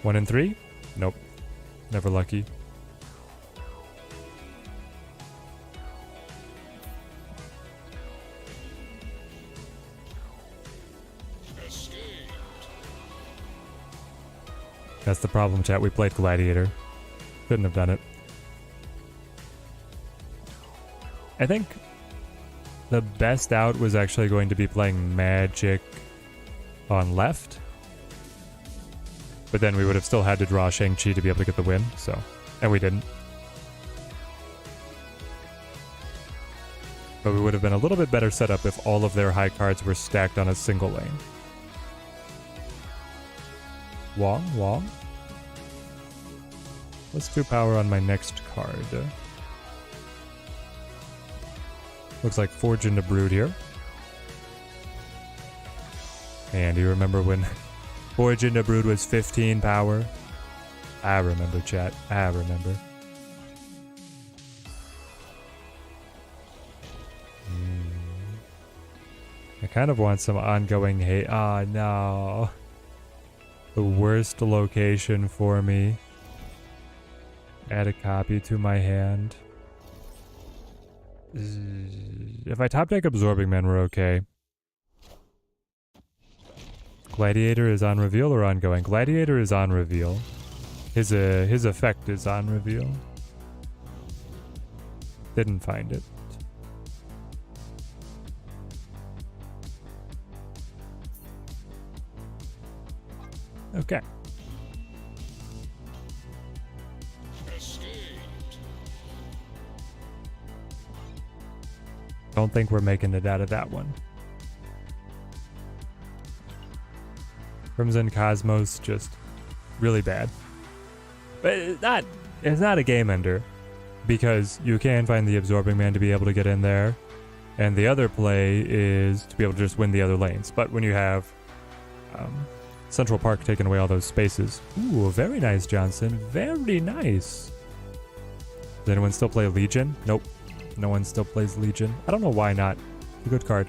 One in 3? Nope. Never lucky. That's the problem, chat. We played Gladiator. Couldn't have done it. I think the best out was actually going to be playing Magic on left. But then we would have still had to draw Shang-Chi to be able to get the win, so... And we didn't. But we would have been a little bit better set up if all of their high cards were stacked on a single lane. Wong? Let's do power on my next card. Looks like Forge into Brood here. And you remember when Forge into Brood was 15 power? I remember, chat. I remember. I kind of want some ongoing hate. Ah, no. The worst location for me. Add a copy to my hand. If I top deck Absorbing Man, we're okay. Gladiator is on reveal or ongoing? Gladiator is on reveal. His effect is on reveal. Didn't find it. Okay. Don't think we're making it out of that one. Crimson Cosmos, just really bad. But it's not a game ender, because you can find the Absorbing Man to be able to get in there, and the other play is to be able to just win the other lanes. But when you have Central Park taking away all those spaces. Ooh, very nice, Johnson. Very nice. Does anyone still play Legion? Nope. No one still plays Legion. I don't know why not. It's a good card.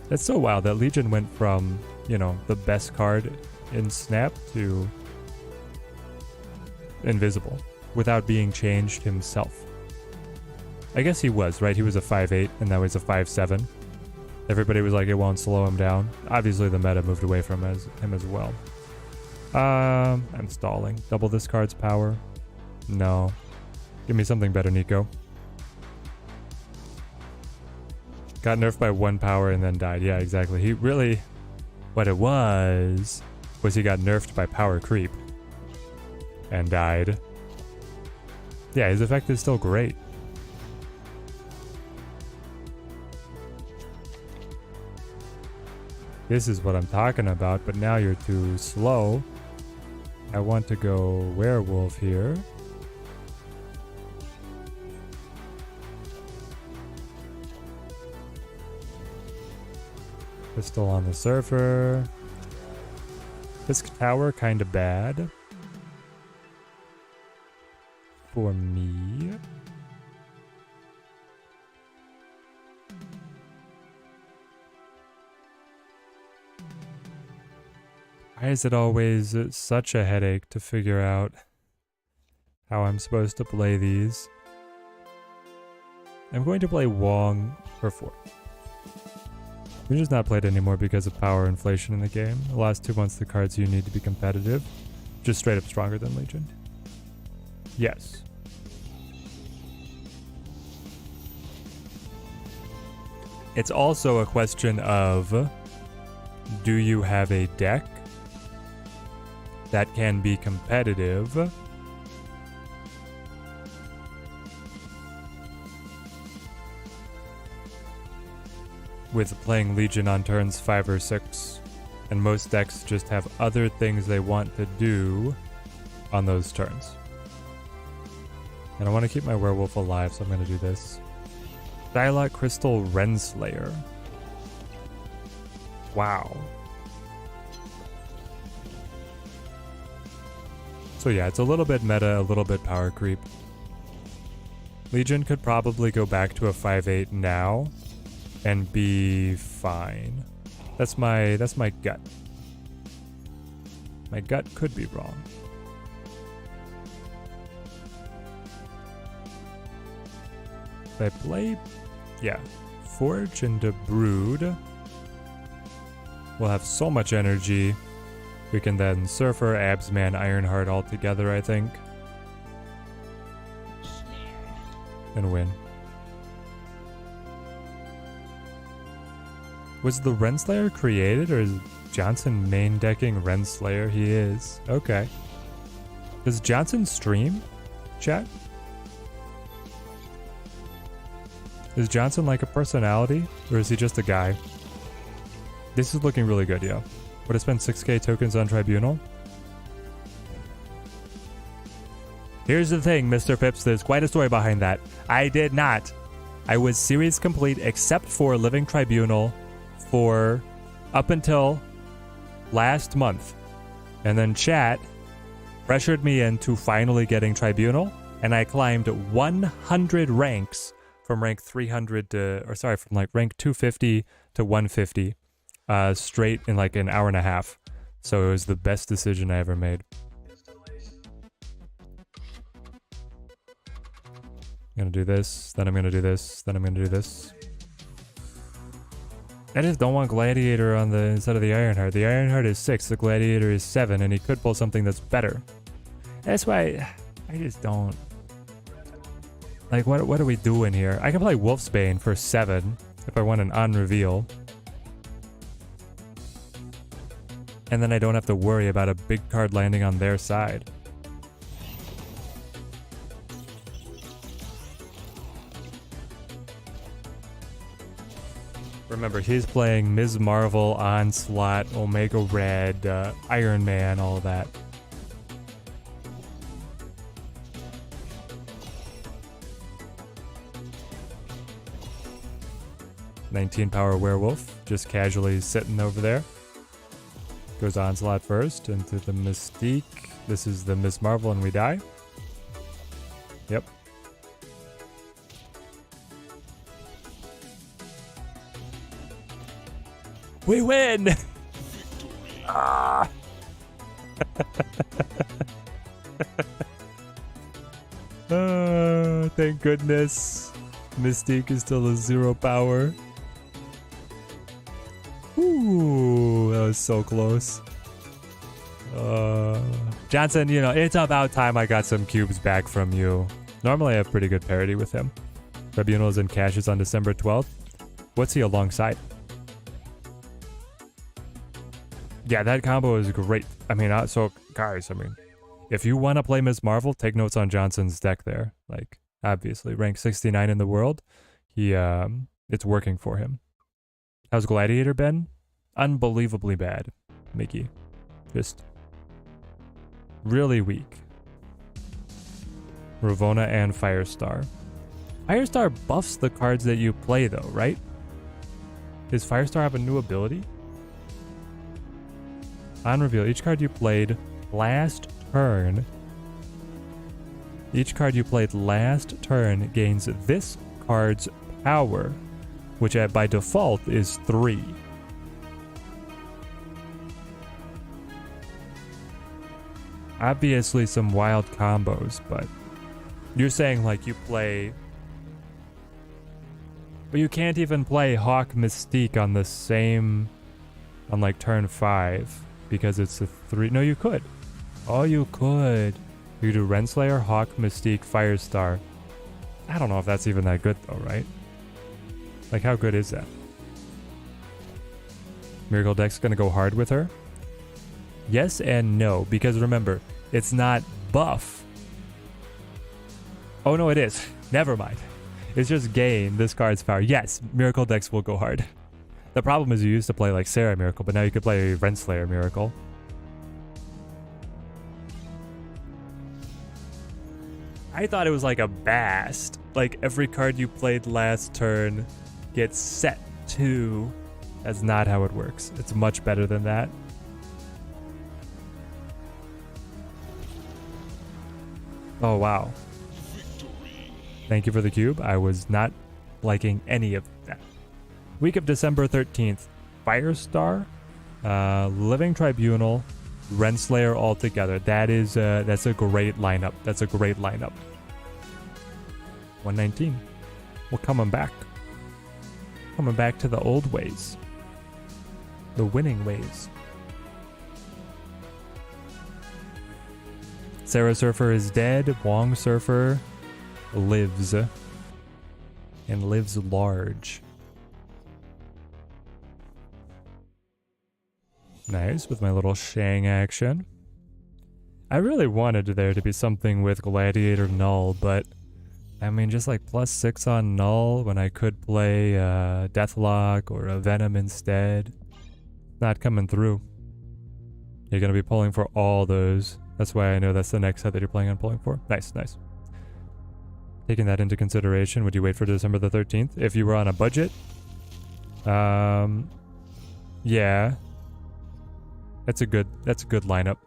It's so wild that Legion went from, you know, the best card in Snap to invisible without being changed himself. I guess he was, right? He was a 5'8", and now he's a 5'7". Everybody was like, it won't slow him down. Obviously, the meta moved away from him as well. I'm stalling. Double this card's power. No. Give me something better, Nico. Got nerfed by 1 power and then died. Yeah, exactly. He really... What it was he got nerfed by power creep. And died. Yeah, his effect is still great. This is what I'm talking about, but now you're too slow. I want to go werewolf here. Pistol on the surfer. This tower kind of bad. For me. Why is it always such a headache to figure out how I'm supposed to play these? I'm going to play Wong for 4. We're just not played anymore because of power inflation in the game. The last 2 months, the cards you need to be competitive. Just straight up stronger than Legion. Yes. It's also a question of, do you have a deck that can be competitive with playing Legion on turns 5 or 6, and most decks just have other things they want to do on those turns. And I want to keep my werewolf alive, so I'm going to do this. Dialog Crystal Renslayer. Wow. So yeah, it's a little bit meta, a little bit power creep. Legion could probably go back to a 5'8" now and be fine. That's my gut. My gut could be wrong. If I play, yeah, Forge into Brood, we'll have so much energy. We can then Surfer, Absman, Ironheart all together, I think. And win. Was the Renslayer created, or is Johnson main decking Renslayer? He is. Okay. Does Johnson stream, chat? Is Johnson like a personality, or is he just a guy? This is looking really good, yo. Would I spend 6k tokens on Tribunal? Here's the thing, Mr. Pips, there's quite a story behind that. I did not. I was series complete except for Living Tribunal for up until last month. And then chat pressured me into finally getting Tribunal, and I climbed 100 ranks from rank 300 to, or sorry, from like rank 250 to 150, straight in like an hour and a half. So it was the best decision I ever made. I'm gonna do this, then I'm gonna do this, then I'm gonna do this. I just don't want Gladiator on the instead of the Ironheart. The Ironheart is 6, the Gladiator is 7, and he could pull something that's better. That's why I just don't. Like, what are we doing here? I can play Wolfsbane for 7 if I want an on-reveal. And then I don't have to worry about a big card landing on their side. Remember, he's playing Ms. Marvel, Onslaught, Omega Red, Iron Man, all of that. "19 power werewolf, just casually sitting over there. Goes Onslaught first into the Mystique. This is the Ms. Marvel and we die. Yep. We win! Ah! Thank goodness. Mystique is still a 0 power. Ooh, that was so close. Johnson, you know, it's about time I got some cubes back from you. Normally I have pretty good parity with him. Tribunals and Caches on December 12th. What's he alongside? Yeah, that combo is great. I mean, so guys, I mean, if you want to play Ms. Marvel, take notes on Johnson's deck there. Like, obviously, rank 69 in the world. He, it's working for him. How's Gladiator been? Unbelievably bad, Mickey. Just really weak. Ravona and Firestar. Firestar buffs the cards that you play, though, right? Does Firestar have a new ability? On reveal, each card you played last turn. Each card you played last turn gains this card's power, which by default is 3. Obviously some wild combos, but you're saying like you play... But you can't even play Hawk Mystique on the same... on like turn 5. Because it's a 3. No, you could. Oh, you could. You could do Renslayer, Hawk, Mystique, Firestar. I don't know if that's even that good though, right? Like, how good is that? Miracle Deck's gonna go hard with her? Yes and no, because remember, it's not buff. Oh no, it is. Never mind. It's just gain this card's power. Yes, Miracle Decks will go hard. The problem is you used to play like Sarah Miracle, but now you could play Renslayer Miracle. I thought it was like a Bast. Like every card you played last turn gets set to. That's not how it works. It's much better than that. Oh wow. Thank you for the cube. I was not liking any of that. Week of December 13th, Firestar, Living Tribunal, Renslayer all together. That's a great lineup. That's a great lineup. 119. We're coming back. Coming back to the old ways. The winning ways. Sarah Surfer is dead. Wong Surfer lives. And lives large. Nice, with my little Shang action. I really wanted there to be something with Gladiator Null, but I mean, just like +6 on Null when I could play Deathlock or a Venom instead. Not coming through. You're going to be pulling for all those. That's why I know that's the next set that you're planning on pulling for. Nice, nice. Taking that into consideration, would you wait for December the 13th? If you were on a budget? Yeah. That's a good lineup.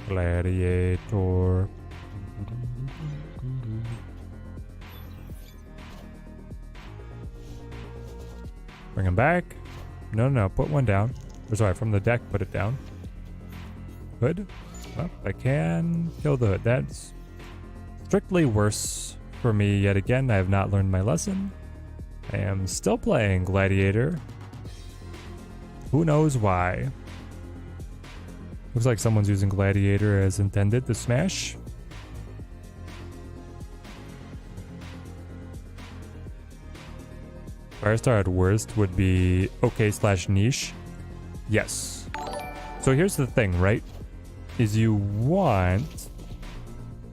Gladiator. Bring him back. No, put one down. Or sorry, from the deck, put it down. Hood. Well, I can kill the hood. That's strictly worse for me yet again. I have not learned my lesson. I am still playing Gladiator. Who knows why? Looks like someone's using Gladiator as intended to smash. Firestar at worst would be okay/niche. Yes. So here's the thing, right? Is you want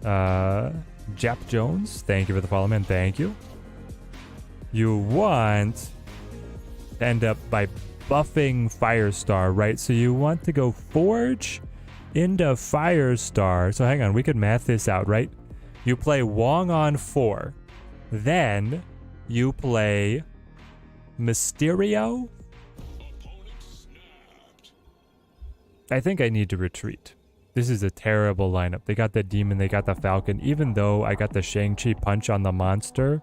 Jap Jones. Thank you for the follow, man. Thank you. You want to end up by buffing Firestar, right? So you want to go Forge into Firestar. So hang on, we could math this out, right? You play Wong on 4. Then you play Mysterio. I think I need to retreat. This is a terrible lineup. They got the Demon, they got the Falcon. Even though I got the Shang-Chi punch on the monster,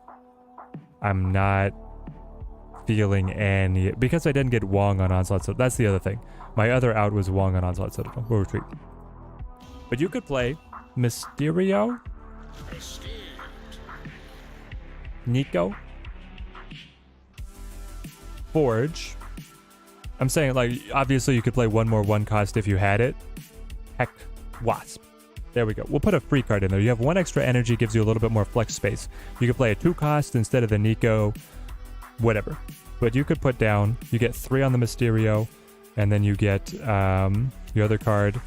I'm not feeling any... Because I didn't get Wong on Onslaught, so that's the other thing. My other out was Wong on Onslaught, so we'll retreat. But you could play Mysterio, Nico, Forge. I'm saying, like, obviously you could play one more 1-cost if you had it. Heck, Wasp. There we go. We'll put a free card in there. You have 1 extra energy, gives you a little bit more flex space. You could play a 2-cost instead of the Nico, whatever. But you could put down, you get 3 on the Mysterio, and then you get your other card,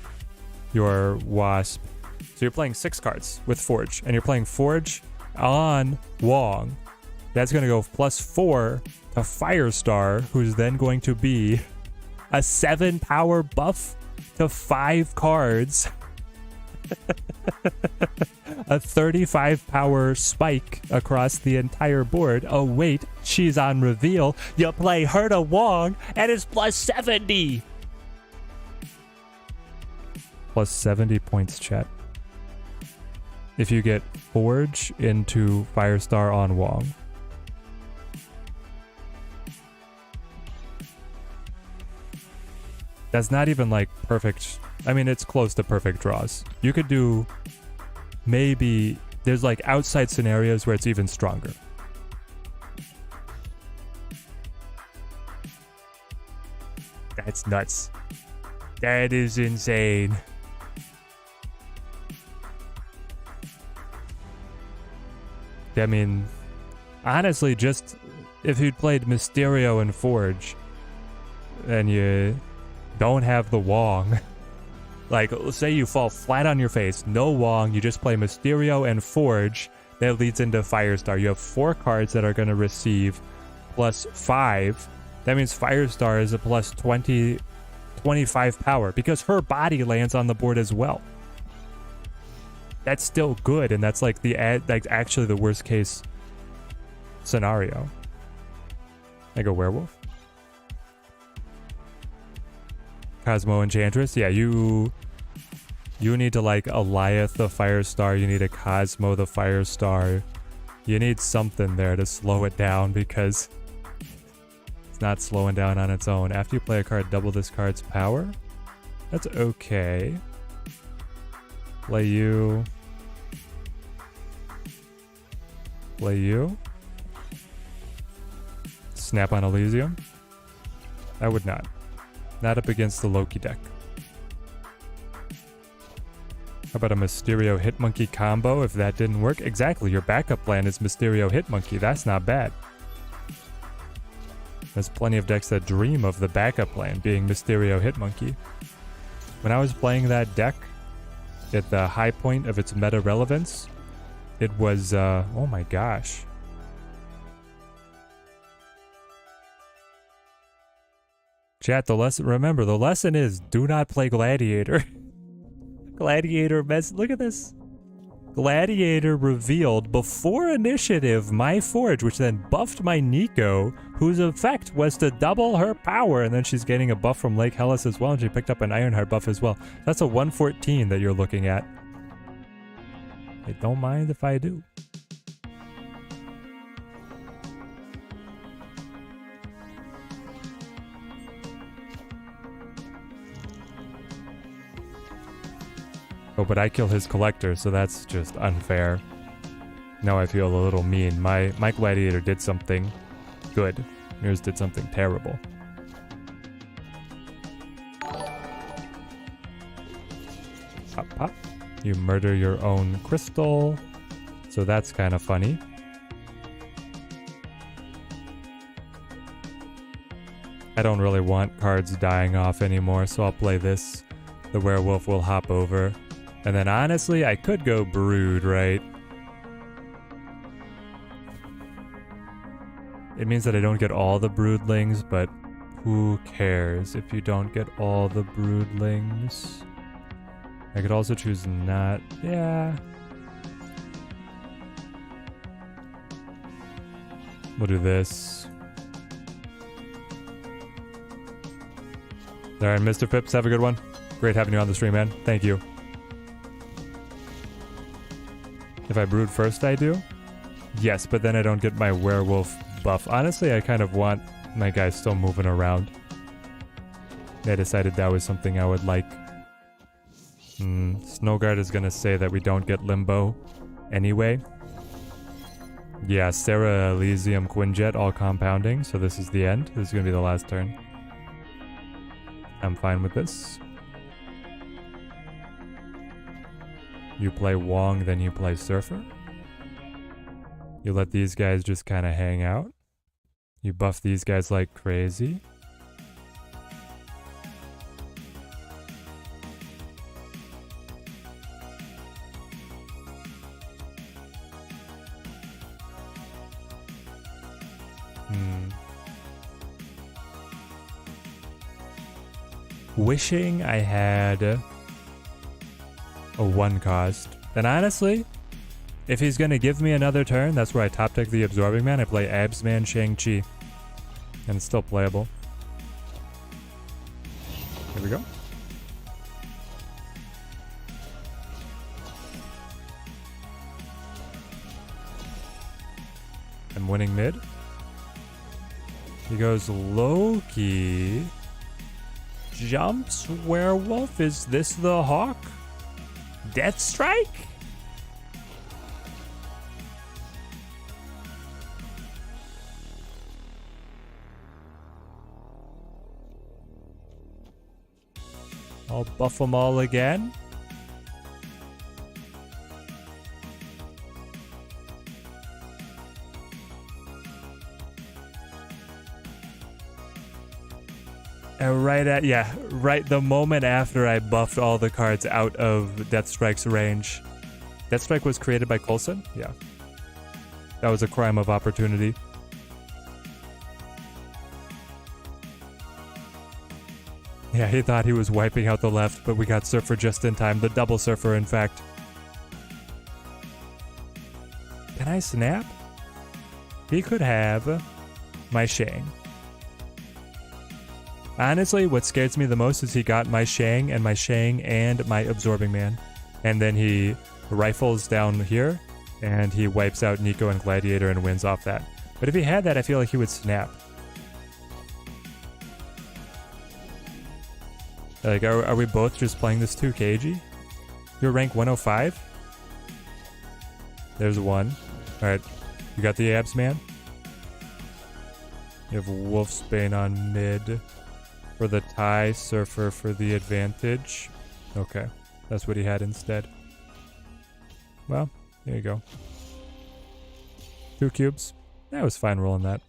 your Wasp. So you're playing 6 cards with Forge, and you're playing Forge on Wong. That's going to go +4 to Firestar, who's then going to be a 7 power buff to 5 cards. A 35 power spike across the entire board. Oh wait, she's on reveal. You play her to Wong, and it's +70. +70 points, chat. If you get Forge into Firestar on Wong. That's not even like perfect. I mean, it's close to perfect draws. You could do maybe, there's like outside scenarios where it's even stronger. That's nuts. That is insane. I mean, honestly, just if you'd played Mysterio and Forge and you don't have the Wong, like let's say you fall flat on your face, no Wong, you just play Mysterio and Forge, that leads into Firestar. You have 4 cards that are going to receive +5. That means Firestar is a +20, 25 power because her body lands on the board as well. That's still good, and that's like actually the worst case scenario. Like a werewolf. Cosmo Enchantress, yeah, you need to like Eliath the Firestar, you need a Cosmo the Firestar. You need something there to slow it down because it's not slowing down on its own. After you play a card, double this card's power. That's okay. Play you. Play you. Snap on Elysium. I would not. Not up against the Loki deck. How about a Mysterio Hitmonkey combo if that didn't work? Exactly, your backup plan is Mysterio Hitmonkey. That's not bad. There's plenty of decks that dream of the backup plan being Mysterio Hitmonkey. When I was playing that deck, at the high point of its meta relevance, it was, oh my gosh. Chat, remember, the lesson is do not play Gladiator. Gladiator, look at this. Gladiator revealed before initiative my Forge, which then buffed my Nico, whose effect was to double her power, and then she's getting a buff from Lake Hellas as well, and she picked up an Ironheart buff as well. That's a 114 that you're looking at. I don't mind if I do. Oh, but I kill his collector, so that's just unfair. Now I feel a little mean. My Gladiator did something good. Yours did something terrible. Pop, pop. You murder your own crystal. So that's kind of funny. I don't really want cards dying off anymore, so I'll play this. The werewolf will hop over. And then honestly, I could go Brood, right? It means that I don't get all the Broodlings, but who cares if you don't get all the Broodlings? I could also choose not. Yeah. We'll do this. Alright, Mr. Phipps, have a good one. Great having you on the stream, man. Thank you. If I Brood first, I do? Yes, but then I don't get my werewolf buff. Honestly, I kind of want my guy still moving around. I decided that was something I would like. Snowguard is gonna say that we don't get Limbo anyway. Yeah, Sarah Elysium Quinjet all compounding, so this is the end. This is gonna be the last turn. I'm fine with this. You play Wong, then you play Surfer. You let these guys just kind of hang out. You buff these guys like crazy. Wishing I had a 1 cost. And honestly, if he's gonna give me another turn, that's where I top deck the Absorbing Man. I play Absman Shang-Chi. And it's still playable. Here we go. I'm winning mid. He goes Loki. Jumps werewolf. Is this the Hawk? Death Strike? I'll buff them all again. And right the moment after I buffed all the cards out of Deathstrike's range. Deathstrike was created by Coulson? Yeah. That was a crime of opportunity. Yeah, he thought he was wiping out the left, but we got Surfer just in time. The double Surfer, in fact. Can I snap? He could have my Shang. Honestly, what scares me the most is he got my Shang and my Absorbing Man. And then he rifles down here, and he wipes out Nico and Gladiator and wins off that. But if he had that, I feel like he would snap. Like, are we both just playing this too cagey? You're rank 105? There's one. Alright, you got the abs, man? You have Wolfsbane on mid. For the tie, Surfer for the advantage. Okay, that's what he had instead. Well, there you go. 2 cubes. That was fine rolling that.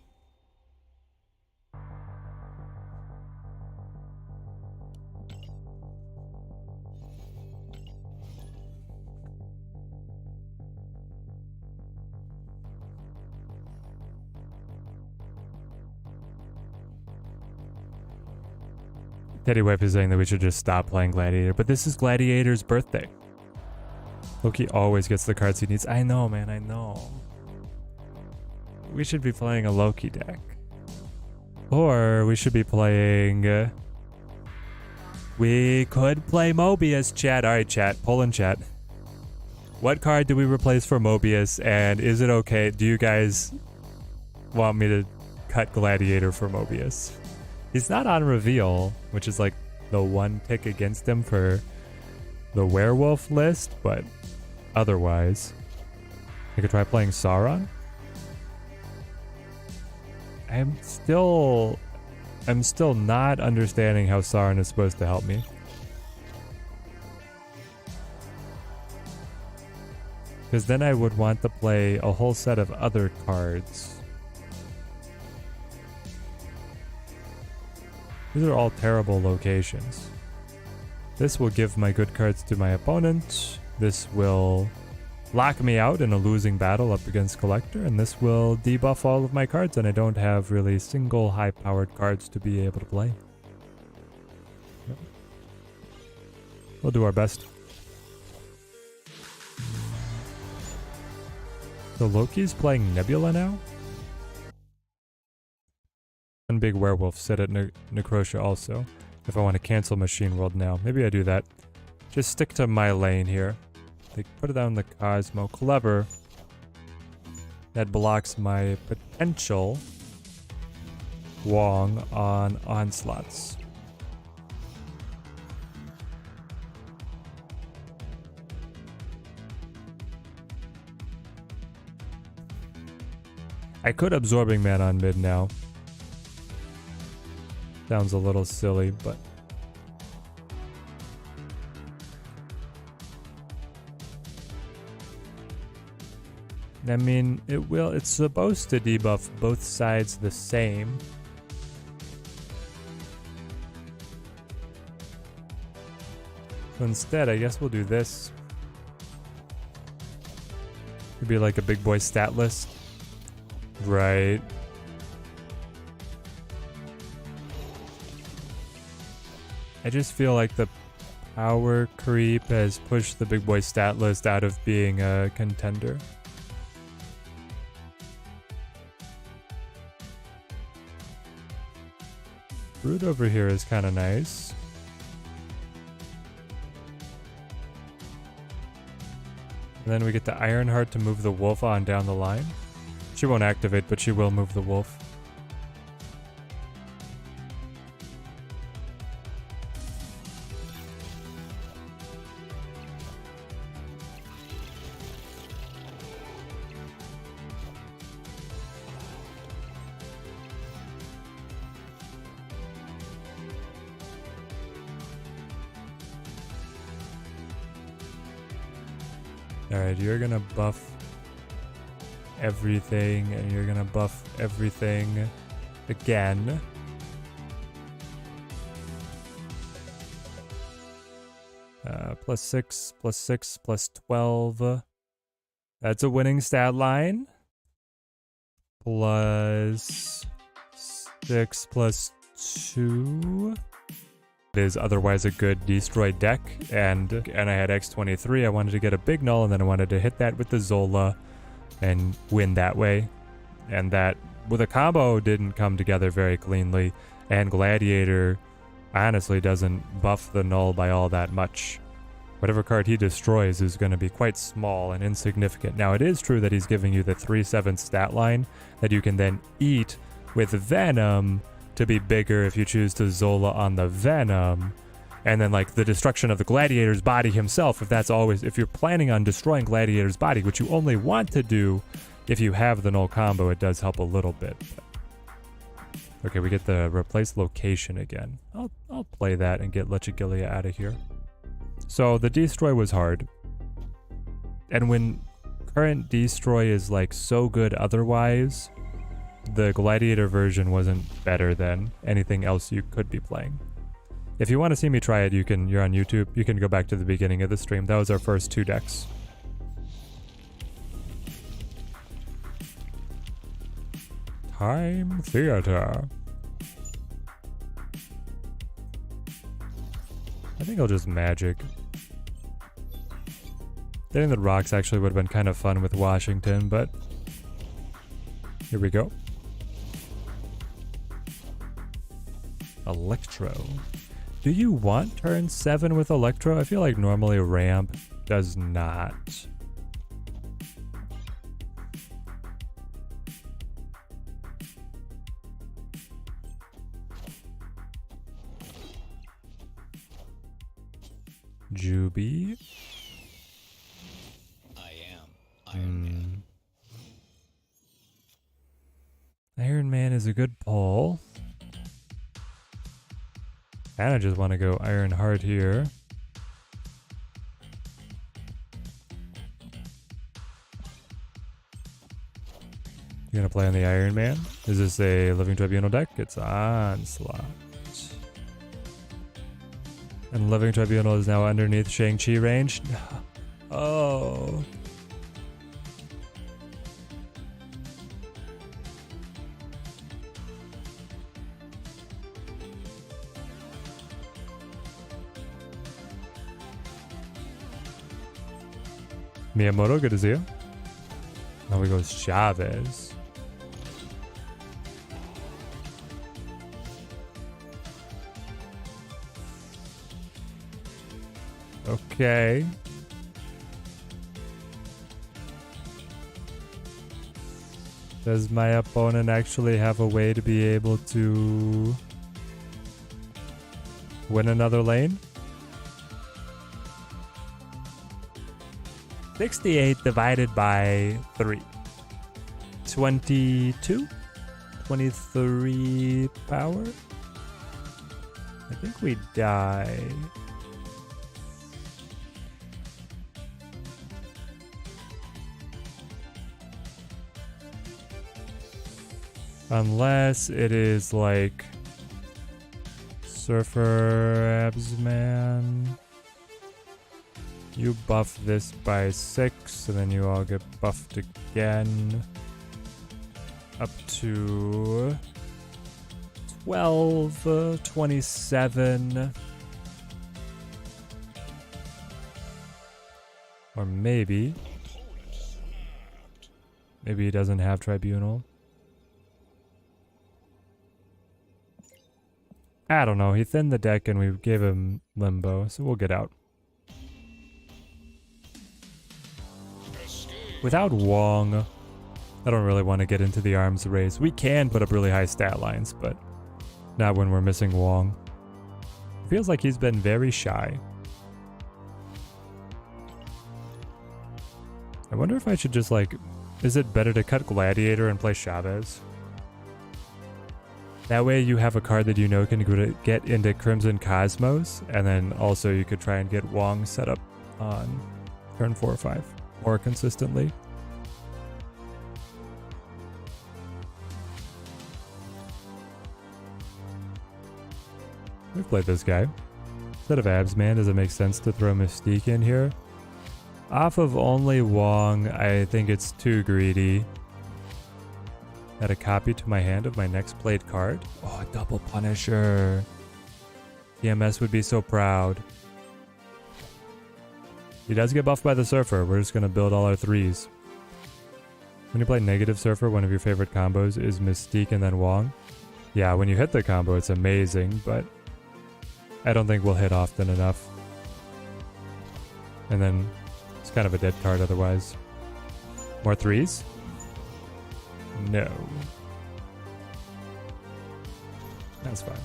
Teddy Wipe is saying that we should just stop playing Gladiator, but this is Gladiator's birthday. Loki always gets the cards he needs. I know, man, I know. We should be playing a Loki deck. Or we should be playing... we could play Mobius, chat. Alright, chat. Pull in chat. What card do we replace for Mobius, and is it okay? Do you guys want me to cut Gladiator for Mobius? He's not on reveal, which is like the one tick against him for the werewolf list, but otherwise, I could try playing Sauron. I'm still not understanding how Sauron is supposed to help me. Because then I would want to play a whole set of other cards. These are all terrible locations. This will give my good cards to my opponent. This will lock me out in a losing battle up against Collector. And this will debuff all of my cards. And I don't have really single high-powered cards to be able to play. We'll do our best. So Loki's playing Nebula now? One big werewolf sit at Necrotia also. If I want to cancel Machine World now. Maybe I do that. Just stick to my lane here. They put it down the Cosmo. Clever. That blocks my potential Wong on onslaughts. I could Absorbing Man on mid now. Sounds a little silly, but... I mean, it's supposed to debuff both sides the same. So instead, I guess we'll do this. It'd be like a big boy stat list. Right. I just feel like the power creep has pushed the big boy stat list out of being a contender. Brood over here is kind of nice. And then we get the Ironheart to move the wolf on down the line. She won't activate, but she will move the wolf. Alright, you're gonna buff everything, and you're gonna buff everything again. +6, +6, +12. That's a winning stat line. +6, +2. It is otherwise a good destroy deck, and I had X23. I wanted to get a big null, and then I wanted to hit that with the Zola and win that way. And that with a combo didn't come together very cleanly, and Gladiator honestly doesn't buff the null by all that much. Whatever card he destroys is going to be quite small and insignificant. Now it is true that he's giving you the 3/7 stat line that you can then eat with Venom to be bigger if you choose to Zola on the Venom. And then like the destruction of the Gladiator's body himself, if you're planning on destroying Gladiator's body, which you only want to do if you have the null combo, it does help a little bit. Okay, we get the replace location again. I'll play that and get Lechigilia out of here. So the destroy was hard. And when current destroy is like so good otherwise, the Gladiator version wasn't better than anything else you could be playing. If you want to see me try it, you're on YouTube. You can go back to the beginning of the stream. That was our first 2 decks. Time Theater. I think I'll just Magic. Getting the rocks actually would have been kind of fun with Washington, but here we go. Electro. Do you want turn 7 with Electro? I feel like normally ramp does not. Juby. I am Iron Man. Iron Man is a good pull. And I just want to go Iron Heart here. You gonna play on the Iron Man? Is this a Living Tribunal deck? It's Onslaught. And Living Tribunal is now underneath Shang-Chi range. Oh. Miyamoto, good to see you. Now we go Chavez. Okay. Does my opponent actually have a way to be able to win another lane? 68 divided by 3. 22? 23 power? I think we die. Unless it is like Surfer Absman. You buff this by 6, and then you all get buffed again. Up to 12, 27. Or maybe he doesn't have Tribunal. I don't know. He thinned the deck and we gave him Limbo, so we'll get out. Without Wong, I don't really want to get into the arms race. We can put up really high stat lines, but not when we're missing Wong. Feels like he's been very shy. I wonder if I should just like... Is it better to cut Gladiator and play Chavez? That way you have a card that you know can get into Crimson Cosmos, and then also you could try and get Wong set up on turn 4 or 5 more consistently. We've played this guy. Instead of Absman, does it make sense to throw Mystique in here? Off of only Wong, I think it's too greedy. Add a copy to my hand of my next played card. Oh, a double Punisher. TMS would be so proud. He does get buffed by the Surfer. We're just going to build all our 3s. When you play negative Surfer, one of your favorite combos is Mystique and then Wong. Yeah, when you hit the combo, it's amazing, but I don't think we'll hit often enough. And then it's kind of a dead card otherwise. More 3s? No. That's fine.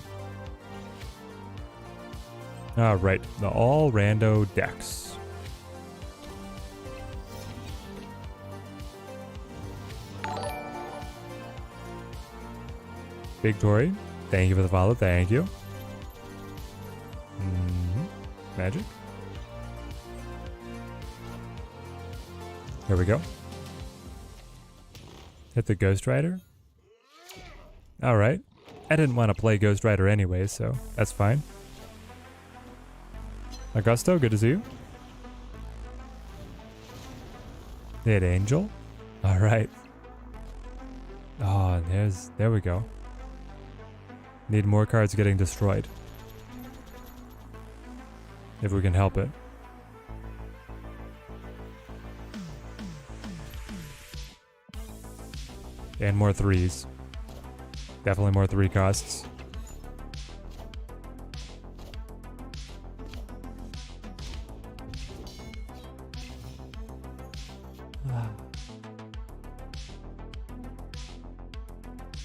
Alright, the all rando decks. Big Tori, thank you for the follow. Thank you. Magic. There we go. Hit the Ghost Rider. Alright. I didn't want to play Ghost Rider anyway, so that's fine. Augusto, good to see you. Hit Angel. Alright. Oh, there we go. Need more cards getting destroyed. If we can help it. And more 3s. Definitely more 3 costs.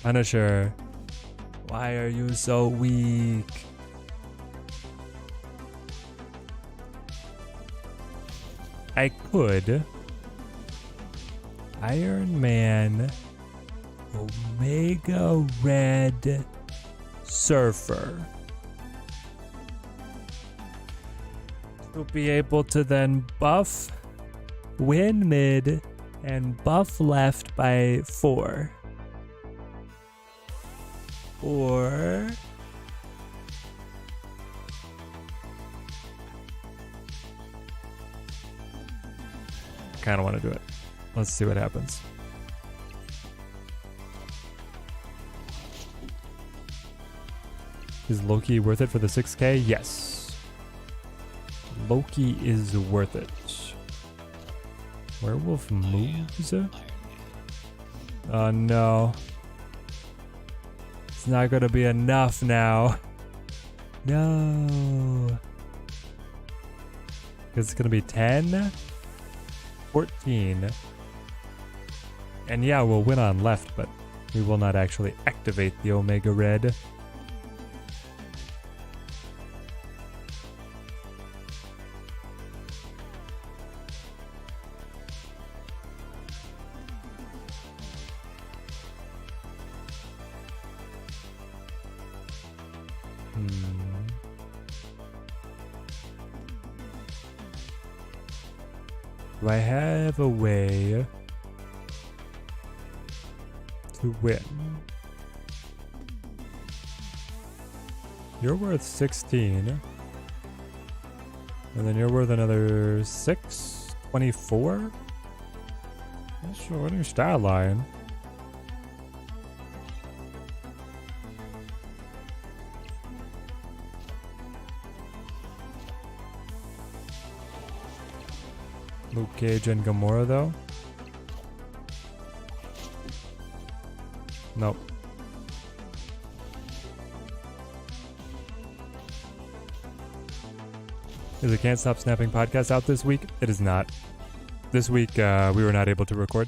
Punisher. Why are you so weak? I could. Iron Man. Omega Red Surfer. To be able to then buff, win mid, and buff left by 4. Or kind of want to do it. Let's see what happens. Is Loki worth it for the 6K? Yes. Loki is worth it. Werewolf moves? Oh no. It's not gonna be enough now. No. Because it's gonna be 10, 14. And yeah, we'll win on left, but we will not actually activate the Omega Red. Do I have a way to win? You're worth 16. And then you're worth another 6? 24? Not sure what your stat line. Luke Cage and Gamora though? Nope. Is it Can't Stop Snapping podcast out this week? It is not. This week we were not able to record.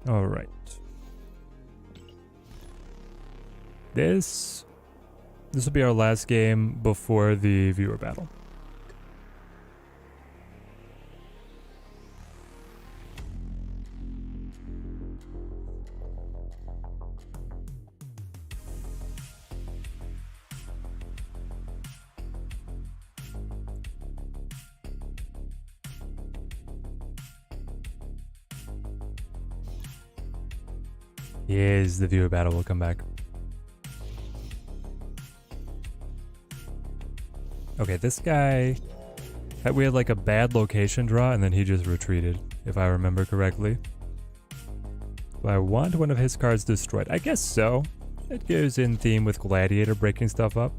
All right. This will be our last game before the viewer battle. Yes, the viewer battle will come back. Okay, this guy, we had like a bad location draw and then he just retreated, if I remember correctly. Do I want one of his cards destroyed? I guess so. It goes in theme with Gladiator breaking stuff up.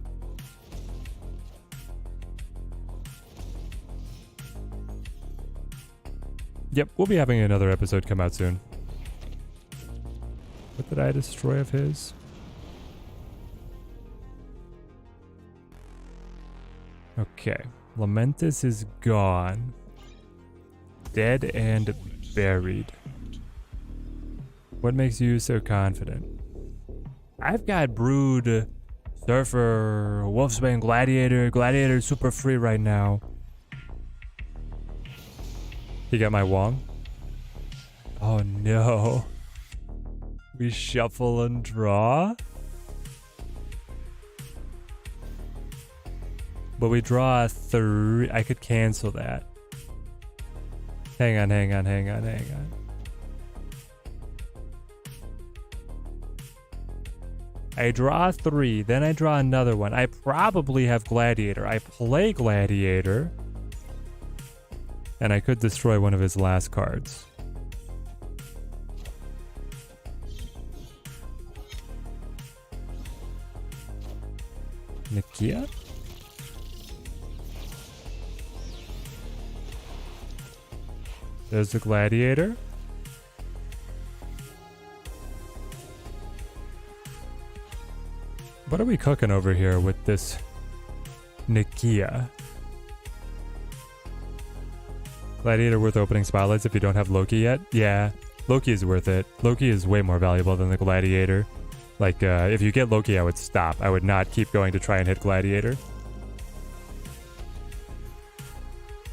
Yep, we'll be having another episode come out soon. What did I destroy of his? Okay. Lamentus is gone. Dead and buried. What makes you so confident? I've got Brood, Surfer, Wolfsbane, Gladiator. Gladiator super free right now. You got my Wong? Oh no. We shuffle and draw? But we draw a 3. I could cancel that. Hang on. I draw 3, then I draw another one. I probably have Gladiator. I play Gladiator. And I could destroy one of his last cards. Nakia? There's the Gladiator. What are we cooking over here with this Nakia? Gladiator worth opening spotlights if you don't have Loki yet? Yeah, Loki is worth it. Loki is way more valuable than the Gladiator. Like, if you get Loki, I would stop. I would not keep going to try and hit Gladiator.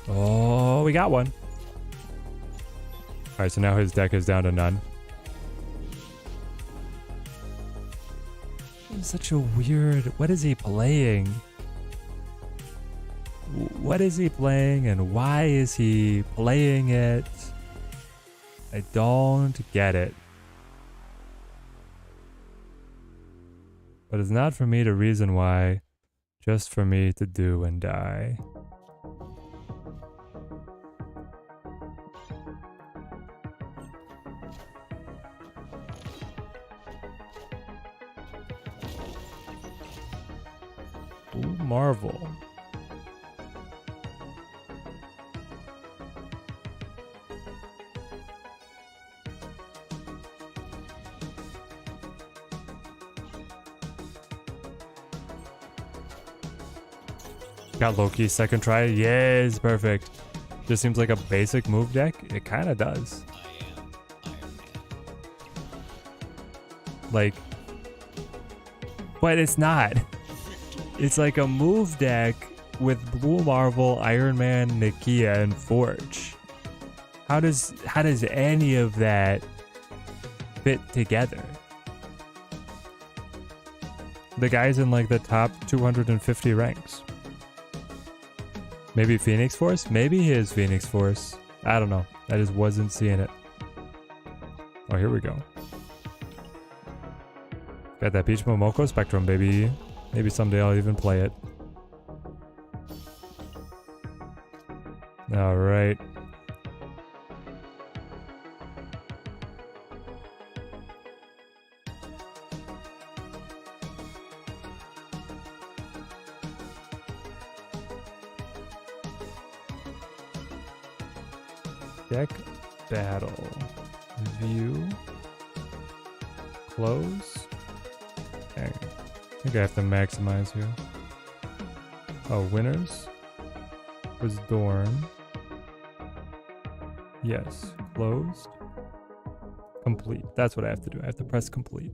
Oh, we got one. Alright, so now his deck is down to none. Such a weird... What is he playing? What is he playing and why is he playing it? I don't get it. But it's not for me to reason why, just for me to do and die. Ooh, Marvel. Got Loki second try. Yes, perfect. Just seems like a basic move deck. It kind of does. I am Iron Man. Like, but it's not. It's like a move deck with Blue Marvel, Iron Man, Nakia, and Forge. How does any of that fit together? The guy's in like the top 250 ranks. Maybe Phoenix Force? Maybe he is Phoenix Force. I don't know. I just wasn't seeing it. Oh, here we go. Got that Peach Momoko Spectrum, baby. Maybe someday I'll even play it. Alright. Deck battle. View. Close. Okay. I think I have to maximize here. Oh, winners was Dorn. Yes. Closed. Complete. That's what I have to do. I have to press complete.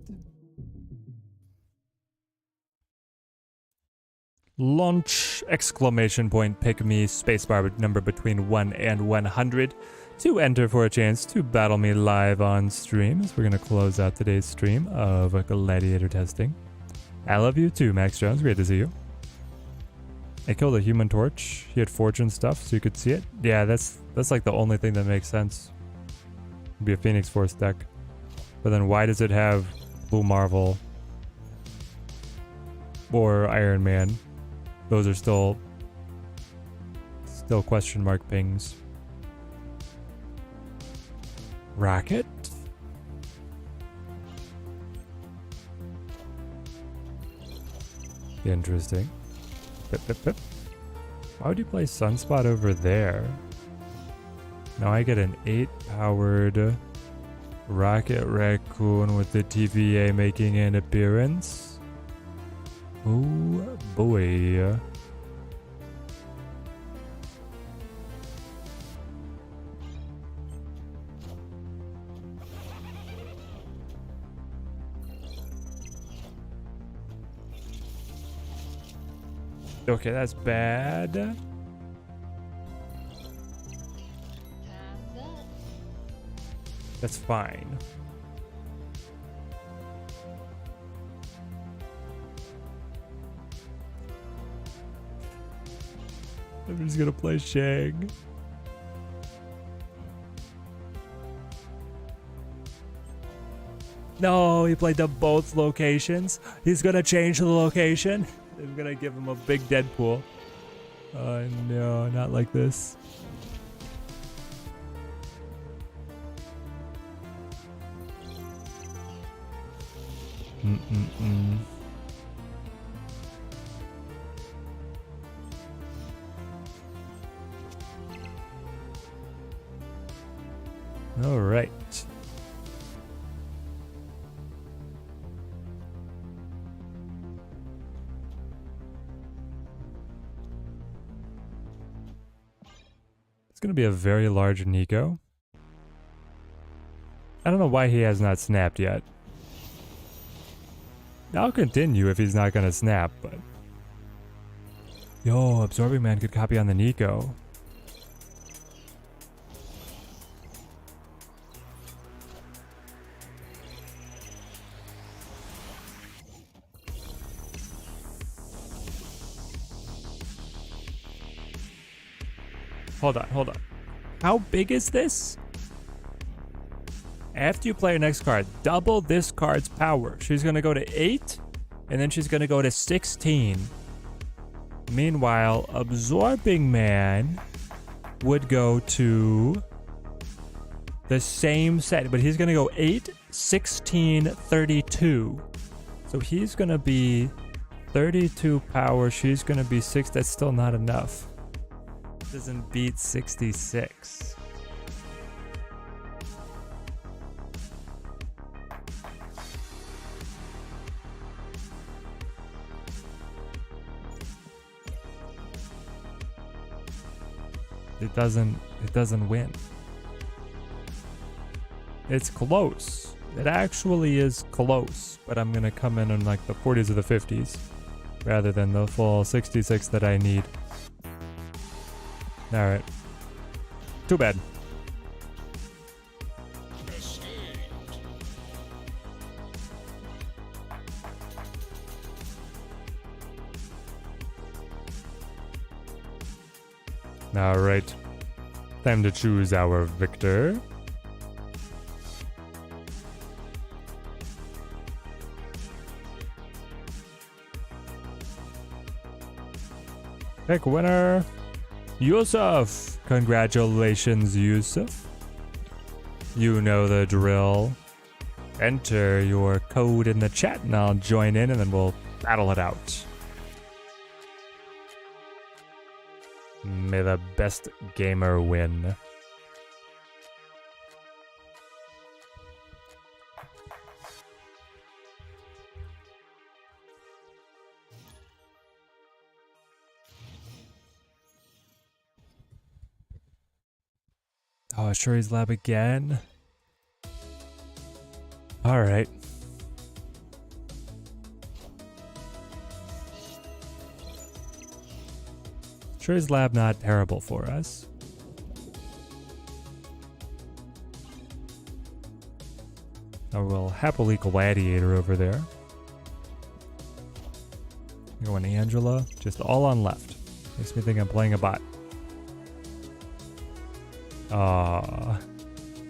Launch! Exclamation point. Pick me. Spacebar number between 1 and 100 to enter for a chance to battle me live on stream. So we're going to close out today's stream of Gladiator testing. I love you too, Max Jones. Great to see you. I killed a Human Torch. He had Fortune stuff, so you could see it. Yeah, that's like the only thing that makes sense. It'd be a Phoenix Force deck. But then why does it have Blue Marvel or Iron Man? Those are still question mark pings. Rocket? Interesting. Pip, pip, pip. Why would you play Sunspot over there? Now I get an 8-powered Rocket Raccoon with the TVA making an appearance. Oh boy. Okay, that's bad. That's it. That's fine. I'm just gonna play Shang. No, he played to both locations. He's gonna change the location. I'm gonna give him a big Deadpool. Oh no, not like this. Mm-mm-mm. All right. It's going to be a very large Nico. I don't know why he has not snapped yet. I'll continue if he's not going to snap, but... Yo, Absorbing Man could copy on the Nico. Hold on, hold on. How big is this? After you play your next card, double this card's power. She's going to go to 8, and then she's going to go to 16. Meanwhile, Absorbing Man would go to the same set, but he's going to go 8, 16, 32. So he's going to be 32 power. She's going to be 6. That's still not enough. Doesn't beat 66. It doesn't win. It's close. It actually is close, but I'm gonna come in like the 40s or the 50s rather than the full 66 that I need. Alright. Too bad. Alright. Time to choose our victor. Pick winner. Yusuf! Congratulations, Yusuf. You know the drill. Enter your code in the chat and I'll join in and then we'll battle it out. May the best gamer win. Oh, Shuri's Lab again? Alright. Shuri's Lab not terrible for us. I will happily Gladiator over there. Going Angela, just all on left. Makes me think I'm playing a bot.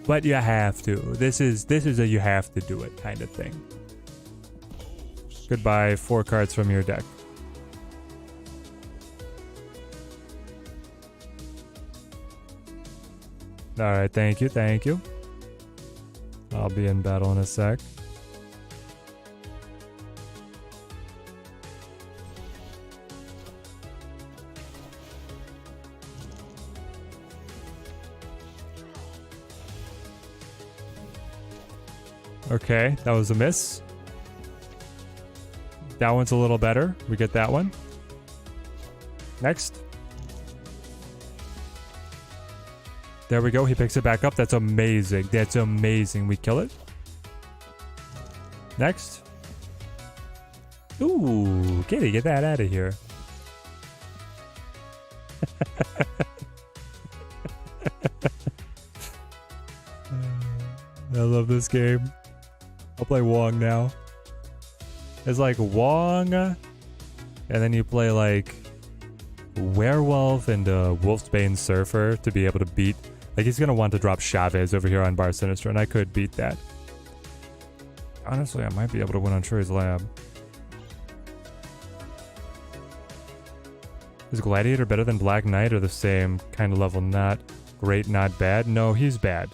But you have to. This is a you have to do it kind of thing. Goodbye, 4 cards from your deck. Alright, thank you, thank you. I'll be in battle in a sec. Okay, that was a miss. That one's a little better. We get that one. Next. There we go. He picks it back up. That's amazing. That's amazing. We kill it. Next. Ooh, Kitty, get that out of here. love this game. I'll play Wong now. It's like Wong, and then you play like Werewolf and Wolfsbane Surfer to be able to beat. Like he's gonna want to drop Chavez over here on Bar Sinister, and I could beat that. Honestly, I might be able to win on Shuri's Lab. Is Gladiator better than Black Knight or the same kind of level? Not great, not bad. No, he's bad.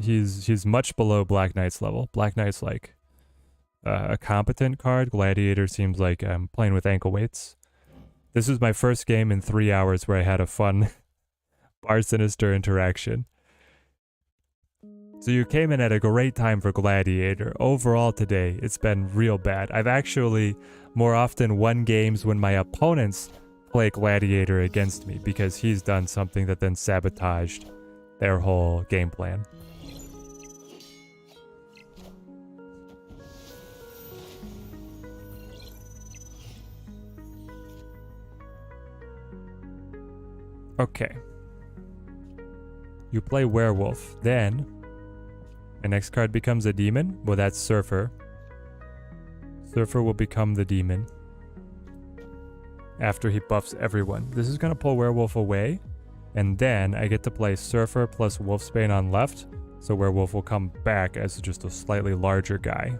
He's much below Black Knight's level. Black Knight's like a competent card. Gladiator seems like I'm playing with ankle weights. This was my first game in 3 hours where I had a fun Bar Sinister interaction. So you came in at a great time for Gladiator. Overall today, it's been real bad. I've actually more often won games when my opponents play Gladiator against me because he's done something that then sabotaged their whole game plan. Okay. You play Werewolf, then my next card becomes a demon. Well, that's Surfer. Surfer will become the demon after he buffs everyone. This is going to pull Werewolf away, and then I get to play Surfer plus Wolfsbane on left, so Werewolf will come back as just a slightly larger guy.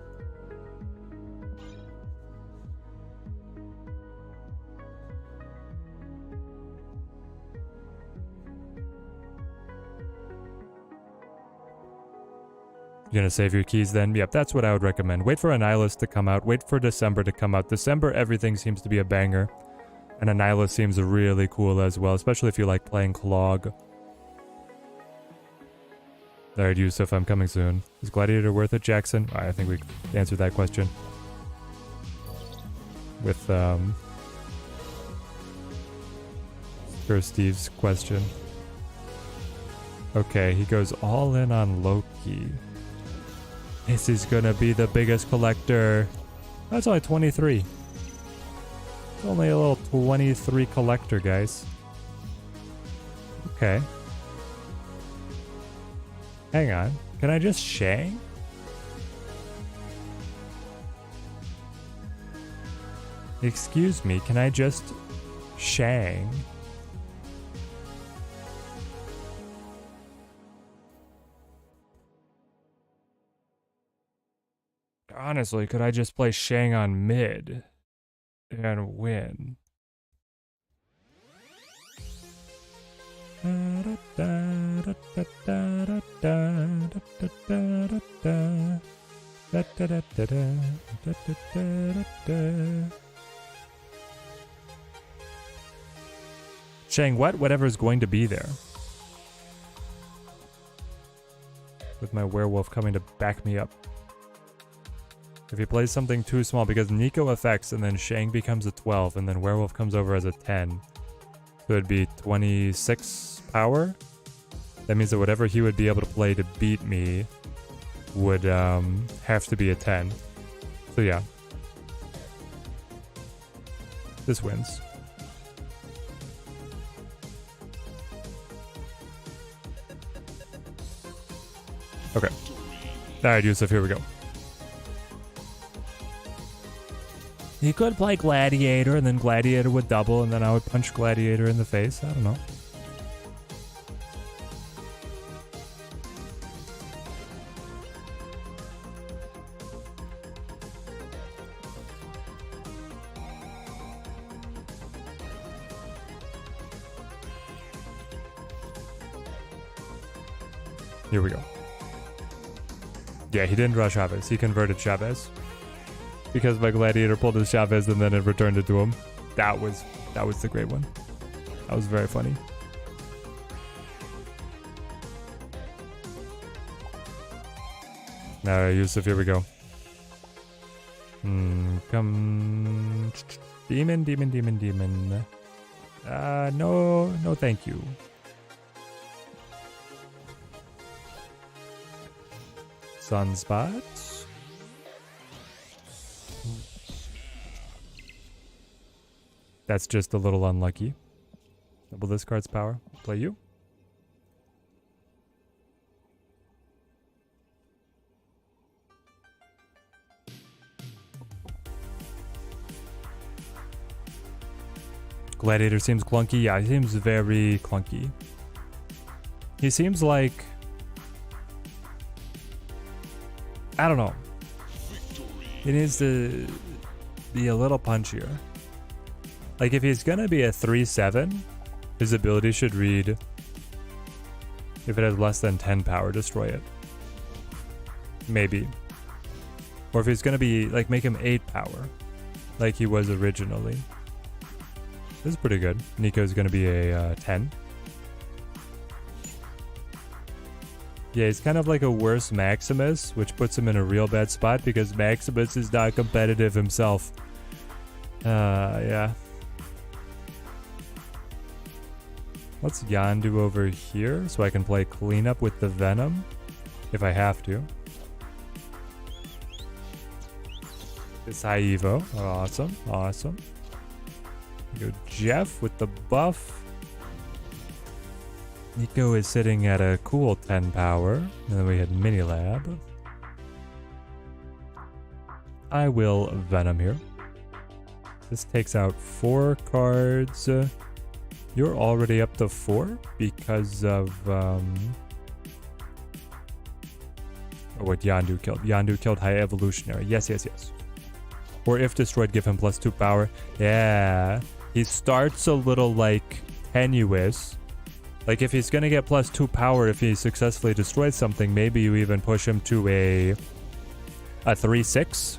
You're gonna save your keys then? Yep, that's what I would recommend. Wait for Annihilus to come out. Wait for December to come out. December, everything seems to be a banger. And Annihilus seems really cool as well, especially if you like playing Clog. Alright, Yusuf, I'm coming soon. Is Gladiator worth it, Jackson? I think we answered that question. With, Sir Steve's question. Okay, he goes all in on Loki. This is gonna be the biggest collector. That's only 23. It's only a little 23 collector, guys. Okay. Hang on. Can I just Shang? Excuse me, can I just Shang? Honestly, could I just play Shang on mid and win? Shang what? Whatever's going to be there. With my werewolf coming to back me up. If he plays something too small, because Nico affects and then Shang becomes a 12 and then Werewolf comes over as a 10. So it'd be 26 power. That means that whatever he would be able to play to beat me would have to be a 10. So yeah. This wins. Okay. Alright, Yusuf, here we go. He could play Gladiator, and then Gladiator would double, and then I would punch Gladiator in the face. I don't know. Here we go. Yeah, he didn't draw Chavez. He converted Chavez. Because my Gladiator pulled his Chavez and then it returned it to him. That was the great one. That was very funny. Alright, Yusuf, here we go. Come... Demon, demon, demon, demon. No thank you. Sunspot. That's just a little unlucky. Double this card's power. Play you. Gladiator seems clunky. Yeah, he seems very clunky. He seems like... I don't know. He needs to be a little punchier. Like, if he's gonna be a 3-7, his ability should read... If it has less than 10 power, destroy it. Maybe. Or if he's gonna be, like, make him 8 power. Like he was originally. This is pretty good. Nico's gonna be a 10. Yeah, he's kind of like a worse Maximus, which puts him in a real bad spot because Maximus is not competitive himself. Yeah. Let's Yondu over here so I can play cleanup with the Venom if I have to. This high Evo. Awesome. Awesome. Go Jeff with the buff. Nico is sitting at a cool 10 power. And then we had Mini Lab. I will Venom here. This takes out 4 cards. You're already up to 4 because of what Yondu killed. Yondu killed High Evolutionary. Yes, yes, yes. Or if destroyed, give him +2 power. Yeah. He starts a little like tenuous. Like if he's gonna get +2 power if he successfully destroys something, maybe you even push him to a 3-6.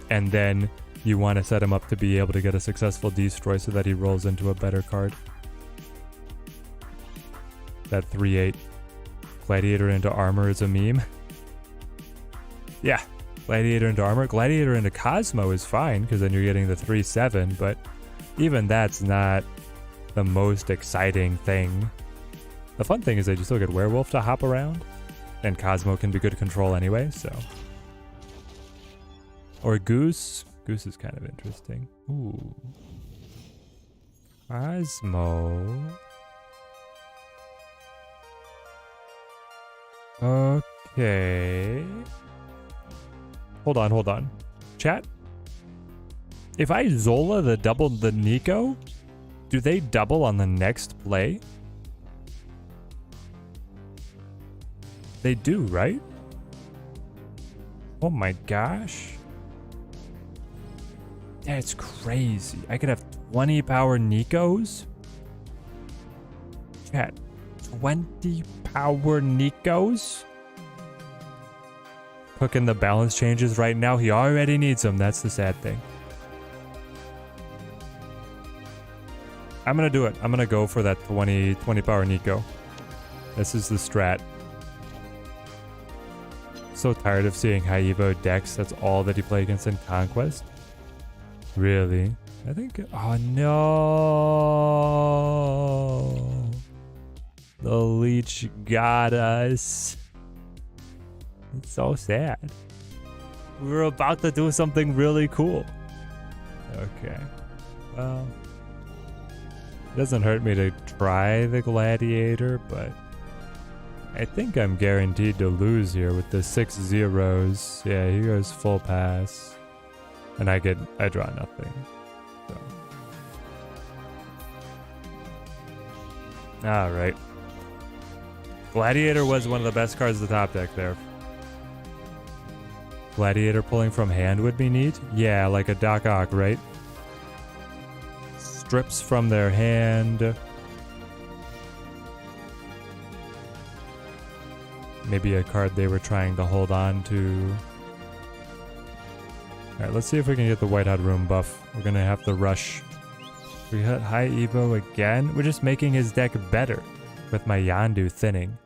And then you want to set him up to be able to get a successful destroy so that he rolls into a better card. That 3-8 Gladiator into armor is a meme. Yeah, Gladiator into armor. Gladiator into Cosmo is fine because then you're getting the 3-7, but even that's not the most exciting thing. The fun thing is that you still get Werewolf to hop around, and Cosmo can be good control anyway, so. Or Goose. Goose is kind of interesting. Ooh. Cosmo. Okay. Hold on, hold on. Chat? If I Zola the double the Nico, do they double on the next play? They do, right? Oh my gosh. That's crazy. I could have 20 power Nikos? Chat, 20 power Nikos? Cooking the balance changes right now. He already needs them. That's the sad thing. I'm gonna do it. I'm gonna go for that 20 power Nico. This is the strat. So tired of seeing high Evo decks. That's all that he played against in Conquest. Really? I think... Oh, no. The leech got us. It's so sad. We were about to do something really cool. Okay. Well... It doesn't hurt me to try the Gladiator, but... I think I'm guaranteed to lose here with the 6 zeros. Yeah, he goes full pass. And I draw nothing. So. Alright. Gladiator was one of the best cards of the top deck there. Gladiator pulling from hand would be neat. Yeah, like a Doc Ock, right? Strips from their hand. Maybe a card they were trying to hold on to. Alright, let's see if we can get the White Hot Room buff. We're gonna have to rush. We hit high Evo again. We're just making his deck better with my Yondu thinning.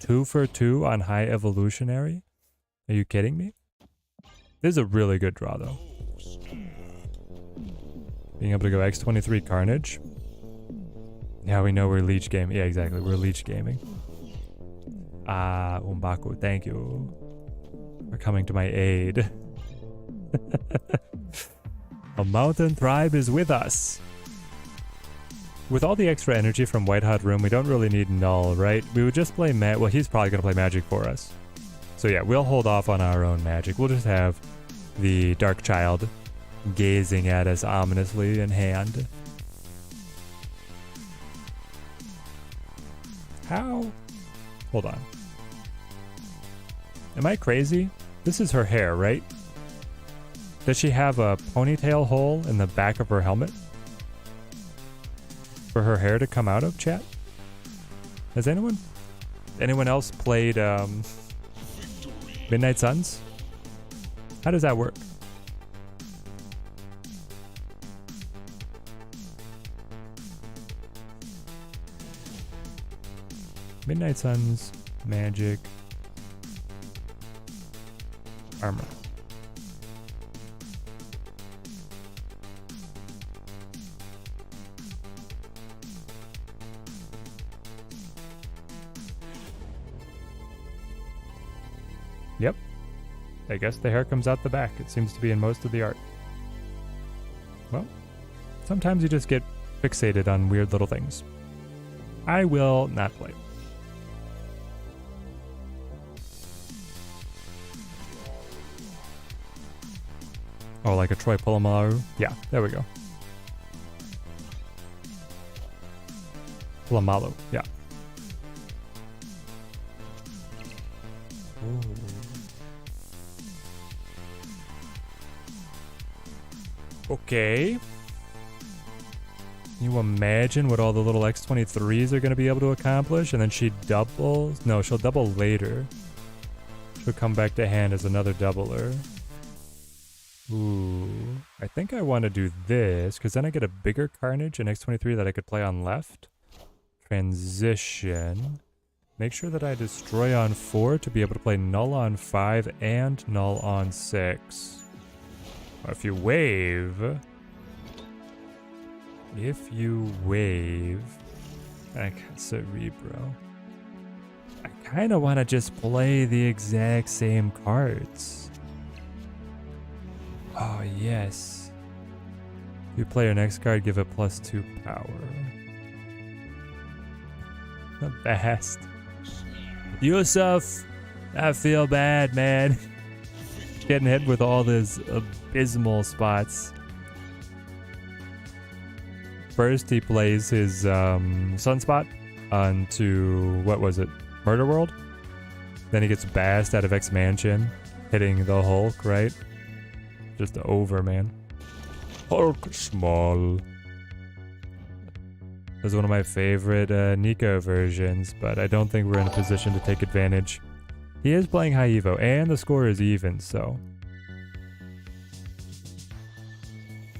2 for 2 on high evolutionary? Are you kidding me? This is a really good draw though. Being able to go X23 Carnage. Yeah, we know we're leech gaming. Yeah, exactly. We're leech gaming. Umbaku, thank you for coming to my aid. A mountain tribe is with us. With all the extra energy from White Hot Room, we don't really need Null, right? We would just play well, he's probably going to play Magic for us. So yeah, we'll hold off on our own Magic. We'll just have the Dark Child gazing at us ominously in hand. How? Hold on. Am I crazy? This is her hair, right? Does she have a ponytail hole in the back of her helmet? For her hair to come out of, chat? Has anyone else played Midnight Suns? How does that work? Midnight Suns, magic, armor. Yep. I guess the hair comes out the back. It seems to be in most of the art. Well, sometimes you just get fixated on weird little things. I will not play. Oh, like a Troy Polamalu? Yeah, there we go. Polamalu, yeah. Ooh. Okay. Can you imagine what all the little X-23s are going to be able to accomplish? And then she doubles? No, she'll double later. She'll come back to hand as another doubler. Ooh. I think I want to do this, because then I get a bigger Carnage in X-23 that I could play on left. Transition. Make sure that I destroy on 4 to be able to play null on 5 and null on 6. Or if you wave... I got Cerebro. I kind of want to just play the exact same cards. Oh, yes. If you play your next card, give it +2 power. The best. Yusuf, I feel bad, man. Getting hit with all these abysmal spots. First, he plays his Sunspot onto, what was it, Murder World? Then he gets Bast out of X Mansion, hitting the Hulk, right? Just over, man. Hulk small. This is one of my favorite Nico versions, but I don't think we're in a position to take advantage. He is playing high Evo, and the score is even, so.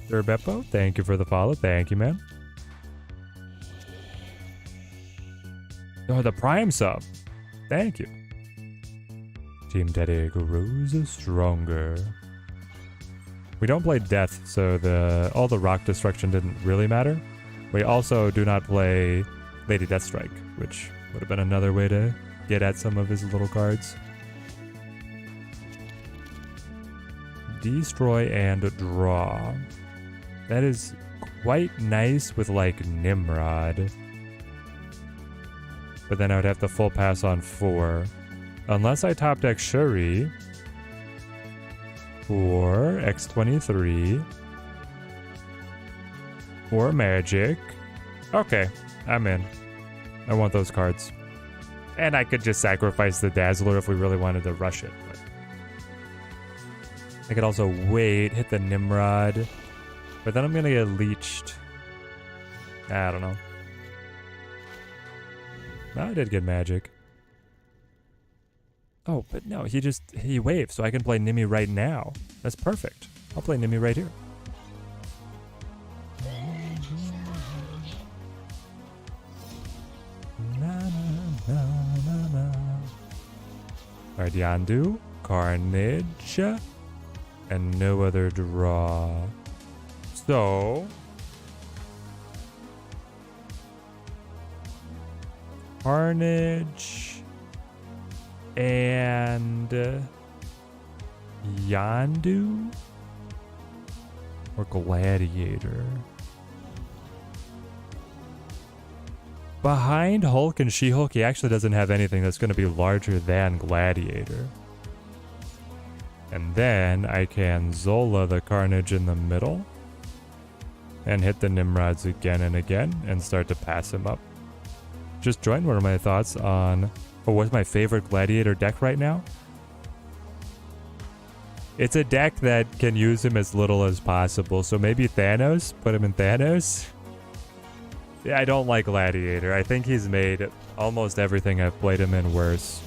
Beppo, thank you for the follow. Thank you, man. Oh, the Prime sub. Thank you. Team Daddy grows stronger. We don't play Death, so all the rock destruction didn't really matter. We also do not play Lady Deathstrike, which would have been another way to get at some of his little cards. Destroy and draw. That is quite nice with like Nimrod. But then I would have to full pass on 4. Unless I top deck Shuri. Or X-23. Or Magic. Okay, I'm in. I want those cards. And I could just sacrifice the Dazzler if we really wanted to rush it. But I could also wait, hit the Nimrod. But then I'm gonna get leeched. I don't know. No, I did get Magic. Oh, but no, he waves, so I can play Nimi right now. That's perfect. I'll play Nimi right here. Alright, Yandu, Carnage, and no other draw. So... Carnage and Yandu or Gladiator. Behind Hulk and She-Hulk, he actually doesn't have anything that's going to be larger than Gladiator. And then I can Zola the Carnage in the middle and hit the Nimrods again and again and start to pass him up. just joined one of my thoughts on what's my favorite Gladiator deck right now. It's a deck that can use him as little as possible. So maybe Thanos, put him in Thanos. Yeah, I don't like Gladiator. I think he's made almost everything I've played him in worse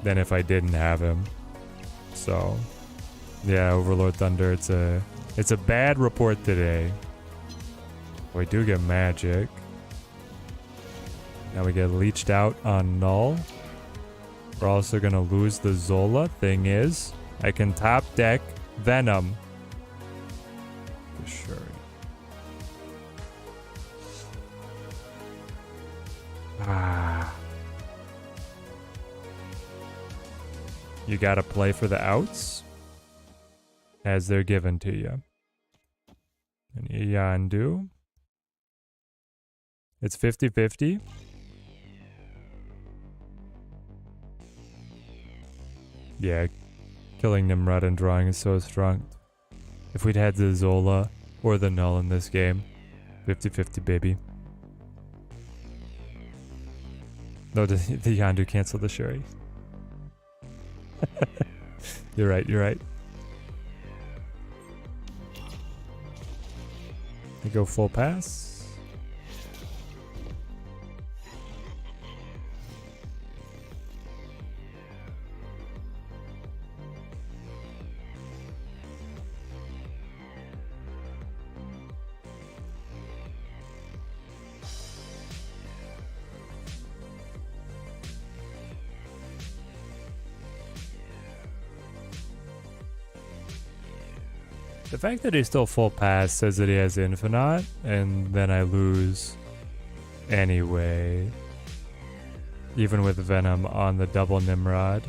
than if I didn't have him. So, yeah, Overlord Thunder, it's a bad report today. We do get magic. Now we get leeched out on Null. We're also gonna lose the Zola. Thing is, I can top deck Venom. For sure. You gotta play for the outs as they're given to you. And Yandu. It's 50-50. Yeah, killing Nimrod and drawing is so strong. If we'd had the Zola or the Null in this game, 50-50, baby. No, the Yandu canceled the Sherry. You're right, you're right. We go full pass. The fact that he's still full pass says that he has Infinite, and then I lose anyway. Even with Venom on the double Nimrod.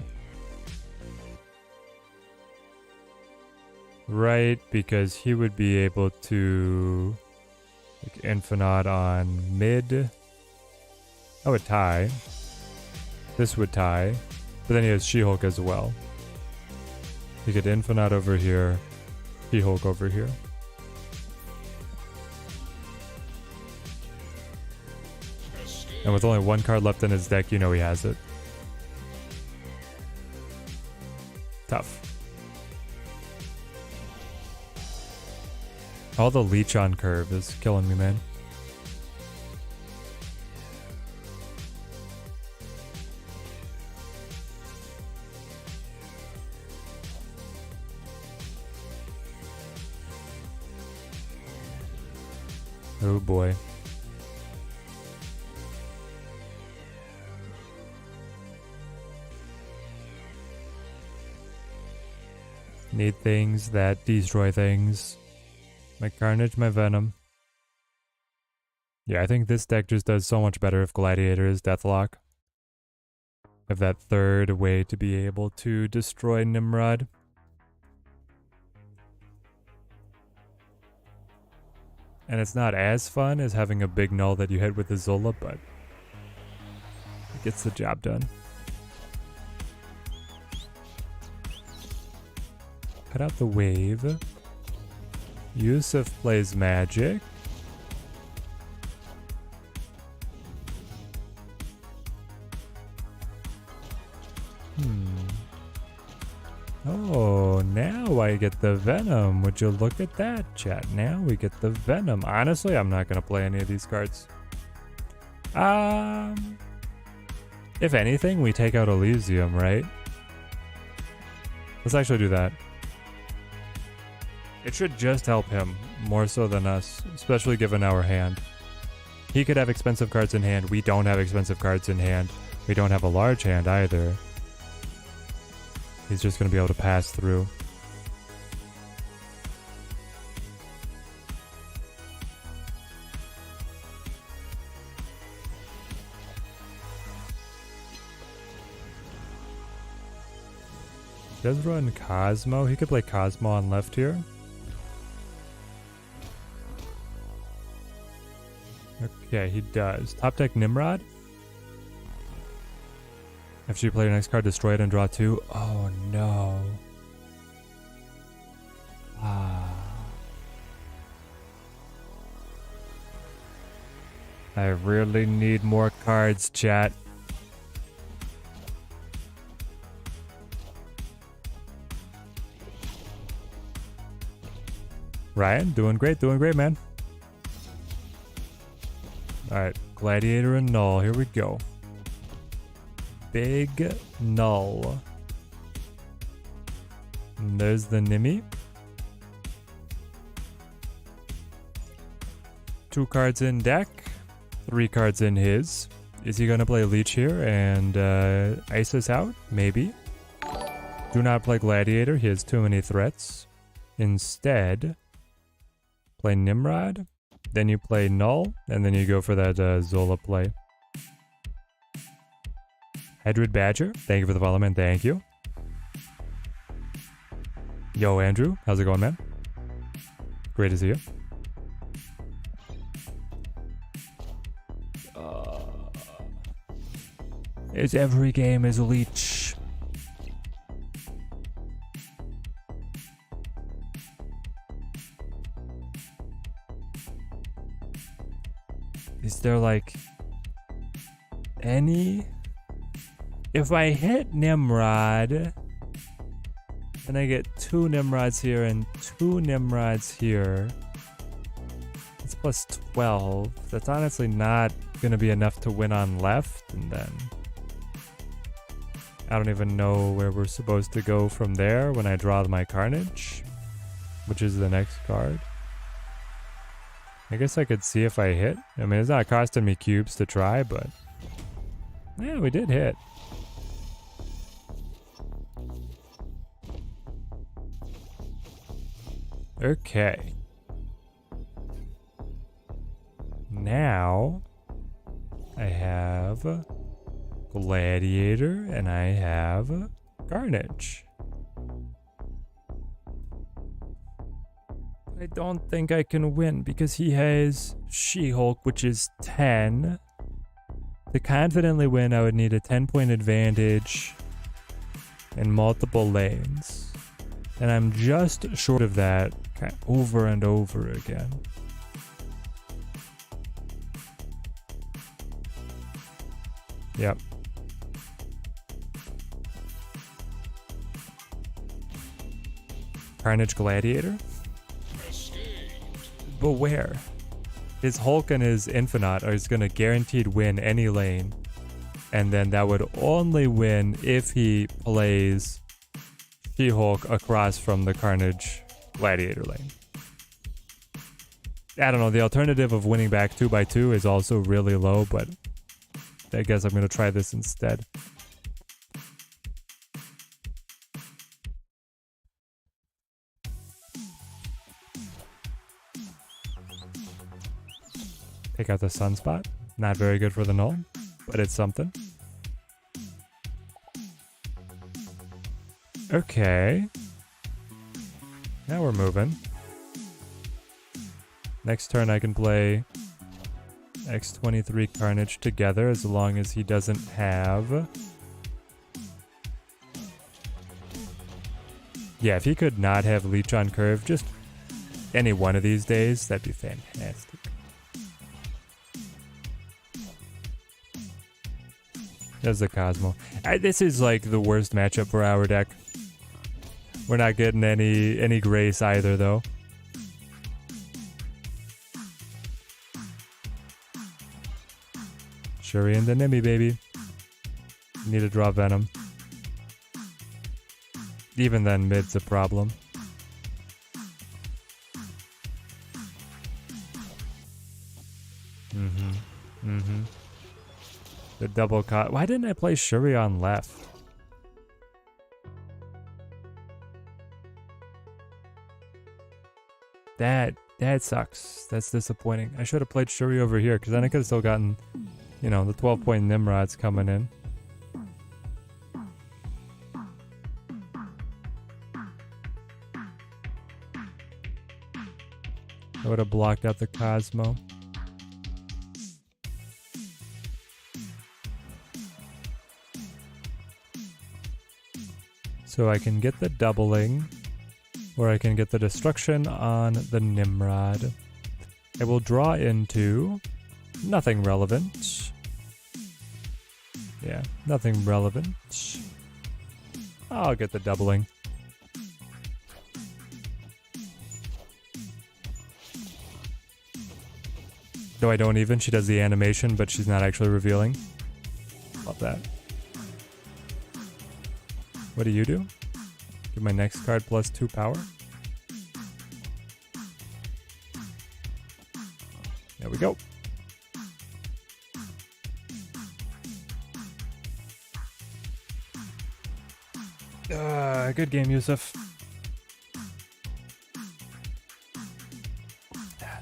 Right, because he would be able to like Infinite on mid. That would tie. This would tie. But then he has She-Hulk as well. He could Infinite over here. She-Hulk over here. And with only one card left in his deck, you know he has it. Tough. All the leech on curve is killing me, man. Oh boy. Need things that destroy things. My Carnage, my Venom. Yeah, I think this deck just does so much better if Gladiator is Deathlock. Have that third way to be able to destroy Nimrod. And it's not as fun as having a big null that you hit with the Zola, but it gets the job done. Cut out the wave. Yusuf plays magic. Oh, now I get the Venom. Would you look at that, chat? Now we get the Venom. Honestly, I'm not going to play any of these cards. If anything, we take out Elysium, right? Let's actually do that. It should just help him, more so than us, especially given our hand. He could have expensive cards in hand. We don't have expensive cards in hand. We don't have a large hand either. He's just going to be able to pass through. He does run Cosmo. He could play Cosmo on left here. Okay, he does. Top deck Nimrod. After you play your next card, destroy it and draw 2. Oh no. I really need more cards, chat. Ryan, doing great, man. Alright, Gladiator and Null, here we go. Big Null. And there's the Nimi. 2 cards in deck, 3 cards in his. Is he gonna play Leech here and ice us out? Maybe. Do not play Gladiator, he has too many threats. Instead, play Nimrod, then you play Null, and then you go for that Zola play. Hedrid Badger, thank you for the follow, man. Thank you. Yo, Andrew, how's it going, man? Great to see you. It's every game is a leech. Is there like any? If I hit Nimrod, then I get 2 Nimrods here and 2 Nimrods here. It's plus 12. That's honestly not gonna be enough to win on left, and then I don't even know where we're supposed to go from there when I draw my Carnage, which is the next card. I guess I could see if I hit. I mean, it's not costing me cubes to try, but yeah, we did hit. Okay. Now I have Gladiator and I have Carnage. I don't think I can win because he has She-Hulk, which is 10. To confidently win, I would need a 10-point advantage and multiple lanes. And I'm just short of that over and over again. Yep. Carnage Gladiator? But where? His Hulk and his Infinite are going to guaranteed win any lane. And then that would only win if he plays She-Hulk across from the Carnage Gladiator lane. I don't know, the alternative of winning back 2x2 is also really low, but I guess I'm going to try this instead. Pick out the Sunspot. Not very good for the Null, but it's something. Okay. Now we're moving. Next turn I can play X23 Carnage together as long as he doesn't have... Yeah, if he could not have Leech on curve just any one of these days, that'd be fantastic. There's the Cosmo. This is like the worst matchup for our deck. We're not getting any grace either, though. Shuri and the Nimi, baby. Need to draw Venom. Even then, mid's a problem. The double cut. Why didn't I play Shuri on left? That sucks. That's disappointing. I should have played Shuri over here because then I could have still gotten, you know, the 12-point Nimrods coming in. I would have blocked out the Cosmo. So I can get the doubling, or I can get the destruction on the Nimrod. I will draw into Nothing relevant. Yeah, nothing relevant. I'll get the doubling. No, I don't even. She does the animation, but she's not actually revealing. Love that. What do you do? Give my next card +2 power. There we go. Good game, Yusuf.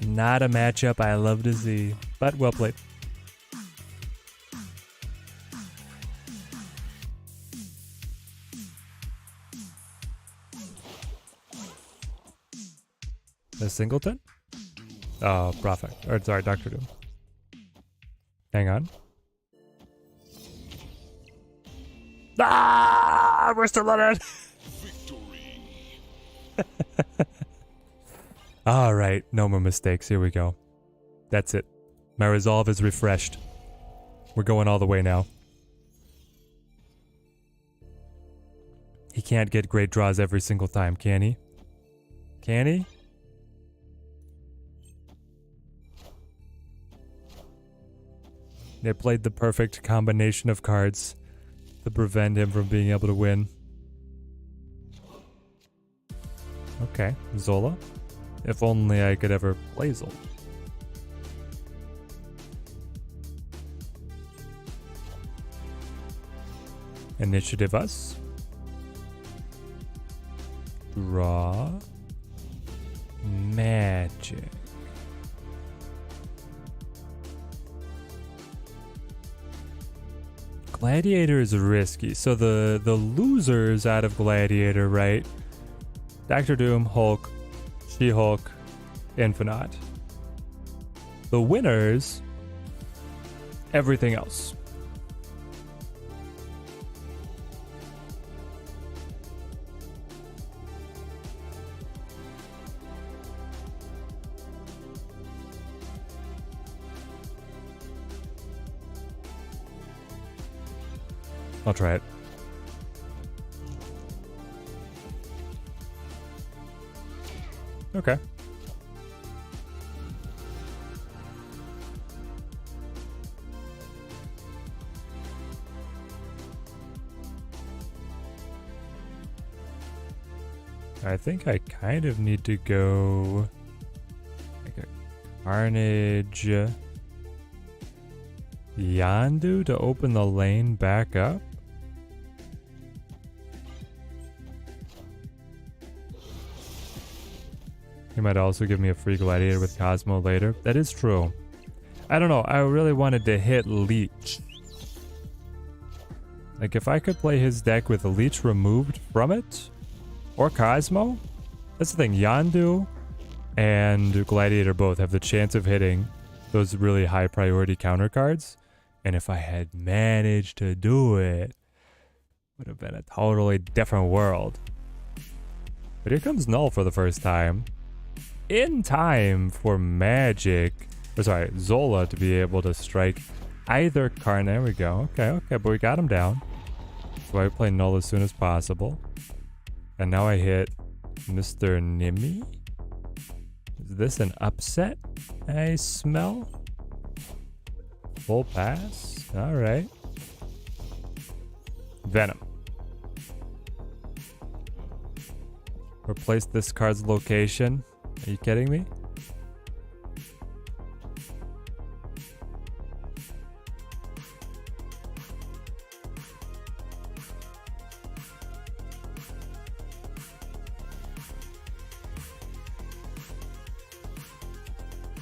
Not a matchup I love to see, but well played. The Singleton? Oh, Prophet. Or sorry, Dr. Doom. Hang on. Ah! We're still on it! Alright, no more mistakes. Here we go. That's it. My resolve is refreshed. We're going all the way now. He can't get great draws every single time, can he? Can he? They played the perfect combination of cards to prevent him from being able to win. Okay, Zola. If only I could ever play Zola. Initiative us. Draw. Magic. Gladiator is risky. So the losers out of Gladiator, right? Dr. Doom, Hulk, She-Hulk, Infinite. The winners, everything else. I'll try it. Okay. I think I kind of need to go like a Carnage Yandu to open the lane back up. He might also give me a free Gladiator with Cosmo later. That is true. I don't know. I really wanted to hit Leech. Like, if I could play his deck with a Leech removed from it, or Cosmo, that's the thing. Yandu and Gladiator both have the chance of hitting those really high priority counter cards. And if I had managed to do it, would have been a totally different world. But here comes Null for the first time. In time for Zola to be able to strike either card. There we go. Okay, but we got him down. So I play Null as soon as possible. And now I hit Mr. Nimmy. Is this an upset I smell? Full pass. Alright. Venom. Replace this card's location. Are you kidding me?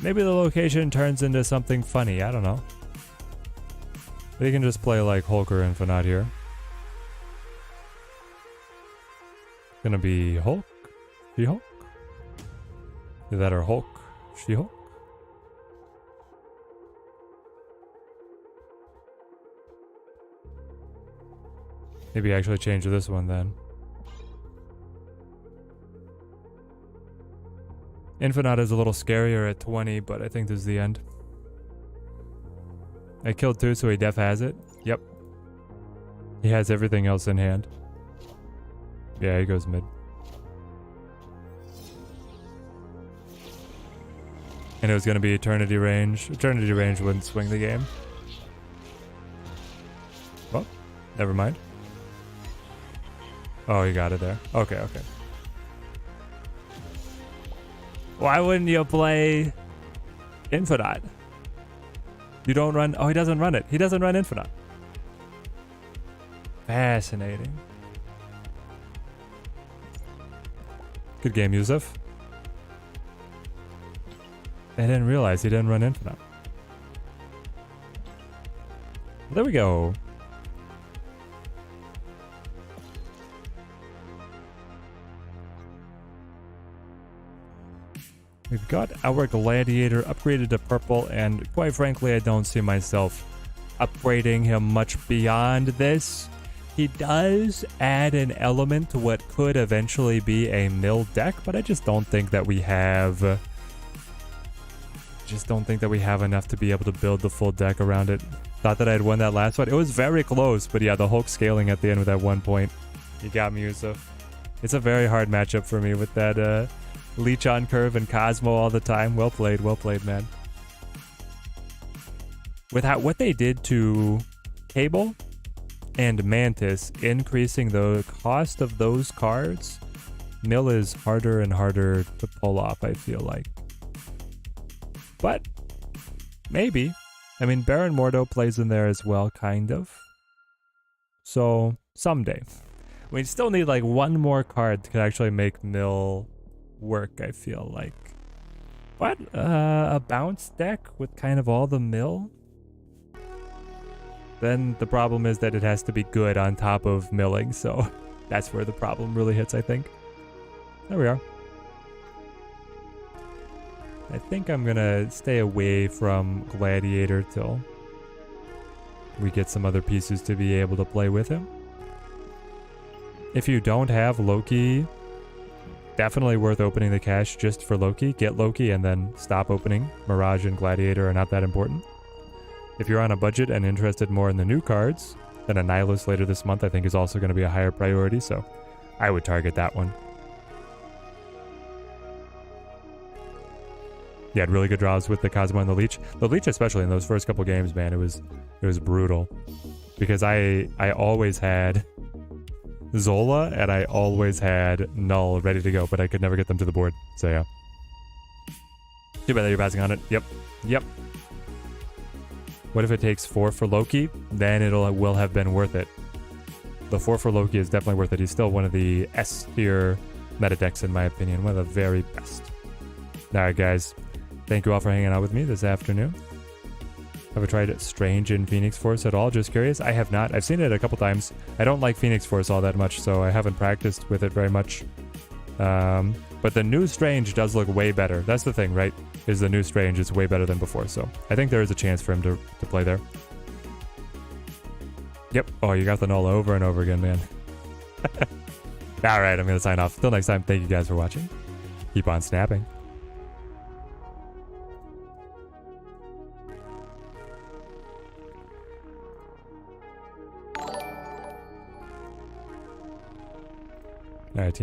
Maybe the location turns into something funny. I don't know. We can just play like Hulk or Infinite here. Gonna be Hulk? She-Hulk? Is that our Hulk? She-Hulk? Maybe actually change this one then. Infinite is a little scarier at 20, but I think this is the end. I killed 2, so he def has it. Yep. He has everything else in hand. Yeah, he goes mid. And it was going to be Eternity Range. Eternity Range wouldn't swing the game. Well, never mind. Oh, you got it there. Okay, okay. Why wouldn't you play Infinite? You don't run... Oh, he doesn't run it. He doesn't run Infinite. Fascinating. Good game, Yusuf. I didn't realize he didn't run Infinite. There we go. We've got our Gladiator upgraded to purple, and quite frankly, I don't see myself upgrading him much beyond this. He does add an element to what could eventually be a mill deck, but I just don't think that we have... enough to be able to build the full deck around it. Thought that I'd won that last one. It was very close, but yeah, the Hulk scaling at the end with that 1 point. You got me, Yusuf. It's a very hard matchup for me with that Leech on curve and Cosmo all the time. Well played, man. With what they did to Cable and Mantis, increasing the cost of those cards, mill is harder and harder to pull off, I feel like. But maybe. I mean, Baron Mordo plays in there as well, kind of. So, someday. We still need like one more card to actually make mill work, I feel like. What? A bounce deck with kind of all the mill? Then the problem is that it has to be good on top of milling, so that's where the problem really hits, I think. There we are. I think I'm gonna stay away from Gladiator till we get some other pieces to be able to play with him. If you don't have Loki, definitely worth opening the cache just for Loki. Get Loki and then stop opening. Mirage and Gladiator are not that important. If you're on a budget and interested more in the new cards, then a Nihilus later this month I think is also going to be a higher priority, so I would target that one. You had really good draws with the Cosmo and the Leech. The Leech, especially in those first couple games, man, it was brutal. Because I always had Zola and I always had Null ready to go, but I could never get them to the board. So yeah. Too bad that you're passing on it. Yep. What if it takes 4 for Loki? Then it will have been worth it. The 4 for Loki is definitely worth it. He's still one of the S tier meta decks in my opinion. One of the very best. Alright guys. Thank you all for hanging out with me this afternoon. Have I tried Strange in Phoenix Force at all? Just curious. I have not. I've seen it a couple times. I don't like Phoenix Force all that much, so I haven't practiced with it very much. But the new Strange does look way better. That's the thing, right? Is the new Strange is way better than before, so I think there is a chance for him to play there. Yep. Oh, you got the null over and over again, man. Alright, I'm going to sign off. Till next time, thank you guys for watching. Keep on snapping. Alright, team.